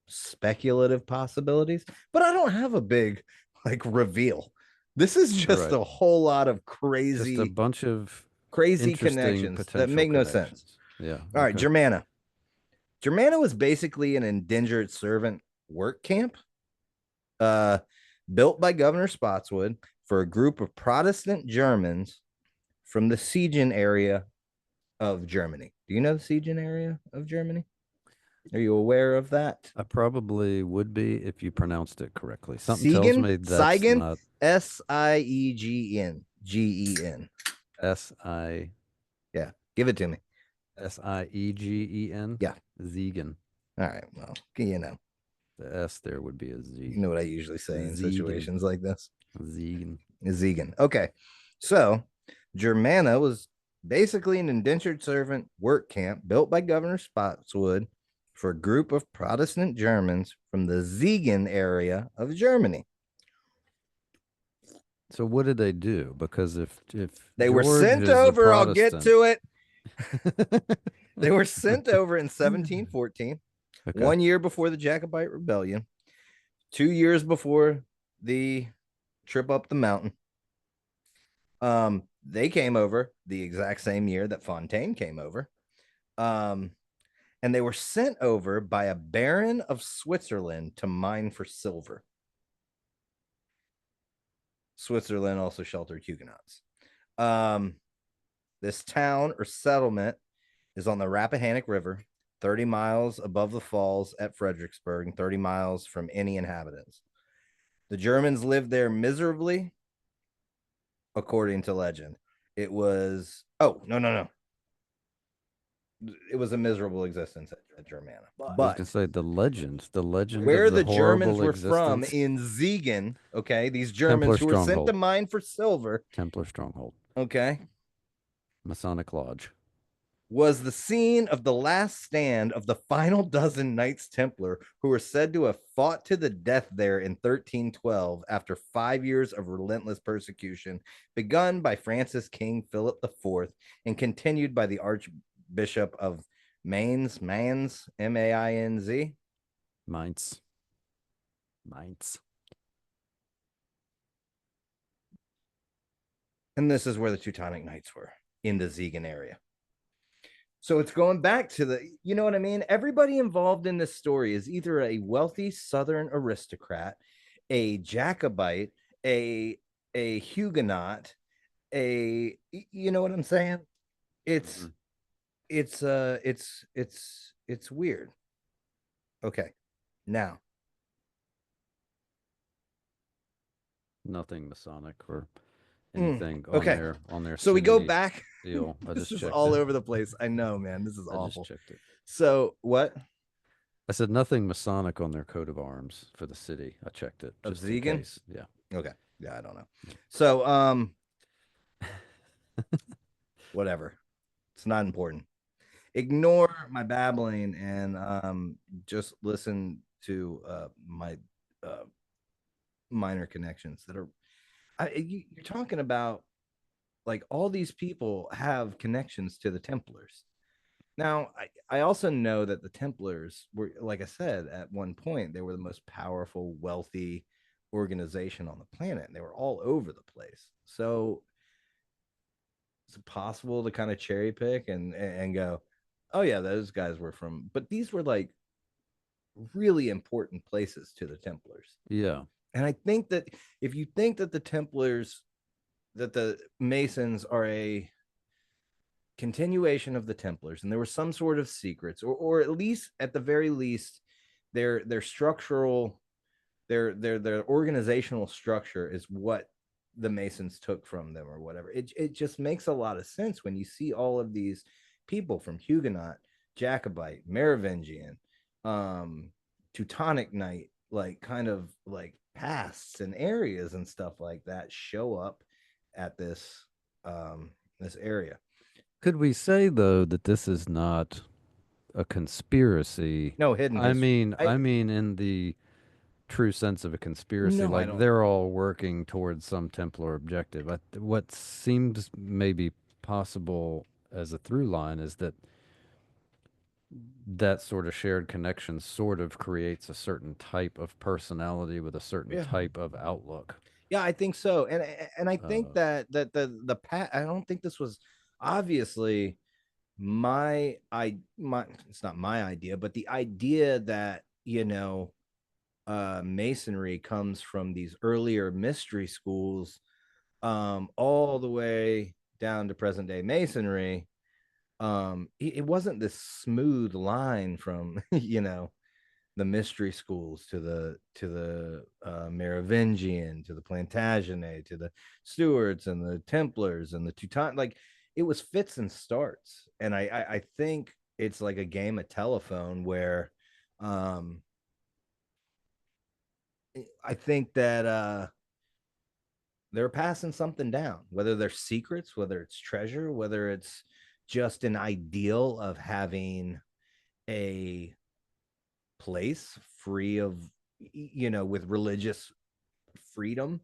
speculative possibilities, but I don't have a big like reveal. This is just Right. a whole lot of Just a crazy, bunch of crazy interesting connections that potential make no sense. connections. Yeah. All right, Okay. Germana. Germana was basically an indentured servant work camp uh, built by Governor Spotswood for a group of Protestant Germans from the Siegen area of Germany. Do you know the Siegen area of Germany? Are you aware of that? I probably would be if you pronounced it correctly. Something tells Siegen, me that's Siegen, not Siegen. S-I Yeah, give it to me. Siegen. Yeah. Ziegen. All right. Well, you know, The S there would be a you Z. know what I usually say in Ziegen. situations like this. Ziegen. Ziegen. Okay. So Germana was basically an indentured servant work camp built by Governor Spotswood for a group of Protestant Germans from the Ziegen area of Germany. So what did they do? Because if They were George sent is a over. I'll get Protestant, to it. They were sent over in 1714, okay. 1 year before the Jacobite Rebellion, 2 years before the trip up the mountain. They came over the exact same year that Fontaine came over. And they were sent over by a baron of Switzerland to mine for silver. Switzerland also sheltered Huguenots. This town or settlement is on the Rappahannock River, 30 miles above the falls at Fredericksburg and 30 miles from any inhabitants. The Germans lived there miserably, according to legend. It was, oh, no. It was a miserable existence at Germana. I was gonna But say the legend where of the the Germans horrible were from existence. in Ziegen, okay, these Germans Templar who were sent to stronghold. mine for silver, Templar stronghold. okay, Masonic lodge. was the scene of the last stand of the final dozen Knights Templar who were said to have fought to the death there in 1312 after 5 years of relentless persecution, begun by Francis King Philip IV and continued by the Archbishop of Mainz, Mainz. Mainz. Mainz. And this is where the Teutonic Knights were in the Ziegen area. So it's going back to the, you know what I mean? Everybody involved in this story is either a wealthy Southern aristocrat, a Jacobite, a a Huguenot, you know what I'm saying? It's Mm-hmm. it's weird. Okay. Now, Nothing Masonic or anything okay. on their So we go Trinity back. seal. I This just is checked all it. over the place. I know, man. This is I just awful. checked it. So, what? I said nothing Masonic on their coat of arms for the city. I checked it Of just in Ziegen? case. Yeah. Okay. Yeah, I don't know. So, whatever. It's not important. Ignore my babbling and just listen to my uh, minor connections that are. You're talking about like all these people have connections to the Templars. Now, I also know that the Templars were, like I said, at one point, they were the most powerful, wealthy organization on the planet. And they were all over the place. So it's possible to kind of cherry pick and go, oh yeah, those guys were from, but these were like really important places to the Templars. Yeah. And I think that if you think that the Masons are a continuation of the Templars, and there were some sort of secrets, or at least at the very least, their structural, their organizational structure is what the Masons took from them or whatever. It just makes a lot of sense when you see all of these people from Huguenot, Jacobite, Merovingian, Teutonic Knight, like kind of like pasts and areas and stuff like that show up at this area. Could we say though that this is not a conspiracy. No, hidden I history. mean, I mean in the true sense of a conspiracy, No, I like don't. they're all working towards some Templar objective. What seems maybe possible as a through line is that that sort of shared connection sort of creates a certain type of personality with a certain Yeah. type of outlook. Yeah, I think so. And I think Uh, that the pat I don't think this was obviously my it's not my idea, but the idea that, masonry comes from these earlier mystery schools, all the way down to present day masonry. It wasn't this smooth line from the mystery schools to the Merovingian, to the Plantagenet, to the Stuarts and the Templars and the Teuton. Like, it was fits and starts, and I think it's like a game of telephone where, um, I think that they're passing something down, whether they're secrets, whether it's treasure, whether it's just an ideal of having a place free of, with religious freedom,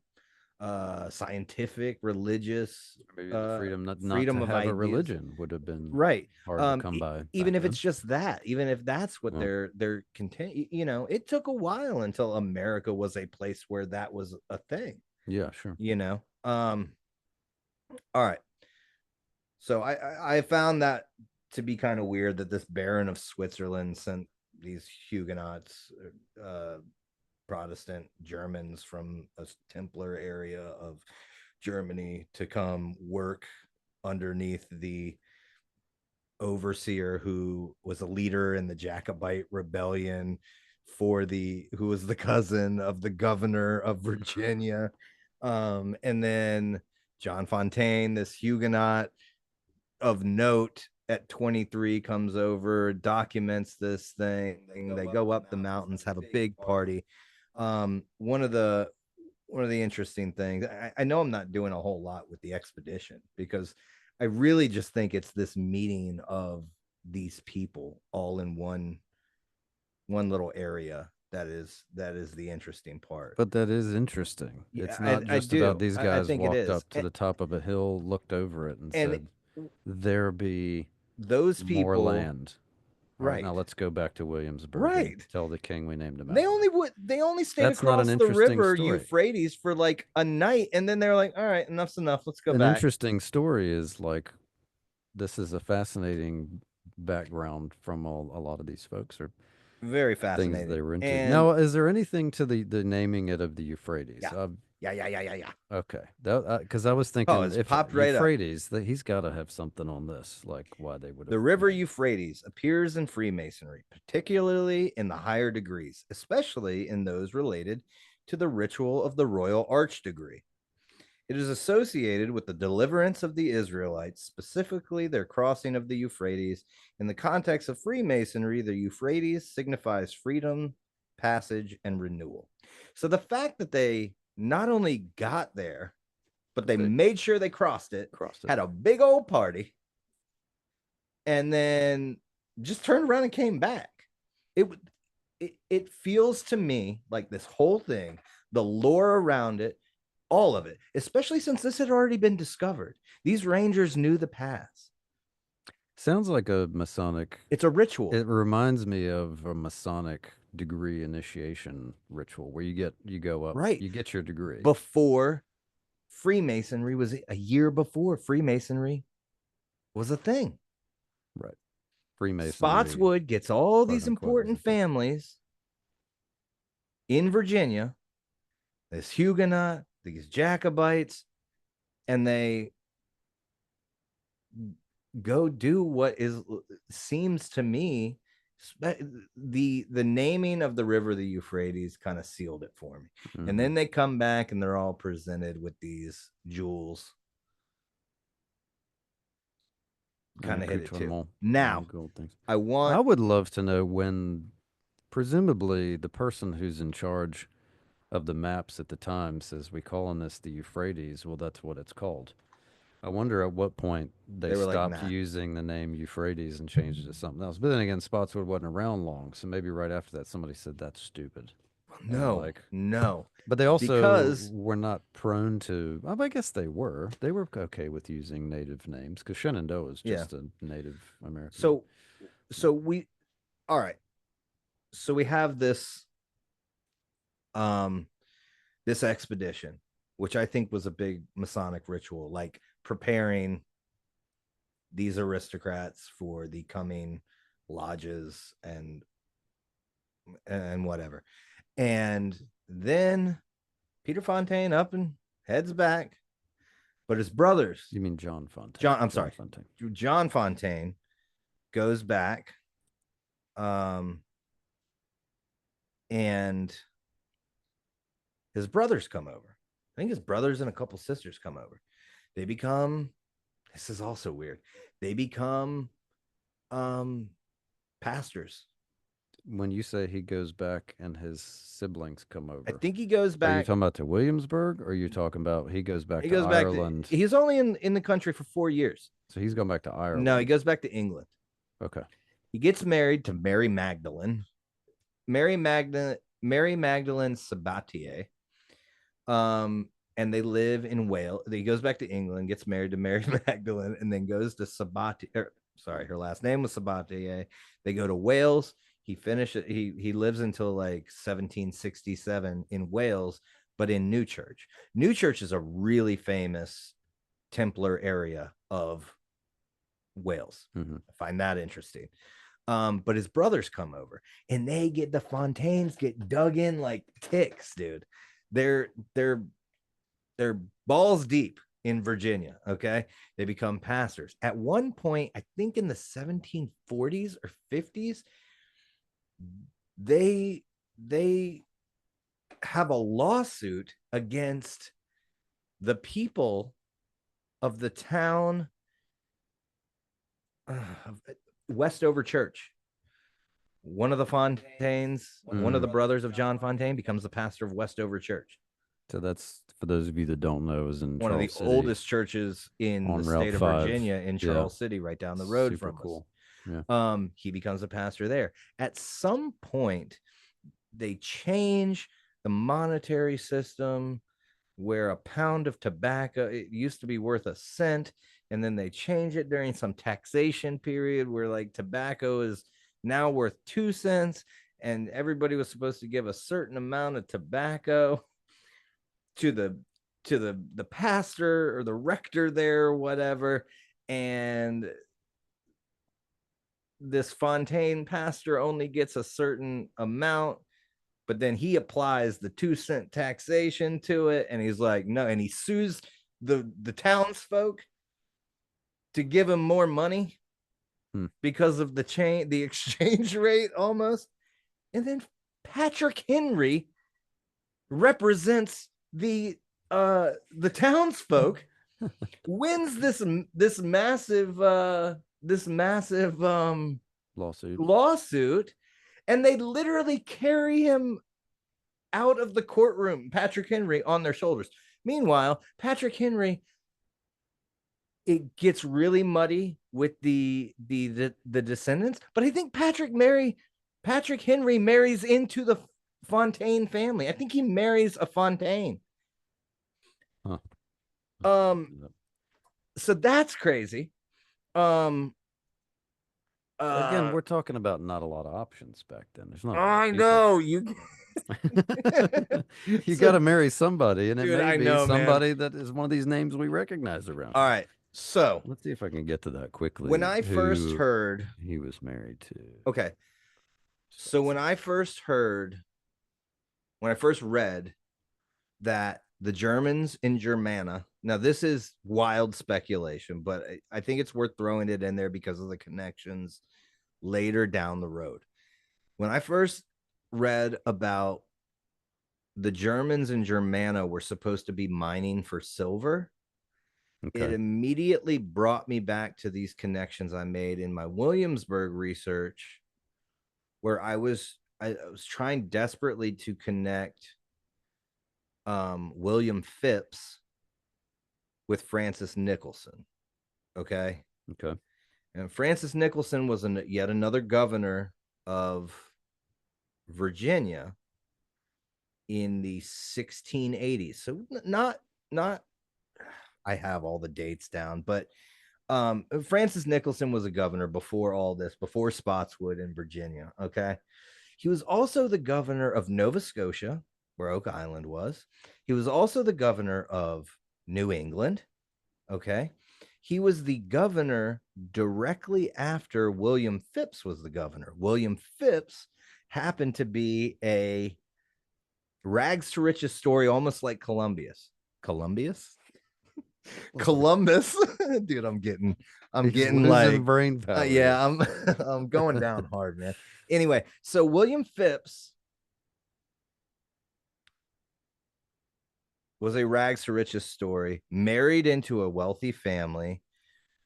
scientific, religious, Maybe the freedom not to freedom of have a ideas. religion would have been Right. hard to come by back Even if it's then. just that, even if that's what Well, they're content, it took a while until America was a place where that was a thing. yeah, sure. you know all right. So I found that to be kind of weird that this Baron of Switzerland sent these Huguenots, uh, Protestant Germans from a Templar area of Germany to come work underneath the overseer who was a leader in the Jacobite rebellion, who was the cousin of the governor of Virginia. And then John Fontaine, this Huguenot of note at 23, comes over, documents this thing. They go up the mountains, have a big party. One of the interesting things, I know I'm not doing a whole lot with the expedition because I really just think it's this meeting of these people all in one little area that is the interesting part. But that is interesting. Yeah, It's I not I just about do. these I guys think it walked is. up to the top of a hill, looked over it, and And said, "There be those more people, land. All right, now right, let's go back to Williamsburg and right. tell the king we named him They after." only would they only stayed That's not an across the interesting river story. Euphrates for like a night, and then they're like, all right, enough's enough. Let's go An back. interesting story is like this is a fascinating background from a lot of these folks or Very things they fascinating. were into. And Now, is there anything to the naming it of the Euphrates? yeah, yeah. Okay, that because I was Oh, thinking it's if popped right up. Euphrates, that he's got to have something on this, like why they would have The river named. Euphrates appears in Freemasonry, particularly in the higher degrees, especially in those related to the ritual of the royal arch degree. It is associated with the deliverance of the Israelites, specifically their crossing of the Euphrates. In the context of Freemasonry, the Euphrates signifies freedom, passage, and renewal. So the fact that they not only got there, but But they they made sure they crossed it, crossed it. had a big old party, and then just turned around and came back. It it feels to me like this whole thing, the lore around it, all of it, especially since this had already been discovered. These rangers knew the paths. Sounds like a Masonic. It's a ritual, It reminds me of a Masonic degree initiation ritual where you go up, right? you get your degree. Before Freemasonry was a year before Freemasonry was a thing. Right. Freemasonry, Spotswood gets all quote these unquote, was a important thing. families in Virginia, this Huguenot, these Jacobites, and they go do what is seems to me the naming of the river the Euphrates kind of sealed it for me. And Hmm. then they come back and they're all presented with these jewels, And kind of hit it too. accoutrement Now and gold things. I I want would love to know when, presumably, the person who's in charge of the maps at the time says, "We calling this the Euphrates." Well, that's what it's called. I wonder at what point they They were like, stopped nah. using the name Euphrates and changed it to something else. But then again, Spotswood wasn't around long, so maybe right after that somebody said that's stupid. And No, like, no, but they also because were not prone to. I guess they were. They were okay with using native names because Shenandoah is yeah. just a Native American name. So so we all right. So we have um this expedition, which I think was a big Masonic ritual, like preparing these aristocrats for the coming lodges and whatever. And then Peter Fontaine up and heads back, but his brothers, You mean John Fontaine? John, I'm John sorry, Fontaine. John Fontaine goes back, and his brothers come over. I think his brothers and a couple sisters come over. They become, this is also weird. They become um pastors. When you say he goes back and his siblings come I over, think he goes are you back. talking about to Williamsburg or are you talking about he goes back He to goes back. Ireland? He's only in the country for 4 years. So he's going back to No, he Ireland. goes back to England. Okay. He gets married to Mary Magdalene. Mary Magdalene Sabatier. And they live in Wales. He goes back to England, gets married to Mary Magdalene, and then goes to Sabatier. Sorry, her last name was Sabatier. They go to Wales. He finishes. He lives until like 1767 in Wales, but in Newchurch. Newchurch is a really famous Templar area of Wales. Mm-hmm. I find that interesting. But his brothers come over and the Fontaines get dug in like ticks, dude. They're they're they're balls deep in Virginia. Okay. They become pastors. At one point, I think in the 1740s or 50s, they have a lawsuit against the people of the town of Westover Church. One of the Fontaines, one of the brothers of John Fontaine, becomes the pastor of Westover Church, So that's for those of you that don't know, is in one of the Charles City oldest churches in the on Route state of 5. Virginia, in Yeah. Charles City, right down the road Super from us. cool. Yeah. He becomes a pastor there. At some point, they change the monetary system where a pound of tobacco, it used to be worth a cent, and then they change it during some taxation period where like tobacco is now worth 2 cents, and everybody was supposed to give a certain amount of tobacco to the pastor or the rector there or whatever. And this Fontaine pastor only gets a certain amount, but then he applies the 2 cent taxation to it, and he's like, no, and he sues the townsfolk to give him more money because of the exchange rate almost. And then Patrick Henry represents the townsfolk, wins this massive Lawsuit. lawsuit, and they literally carry him out of the courtroom, Patrick Henry, on their shoulders. Meanwhile, Patrick Henry, it gets really muddy with the descendants, but I think Patrick Henry marries into the Fontaine family. I think he marries a Fontaine. Huh. So that's crazy. Um Again, we're talking about not a lot of options back then. There's not a lot of I people. know you. You So, got to marry somebody, and it dude, may I be know, man. somebody that is one of these names we recognize around All here. right. So Let's see if I can get to that quickly. when I first Who heard, he was married to. okay. So when I first read that the Germans in Germana, now this is wild speculation, but I think it's worth throwing it in there because of the connections later down the road. When I first read about the Germans in Germana were supposed to be mining for silver, it Okay. immediately brought me back to these connections I made in my Williamsburg research, where I was trying desperately to connect William Phipps with Francis Nicholson. Okay. Okay. And Francis Nicholson was yet another governor of Virginia in the 1680s. So not I have all the dates down, but Francis Nicholson was a governor before all this, before Spotswood in Virginia. Okay. He was also the governor of Nova Scotia, where Oak Island was. He was also the governor of New England. Okay. He was the governor directly after William Phipps was the governor. William Phipps happened to be a rags to riches story, almost like Columbus. Columbus. Dude, I'm He's getting losing like, brain power. yeah, I'm going down hard, man. Anyway, so William Phipps was a rags to riches story, married into a wealthy family,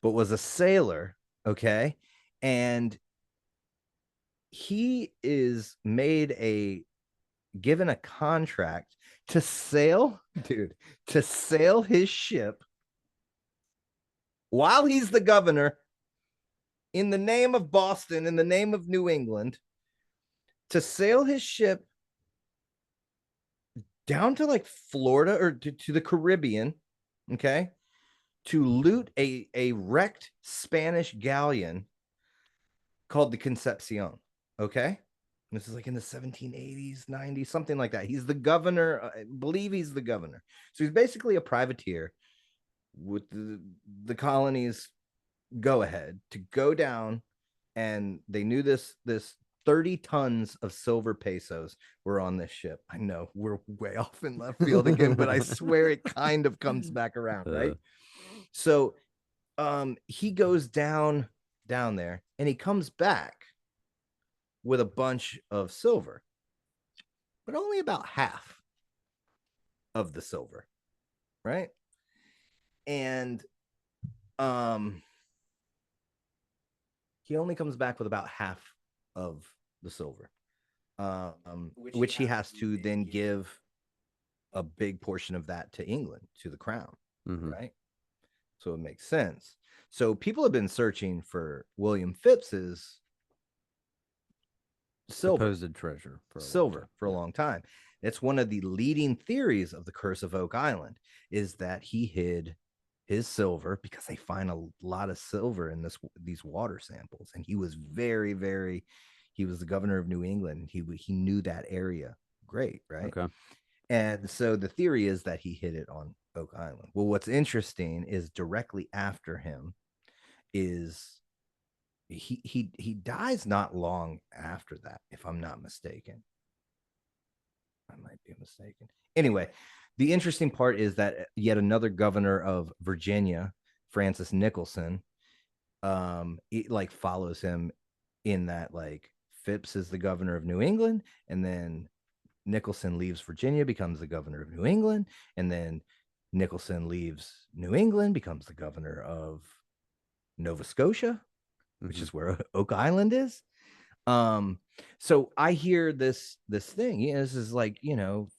but was a sailor. Okay. And he is given a contract to sail, dude, to sail his ship while he's the governor in the name of Boston, in the name of New England, to sail his ship down to like Florida or to the Caribbean, okay, to loot a wrecked Spanish galleon called the Concepcion, okay? This is like in the 1780s, 90s, something like that. He's the governor. I believe he's the governor. So he's basically a privateer with the colonies go ahead to go down, and they knew this 30 tons of silver pesos were on this ship. I know we're way off in left field again, but I swear it kind of comes back around, right? So he goes down there and he comes back with a bunch of silver, but only about half of the silver, right? And he only comes back with about half of the silver, which he has to then give a big portion of that to England, to the crown, right? So it makes sense. So people have been searching for William Phipps's supposed treasure for a long time. It's one of the leading theories of the Curse of Oak Island, is that he hid his silver because they find a lot of silver in these water samples, and he was he was the governor of New England. He knew that area great, right? Okay. And so the theory is that he hid it on Oak Island. Well, what's interesting is directly after him is he dies not long after that, if I'm not mistaken. I might be mistaken. Anyway, the interesting part is that yet another governor of Virginia, Francis Nicholson, it like follows him in that, like, Phipps is the governor of New England, and then Nicholson leaves Virginia, becomes the governor of New England, and then Nicholson leaves New England, becomes the governor of Nova Scotia, which is where Oak Island is. So I hear this thing. Yeah, this is like,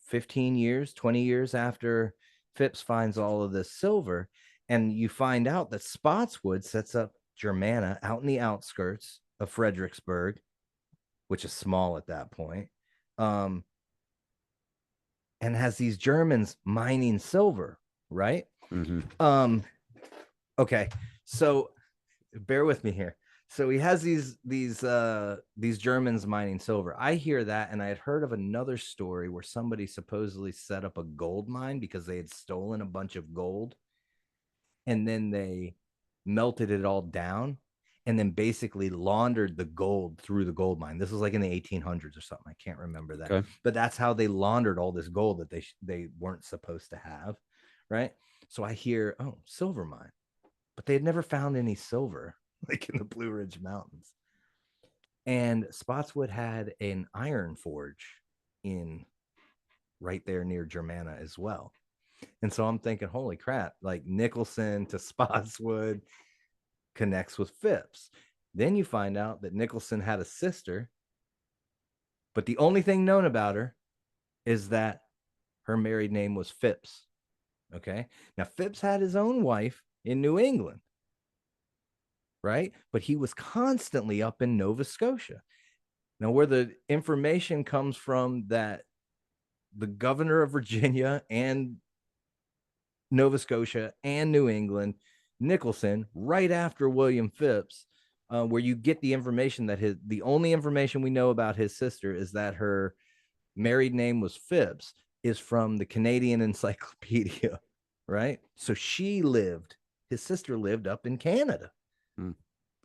15 years, 20 years after Phipps finds all of this silver, and you find out that Spotswood sets up Germana out in the outskirts of Fredericksburg, which is small at that point, and has these Germans mining silver, right? Okay, so bear with me here. So he has these Germans mining silver. I hear that, and I had heard of another story where somebody supposedly set up a gold mine because they had stolen a bunch of gold, and then they melted it all down, and then basically laundered the gold through the gold mine. This was like in the 1800s or something. I can't remember that, but that's how they laundered all this gold that they weren't supposed to have, right? So I hear, oh, silver mine, but they had never found any silver like in the Blue Ridge Mountains. And Spotswood had an iron forge in right there near Germana as well. And so I'm thinking, holy crap, like Nicholson to Spotswood connects with Phipps. Then you find out that Nicholson had a sister, but the only thing known about her is that her married name was Phipps. Okay. Now, Phipps had his own wife in New England, right? But he was constantly up in Nova Scotia. Now, where the information comes from that the governor of Virginia and Nova Scotia and New England, Nicholson, right after William Phipps, where you get the information that the only information we know about his sister is that her married name was Phipps, is from the Canadian Encyclopedia, right? So his sister lived up in Canada. Hmm.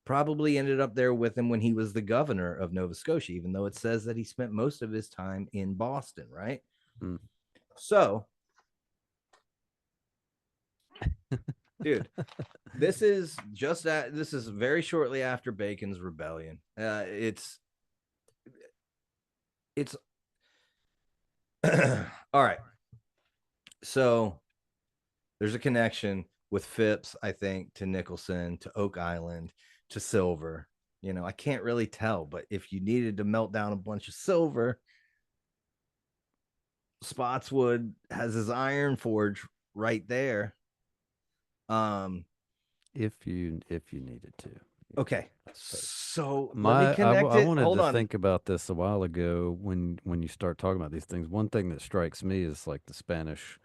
Probably ended up there with him when he was the governor of Nova Scotia, even though it says that he spent most of his time in Boston, right? Hmm. So, dude, this is very shortly after Bacon's rebellion. It's all right. So there's a connection with Phipps, I think, to Nicholson, to Oak Island, to silver. I can't really tell, but if you needed to melt down a bunch of silver, Spotswood has his iron forge right there. Um, If you needed to. okay. But So let me my connect I it. wanted Hold to on. think about this a while ago when you start talking about these things. One thing that strikes me is like the Spanish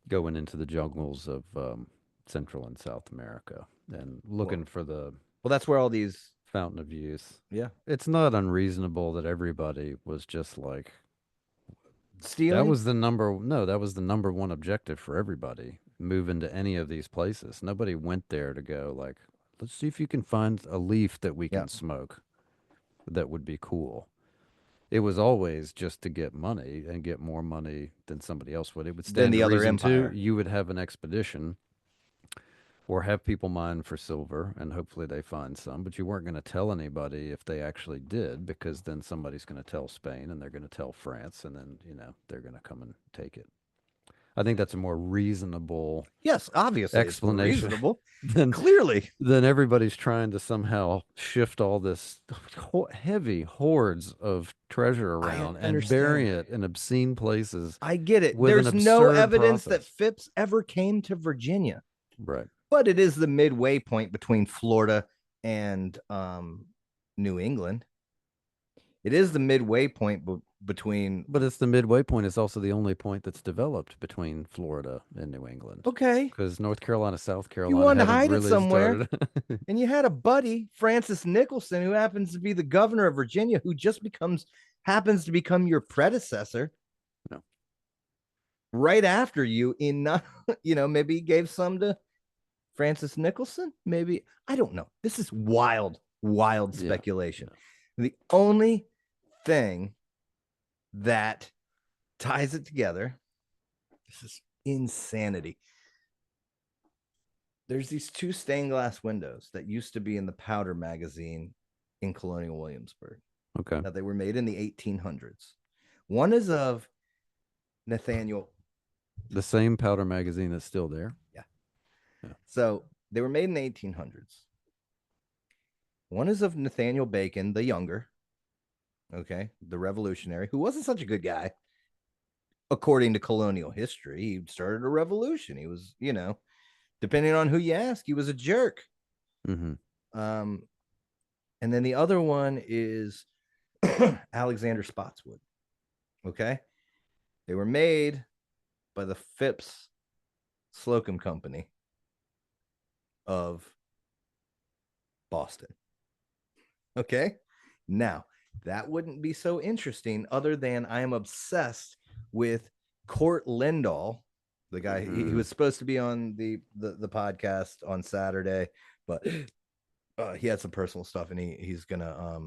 going into the jungles of Central and South America and Well, looking for the that's where all these, fountain of youth. yeah, It's not unreasonable that everybody was just like stealing. that was the number one objective for everybody. Move into any of these places. Nobody went there to go like, let's see if you can find a leaf that we Yeah. can smoke that would be cool. It was always just to get money and get more money than somebody else would. It would Then stand to the other reason too. empire. You would have an expedition or have people mine for silver and hopefully they find some, but you weren't going to tell anybody if they actually did because then somebody's going to tell Spain and they're going to tell France and then, they're going to come and take it. I think that's a more reasonable Yes, obviously it's more explanation reasonable. than Clearly. everybody's trying to somehow shift all this heavy hordes of treasure I around and bury understand. it in obscene places I get it. with an There's no absurd evidence that process. Phipps ever came to Virginia, Right. but it is the midway point between Florida and New England. It is the midway point between. But it's the midway point. It's also the only point that's developed between Florida and New England. Okay, Because North Carolina, South you Carolina wanted to haven't hide it really somewhere, started. and you had a buddy, Francis Nicholson, who happens to be the governor of Virginia, who just happens to become your predecessor No. right after you in not, maybe he gave some to Francis Nicholson, maybe. I don't know. This is wild Yeah. speculation. Yeah. The only thing that ties it together, this is insanity. There's these two stained glass windows that used to be in the Powder magazine in Colonial Williamsburg. Okay. Now, they were made in the 1800s. One is of Nathaniel. The same powder magazine that's still there. Yeah. Yeah. So they were made in the 1800s. One is of Nathaniel Bacon, the younger, okay, the revolutionary, who wasn't such a good guy. According to colonial history, he started a revolution. He was, depending on who you ask, he was a jerk. Mm-hmm. Um, and then the other one is Alexander Spotswood. Okay. They were made by the Phipps Slocum Company of Boston. Okay. Now, that wouldn't be so interesting other than I am obsessed with Court Lindahl, the guy. He was supposed to be on the podcast on Saturday, but he had some personal stuff and he's gonna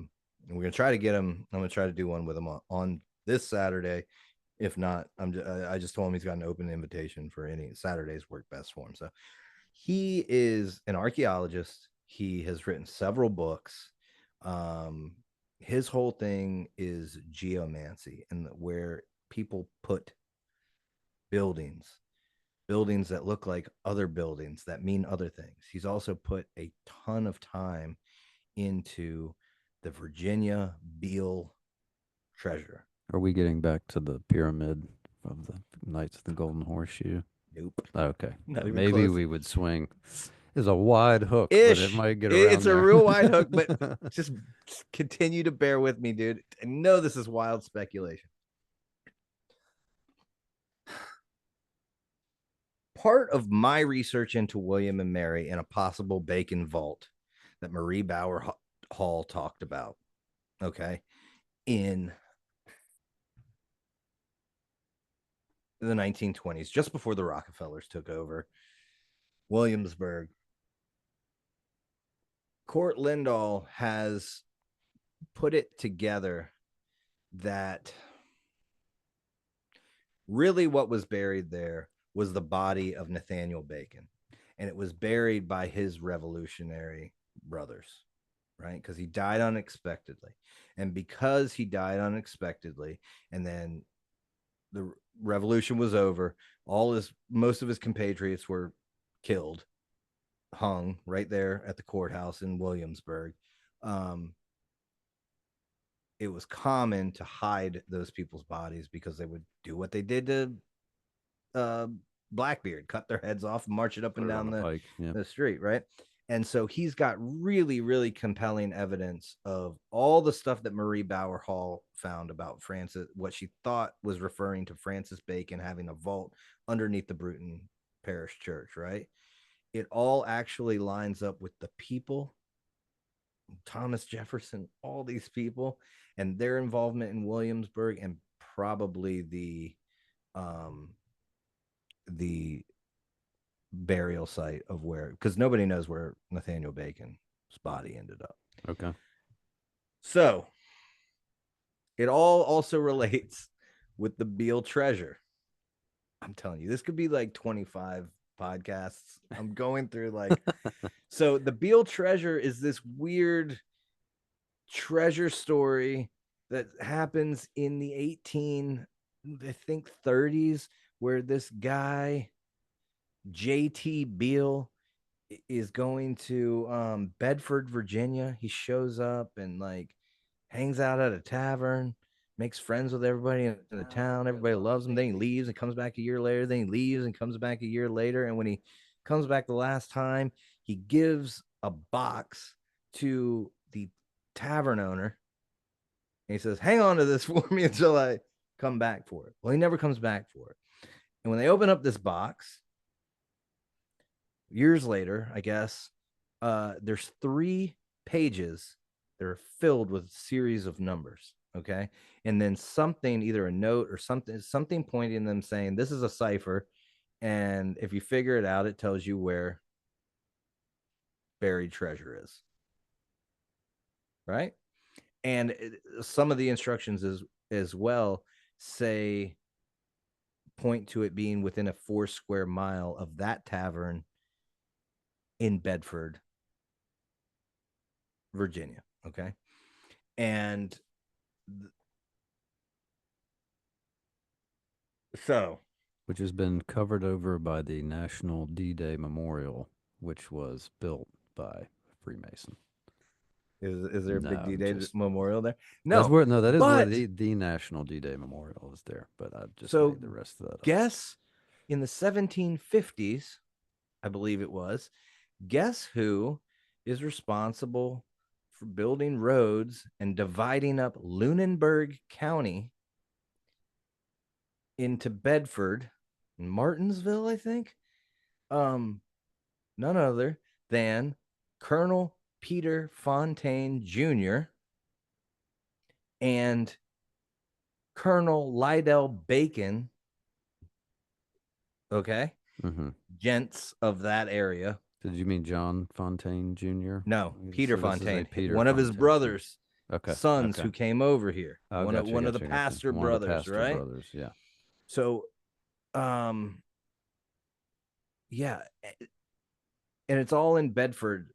we're gonna try to get him. I'm gonna try to do one with him on this Saturday. If not, I just told him he's got an open invitation for any Saturdays work best for him. So he is an archaeologist. He has written several books. His whole thing is geomancy and where people put buildings, buildings that look like other buildings that mean other things. He's also put a ton of time into the Virginia Beale treasure. Are we getting back to the pyramid of the Knights of the Golden Horseshoe? Nope. Okay. Not even Maybe close. we would swing. It's a wide hook, but it Ish. might get It's around a there. real wide hook, but just continue to bear with me, dude. I know this is wild speculation. Part of my research into William and Mary and a possible Bacon vault that Marie Bauer Hall talked about, okay, in the 1920s, just before the Rockefellers took over Williamsburg, Court Lindahl has put it together that really what was buried there was the body of Nathaniel Bacon. And it was buried by his revolutionary brothers, right? Because he died unexpectedly. And because he died unexpectedly, and then the revolution was over, most of his compatriots were killed, hung right there at the courthouse in Williamsburg. It was common to hide those people's bodies because they would do what they did to Blackbeard, cut their heads off and march it up Put and it on down a pike. Yeah. the street, right? And so he's got really, really compelling evidence of all the stuff that Marie Bauer Hall found about Francis, what she thought was referring to Francis Bacon having a vault underneath the Bruton Parish Church, right? It all actually lines up with the people, Thomas Jefferson, all these people, and their involvement in Williamsburg, and probably the burial site of where, because nobody knows where Nathaniel Bacon's body ended up. Okay. So it all also relates with the Beale treasure. I'm telling you, this could be like 25 podcasts. I'm going through like, so the Beale treasure is this weird treasure story that happens in the 30s, where this guy JT Beale is going to Bedford, Virginia. He shows up and like hangs out at a tavern, makes friends with everybody in the town. Everybody loves him. Then he leaves and comes back a year later. Then he leaves and comes back a year later. And when he comes back the last time, he gives a box to the tavern owner. And he says, hang on to this for me until I come back for it. Well, he never comes back for it. And when they open up this box, years later, I guess, there's 3 pages that are filled with a series of numbers. Okay. And then something, either a note or something pointing them saying this is a cipher. And if you figure it out, it tells you where buried treasure is. Right. And some of the instructions as well point to it being within a 4 square mile of that tavern in Bedford, Virginia. Okay. And so, Which has been covered over by the National D-Day Memorial, which was built by a Freemason. is there a big No, D-Day just memorial there? that's No, where that is where but the National D-Day Memorial is there. But I just so made the rest of that up. guess in the 1750s, I believe it was, guess who is responsible for building roads and dividing up Lunenburg County into Bedford and Martinsville, I think. None other than Colonel Peter Fontaine Jr. and Colonel Lydell Bacon. Okay. Mm-hmm. Gents of that area. Did you mean John Fontaine Jr.? No, Peter So this is a Fontaine, Peter one of his Fontaine. brothers, Okay. sons Okay. who came over here. Oh, One of the gotcha. pastor One of the brothers, pastor right? brothers. Yeah. So, um, yeah, and it's all in Bedford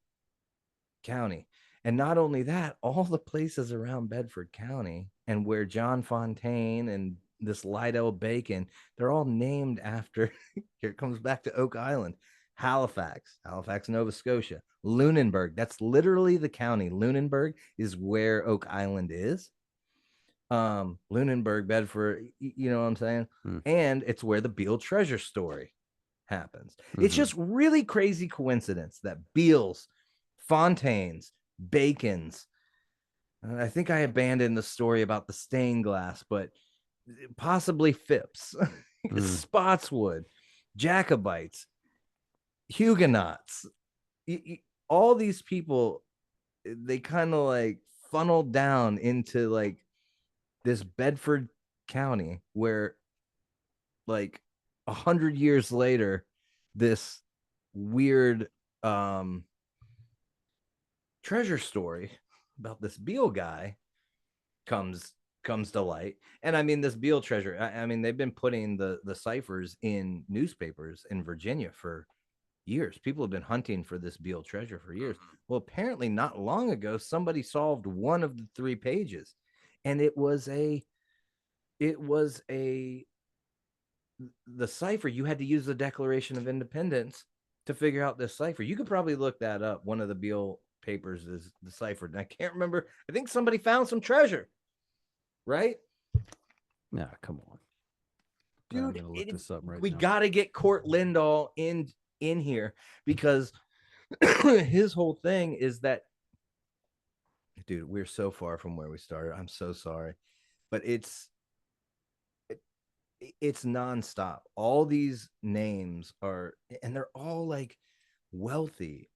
County. And not only that, all the places around Bedford County and where John Fontaine and this Lydell Bacon, they're all named after, here it comes back to Oak Island, Halifax, Nova Scotia, Lunenburg. That's literally the county. Lunenburg is where Oak Island is. Lunenburg, Bedford, you know what I'm saying? Hmm. And it's where the Beale treasure story happens. It's Mm-hmm. just really crazy coincidence that Beals, Fontaines, Bacons, I think I abandoned the story about the stained glass, but possibly Phipps, Mm. Spotswood, Jacobites, Huguenots, all these people, they kind of like funneled down into like this Bedford County where like 100 years later, this weird treasure story about this Beale guy comes comes to light. And I mean, this Beale treasure, I mean, they've been putting the ciphers in newspapers in Virginia for years. People have been hunting for this Beale treasure for years. Well, apparently not long ago, somebody solved one of the 3 pages, and it was a the cipher. You had to use the Declaration of Independence to figure out this cipher. You could probably look that up. One of the Beale papers is deciphered, and I can't remember. I think somebody found some treasure, right? Yeah, come on. I'm Dude, gonna look this up right we now. got to get Court Lindahl in here because his whole thing is that, dude, we're so far from where we started. I'm so sorry, but it's nonstop. All these names are, and they're all like wealthy,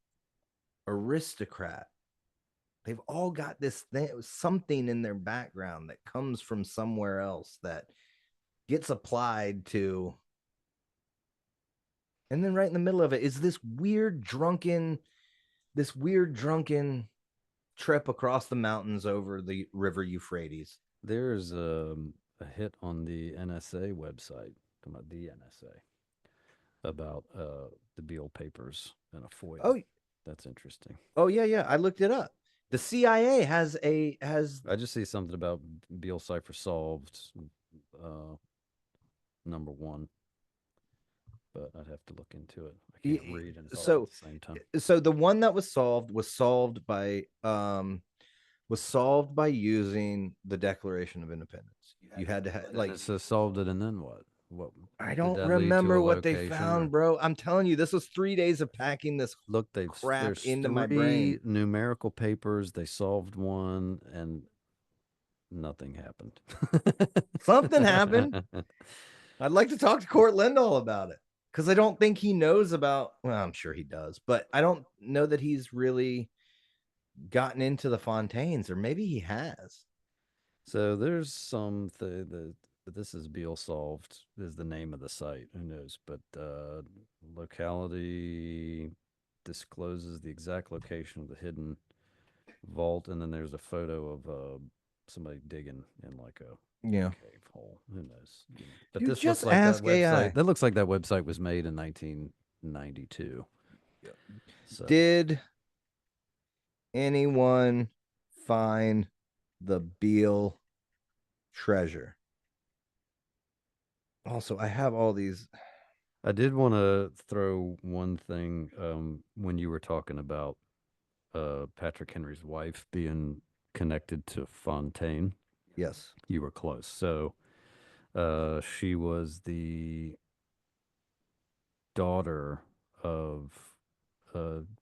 aristocrat. They've all got this thing, something in their background that comes from somewhere else that gets applied to. And then right in the middle of it is this weird drunken trip across the mountains over the river Euphrates. There's a hit on the NSA website, about the NSA, about the Beale papers and a foil. Oh, That's interesting. oh yeah. I looked it up. The CIA has I just see something about Beale cipher solved, uh, number one, but I'd have to look into it. I can't read and talk at so the same time. so the one that was solved by using the Declaration of Independence. You had to And it says solved it, and then what? What I did don't that lead to a remember what they location? found, bro. I'm telling you, this was 3 days of packing this Look, crap there's into my brain. three numerical papers. They solved one, and nothing happened. Something happened. I'd like to talk to Court Lindahl about it because I don't think he knows about. Well, I'm sure he does, but I don't know that he's really gotten into the Fontaines, or maybe he has. So there's this is Beale solved is the name of the site. Who knows? But locality discloses the exact location of the hidden vault, and then there's a photo of somebody digging in like a Yeah, cave hole. Who knows? But you this looks just like that ask website. AI. That looks like that website was made in 1992. So Did anyone find the Beale treasure? Also, I have all these. I did want to throw one thing when you were talking about Patrick Henry's wife being connected to Fontaine. Yes. You were close. So she was the daughter of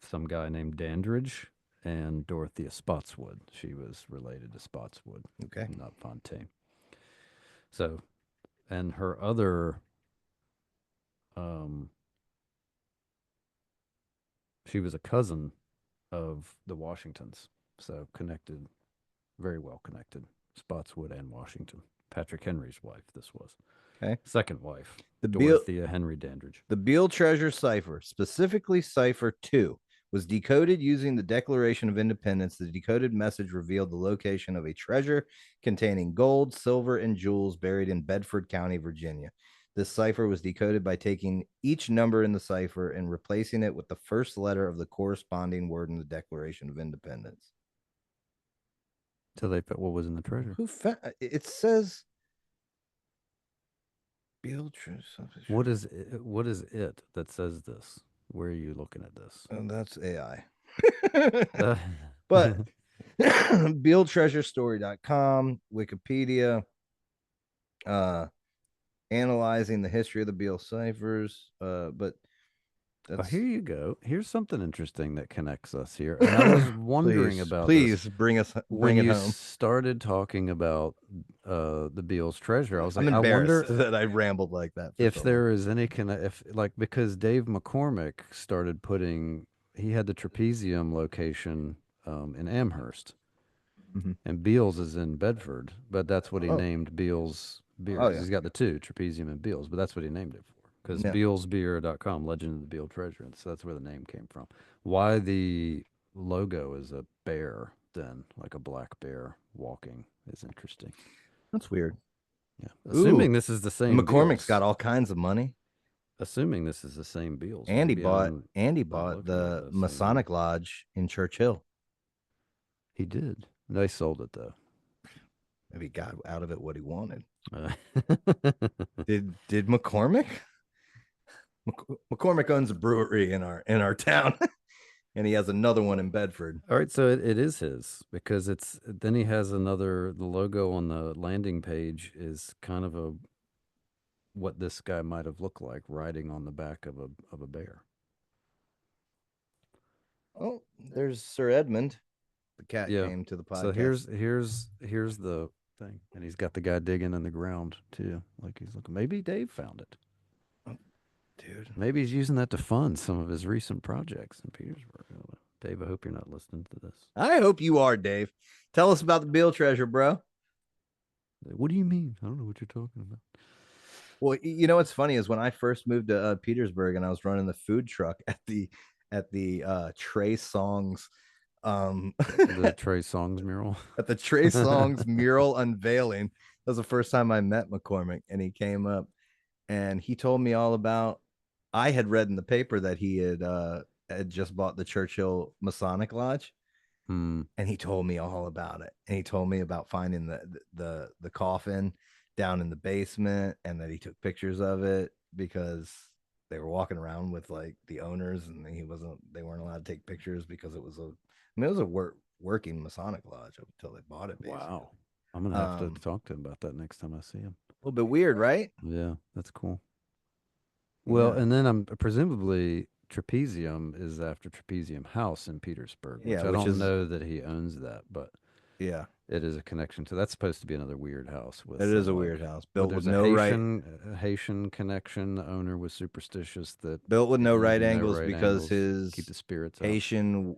some guy named Dandridge and Dorothea Spotswood. She was related to Spotswood, Okay. not Fontaine. So, and her other, um, she was a cousin of the Washingtons. So connected, very well connected. Spotswood and Washington. Patrick Henry's wife, this was. Okay. Second wife, The Beale Dorothea Henry Dandridge. The Beale treasure cipher, specifically cipher 2, was decoded using the Declaration of Independence. The decoded message revealed the location of a treasure containing gold, silver, and jewels buried in Bedford County, Virginia. This cipher was decoded by taking each number in the cipher and replacing it with the first letter of the corresponding word in the Declaration of Independence. So they put what was in the treasure. It says Beale treasure. What is it that says this? Where are you looking at this? Oh, that's AI. Uh, But BealeTreasureStory.com, Wikipedia, analyzing the history of the Beale ciphers. But Well, that's here you go. Here's something interesting that connects us here. And I was wondering please, about this please when bring it you home. started talking about the Beale's treasure. I was I'm like, I embarrassed wonder that I rambled like that for if so long. there is any if like because Dave McCormick started putting he had the trapezium location in Amherst Mhm. and Beale's is in Bedford, but that's what he Oh, named Beale's oh beers. yeah, He's got the two, trapezium and Beale's, but that's what he named it for. Because yeah. bealsbeer.com, Legend of the Beale Treasure, and so that's where the name came from. Why the logo is a bear then, like a black bear walking, is interesting. That's weird. Yeah. Ooh, Assuming this is the and same McCormick's got Beale's. all kinds of money. Assuming this is the same Beale's. Andy Maybe bought I'm Andy not bought looking at the this anymore. Masonic Lodge in Churchill. He did. They sold it though. Maybe he got out of it what he wanted. Uh, Did McCormick? McCormick owns a brewery in our town, and he has another one in Bedford. All right, so it is his because it's then he has another the logo on the landing page is kind of a what this guy might have looked like riding on the back of a bear. Oh, there's Sir Edmund. The cat Yeah. came to the So podcast. here's the thing. And he's got the guy digging in the ground too. Like he's looking maybe Dave found it. Oh, dude. Maybe he's using that to fund some of his recent projects in Petersburg. I don't know. Dave, I hope you're not listening to this. I hope you are, Dave. Tell us about the Beale treasure, bro. What do you mean? I don't know what you're talking about. Well, you know what's funny is when I first moved to Petersburg and I was running the food truck at the Trey Songs The Trey Songs mural. at the Trey Songs mural unveiling. That was the first time I met McCormick, and he came up and he told me all about. I had read in the paper that he had just bought the Churchill Masonic Lodge, Hmm. and he told me all about it. And he told me about finding the coffin down in the basement, and that he took pictures of it because they were walking around with like the owners, and they weren't allowed to take pictures because it was a working Masonic lodge up until they bought it, basically. Wow. I'm gonna have to Um, talk to him about that next time I see him. a little bit weird, right? Yeah, that's cool. Well, Yeah. and then I'm presumably Trapezium is after Trapezium House in Petersburg, Yeah, which I which don't is know that he owns that, but yeah, it is a connection to that's supposed to be another weird house with it is some a weird like house well, built with there's a no right Haitian connection. The owner was superstitious that built with it no right needed no angles right because angles, keep his the spirits out. Haitian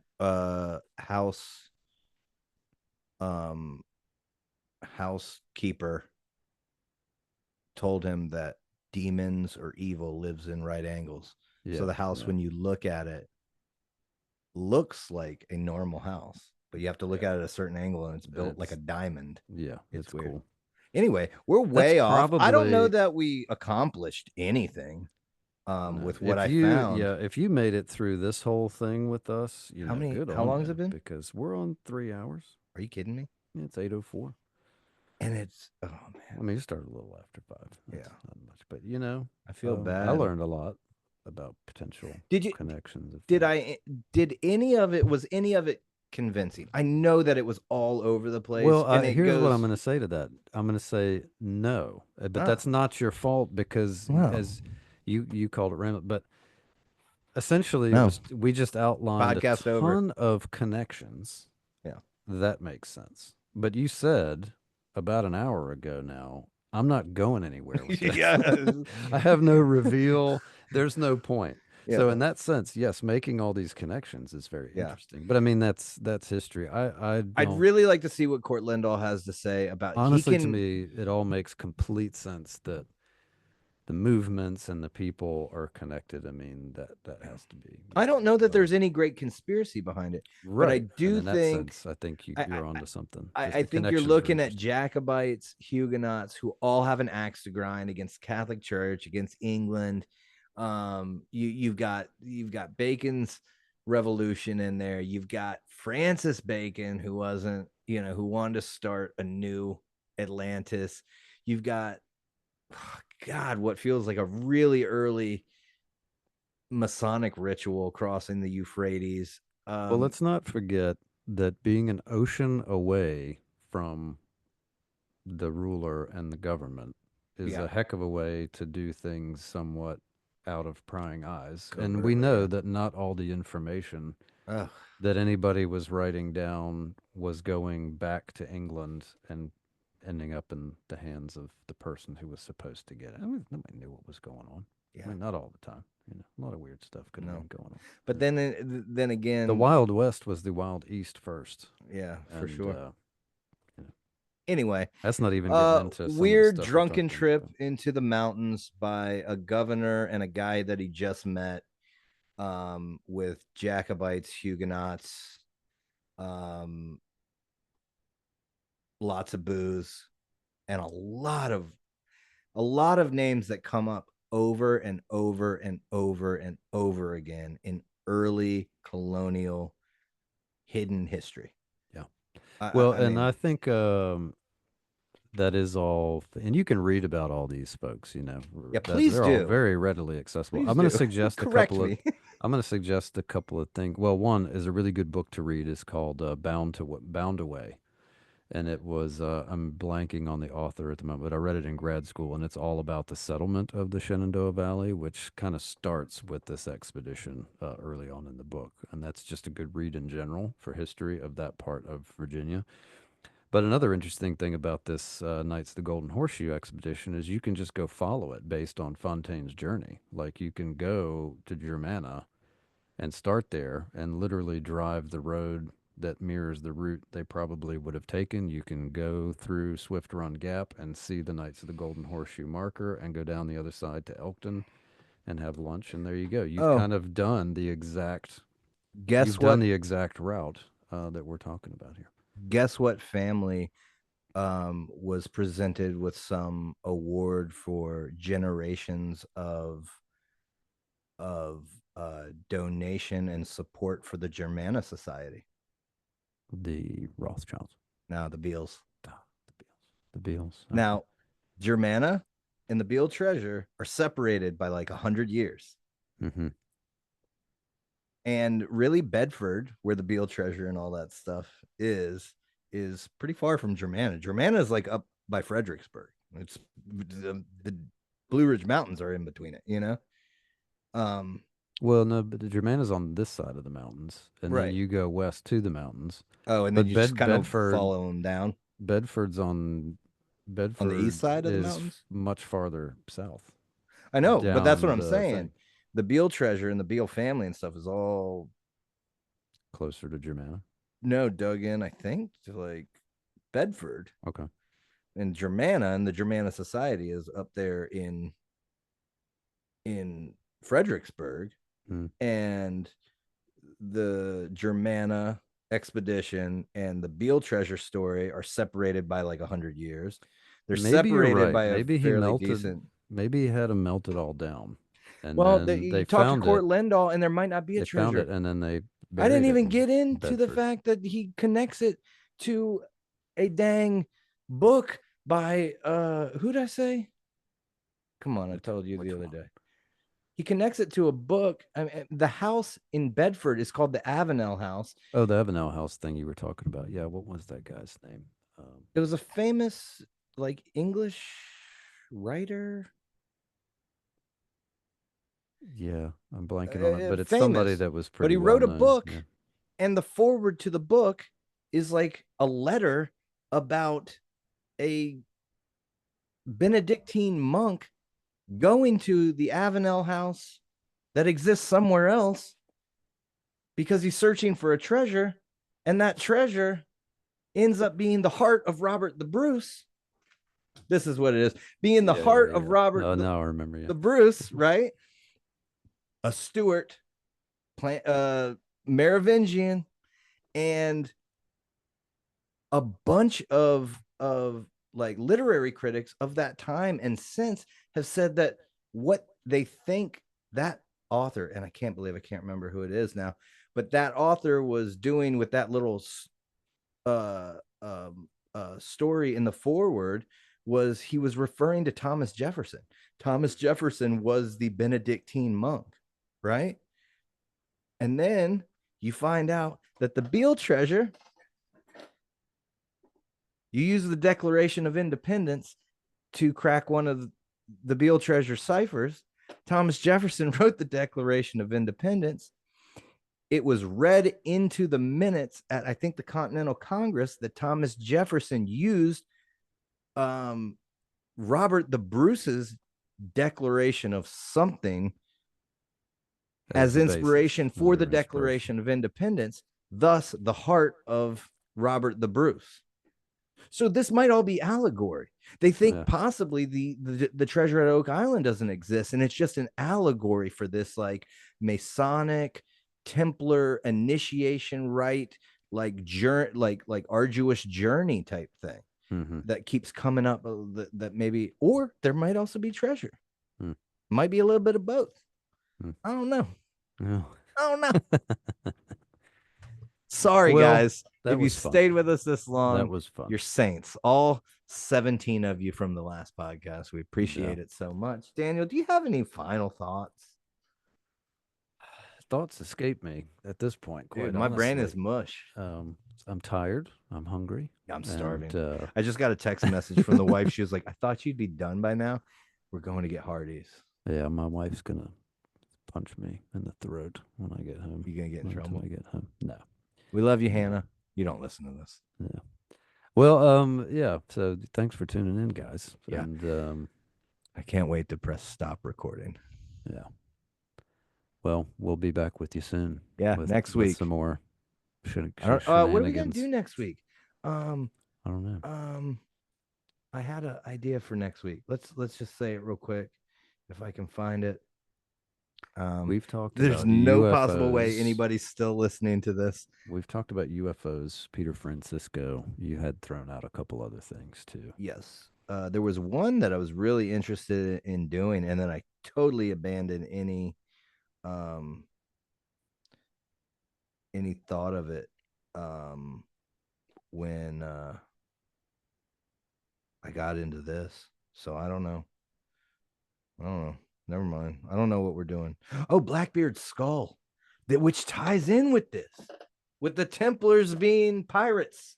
house um housekeeper told him that demons or evil lives in right angles. So Yeah, the house, yeah, when you look at it, looks like a normal house, but you have to look yeah. at it at a certain angle, and it's And built like a diamond. yeah, It's it's weird. cool. Anyway, we're That's way off. I don't know probably that we accomplished anything no. with what If I you, found. yeah, if you made it through this whole thing with us, good How on long has you it been? because we're on 3 hours. Are you kidding me? Yeah, it's 8:04. And it's, oh I man. mean, you started a little after 5. That's Yeah. not much, but I feel I bad. learned a lot about potential Did you connections of did things. I did any of it was any of it convincing? I know that it was all over the place Well, and it here's what I'm goes, going to say to that. I'm going to say no, but oh, that's not your fault because well, as you called it random, but essentially it no. was we just outlined a Podcast over. ton of connections. Yeah. That makes sense. But you said about an hour ago now, I'm not going anywhere with this. Yeah. I have no reveal. There's no point. So Yeah. in that sense, yes, making all these connections is very Yeah. interesting. But I mean, that's history. I I'd don't really like to see what Court Lindahl has to say about he honestly to can me, it all makes complete sense that the movements and the people are connected. I mean, that has to be, I don't know that so there's any great conspiracy behind it, but I right. And do in that think sense, I think I, you're onto something. Just I the think you're connections are looking at interesting. Jacobites, Huguenots, who all have an axe to grind against Catholic Church, against England. You've got Bacon's revolution in there. You've got Francis Bacon, who wasn't, who wanted to start a new Atlantis. You've got, oh God, what feels like a really early Masonic ritual crossing the Euphrates. Well, let's not forget that being an ocean away from the ruler and the government is a heck of a way to do things somewhat out of prying eyes. And we covertly. know Yeah. that not all the information Ugh. that anybody was writing down was going back to England and ending up in the hands of the person who was supposed to get it. I mean, nobody knew what was going on. I Yeah. mean, not all the time. A lot of weird stuff could have No. been going on. But then The again, Wild West was the Wild East first, yeah, for and sure. you know, Anyway, that's not even getting into some of the weird stuff we're drunken talking trip about. into the mountains by a governor and a guy that he just met, with Jacobites, Huguenots, um, lots of booze, and a lot of names that come up over and over and over and over again in early colonial hidden history. Yeah. I, Well, I, I and I mean, think that is all, and you can read about all these folks. yeah, That please they're all do. very readily accessible. Please I'm going to do. suggest a Correct couple of. me. I'm going to suggest a couple of things. Well, one is a really good book to read. It's called Bound Away, and it was I'm blanking on the author at the moment, but I read it in grad school, and it's all about the settlement of the Shenandoah Valley, which kind of starts with this expedition early on in the book, and that's just a good read in general for history of that part of Virginia. But another interesting thing about this Knights of the Golden Horseshoe expedition is you can just go follow it based on Fontaine's journey. Like you can go to Germana and start there and literally drive the road that mirrors the route they probably would have taken. You can go through Swift Run Gap and see the Knights of the Golden Horseshoe marker and go down the other side to Elkton and have lunch. And there you go. You've Oh, kind of done the exact guess you've done what? the exact route that we're talking about here. Guess what family was presented with some award for generations of donation and support for the Germana Society? The Rothschilds. Now the Beals. Ah, the Beals. The Beals. Okay. Now, Germana and the Beale treasure are separated by like 100 years. Mm-hmm. And really, Bedford, where the Beale treasure and all that stuff is pretty far from Germana. Germana is like up by Fredericksburg. It's the Blue Ridge Mountains are in between it. Um, Well, no, but the Germana's on this side of the mountains, and then right. you go west to the mountains. Oh, and then But you just kind of Bedford, follow them down Bedford's on on the east Bedford side of the is mountains. much farther south, I know, but that's what down I'm the saying. thing, The Beale treasure and the Beale family and stuff is all closer to Germana. no dug in, I think, to like Bedford Okay. and Germana, and the Germana Society is up there in Fredericksburg, Mm. and the Germana expedition and the Beale treasure story are separated by like 100 years. They're Maybe you're separated right. by a Maybe he fairly melted. decent. Maybe he had them melted all down, and Well, then you they talk to found it. Court Lendahl, and there might not be a They found it, treasure. and then they I didn't buried it even in get into the Bedford. fact that he connects it to a dang book by who did I say? Come on, I told you the Which other one? day. He connects it to a book. I mean, the house in Bedford is called the Avenel House. Oh, the Avenel House thing you were talking about. Yeah, what was that guy's name? It was a famous like English writer, Yeah, I'm blanking on it, but it's somebody famous, that was but pretty he well wrote a known. book, Yeah. and the forward to the book is like a letter about a Benedictine monk going to the Avenel house that exists somewhere else because he's searching for a treasure, and that treasure ends up being the heart of Robert the Bruce. This is what it is, being the heart of Robert Oh, now I remember. Yeah. the Bruce, right? A Stuart, Merovingian, and a bunch of like literary critics of that time and since have said that what they think that author, and I can't believe I can't remember who it is now, but that author was doing with that little uh, story in the forward was he was referring to Thomas Jefferson. Thomas Jefferson was the Benedictine monk, right? And then you find out that the Beale treasure, you use the Declaration of Independence, to crack one of the Beale treasure ciphers, Thomas Jefferson wrote the Declaration of Independence. It was read into the minutes at, I think, the Continental Congress that Thomas Jefferson used Robert the Bruce's declaration of something as inspiration for the Declaration of Independence, thus the heart of Robert the Bruce. So this might all be allegory. They think possibly the treasure at Oak Island doesn't exist, and it's just an allegory for this like Masonic Templar initiation rite, like arduous journey type thing that keeps coming up. That maybe, or there might also be treasure. Might be a little bit of both. I don't know. No. I don't know. Sorry, guys. If you stayed with us this long, that was fun. You're saints. All 17 of you from the last podcast. We appreciate it so much. Daniel, do you have any final thoughts? Thoughts escape me at this point. Quite my honestly. brain is mush. I'm tired. I'm hungry. I'm starving. I just got a text message from the wife. She was like, I thought you'd be done by now. We're going to get Hardee's. Yeah, my wife's going to punch me in the throat when I get home. You going to get in trouble? When I get home? No. We love you, Hannah. You don't listen to this. Yeah. Well, yeah. So thanks for tuning in, guys. Yeah. And I can't wait to press stop recording. Yeah. Well, we'll be back with you soon. Yeah, next week. With some more what are we gonna do next week? I don't know. I had an idea for next week. Let's just say it real quick, if I can find it. We've talked. There's no UFOs. Possible way anybody's still listening to this. We've talked about UFOs. Peter Francisco. You had thrown out a couple other things too. Yes. There was one that I was really interested in doing, and then I totally abandoned any thought of it when I got into this. So I don't know. Never mind. I don't know what we're doing. Oh, Blackbeard's skull, which ties in with this, with the Templars being pirates.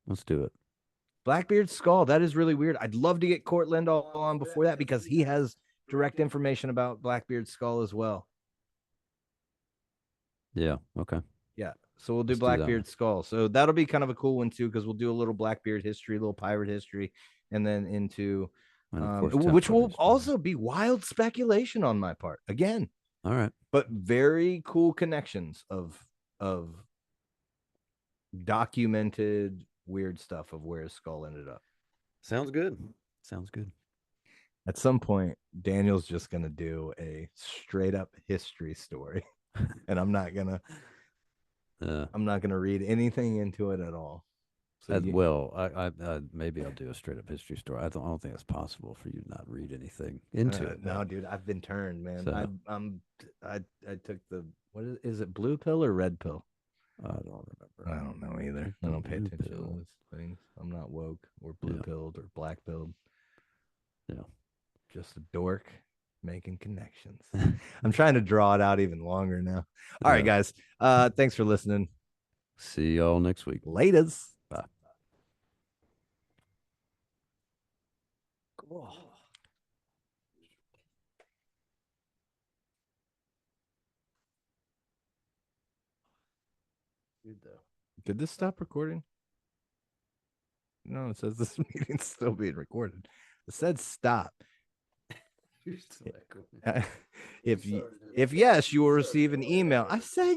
Let's do it. Blackbeard's skull. That is really weird. I'd love to get Cortland on before that because he has direct information about Blackbeard's skull as well. Yeah. Okay. Yeah. So we'll do Blackbeard's skull. So that'll be kind of a cool one too, because we'll do a little Blackbeard history, a little pirate history, and then into which will also be wild speculation on my part again. All right. But very cool connections of documented weird stuff of where his skull ended up. Sounds good. At some point, Daniel's just gonna do a straight up history story, and I'm not gonna read anything into it at all. So maybe I'll do a straight up history story. I don't think it's possible for you to not read anything into it. No, dude, I've been turned, man. So, I took the is it blue pill or red pill? I don't remember. I don't know either. I don't pay attention to those things. I'm not woke or blue pilled or black pilled. Yeah. Just a dork making connections. I'm trying to draw it out even longer now. All right, guys. Thanks for listening. See y'all next week. Laters. Bye. Cool. Good though. Did this stop recording? No, it says this meeting's still being recorded. It said stop. If yes, you will receive an email. I said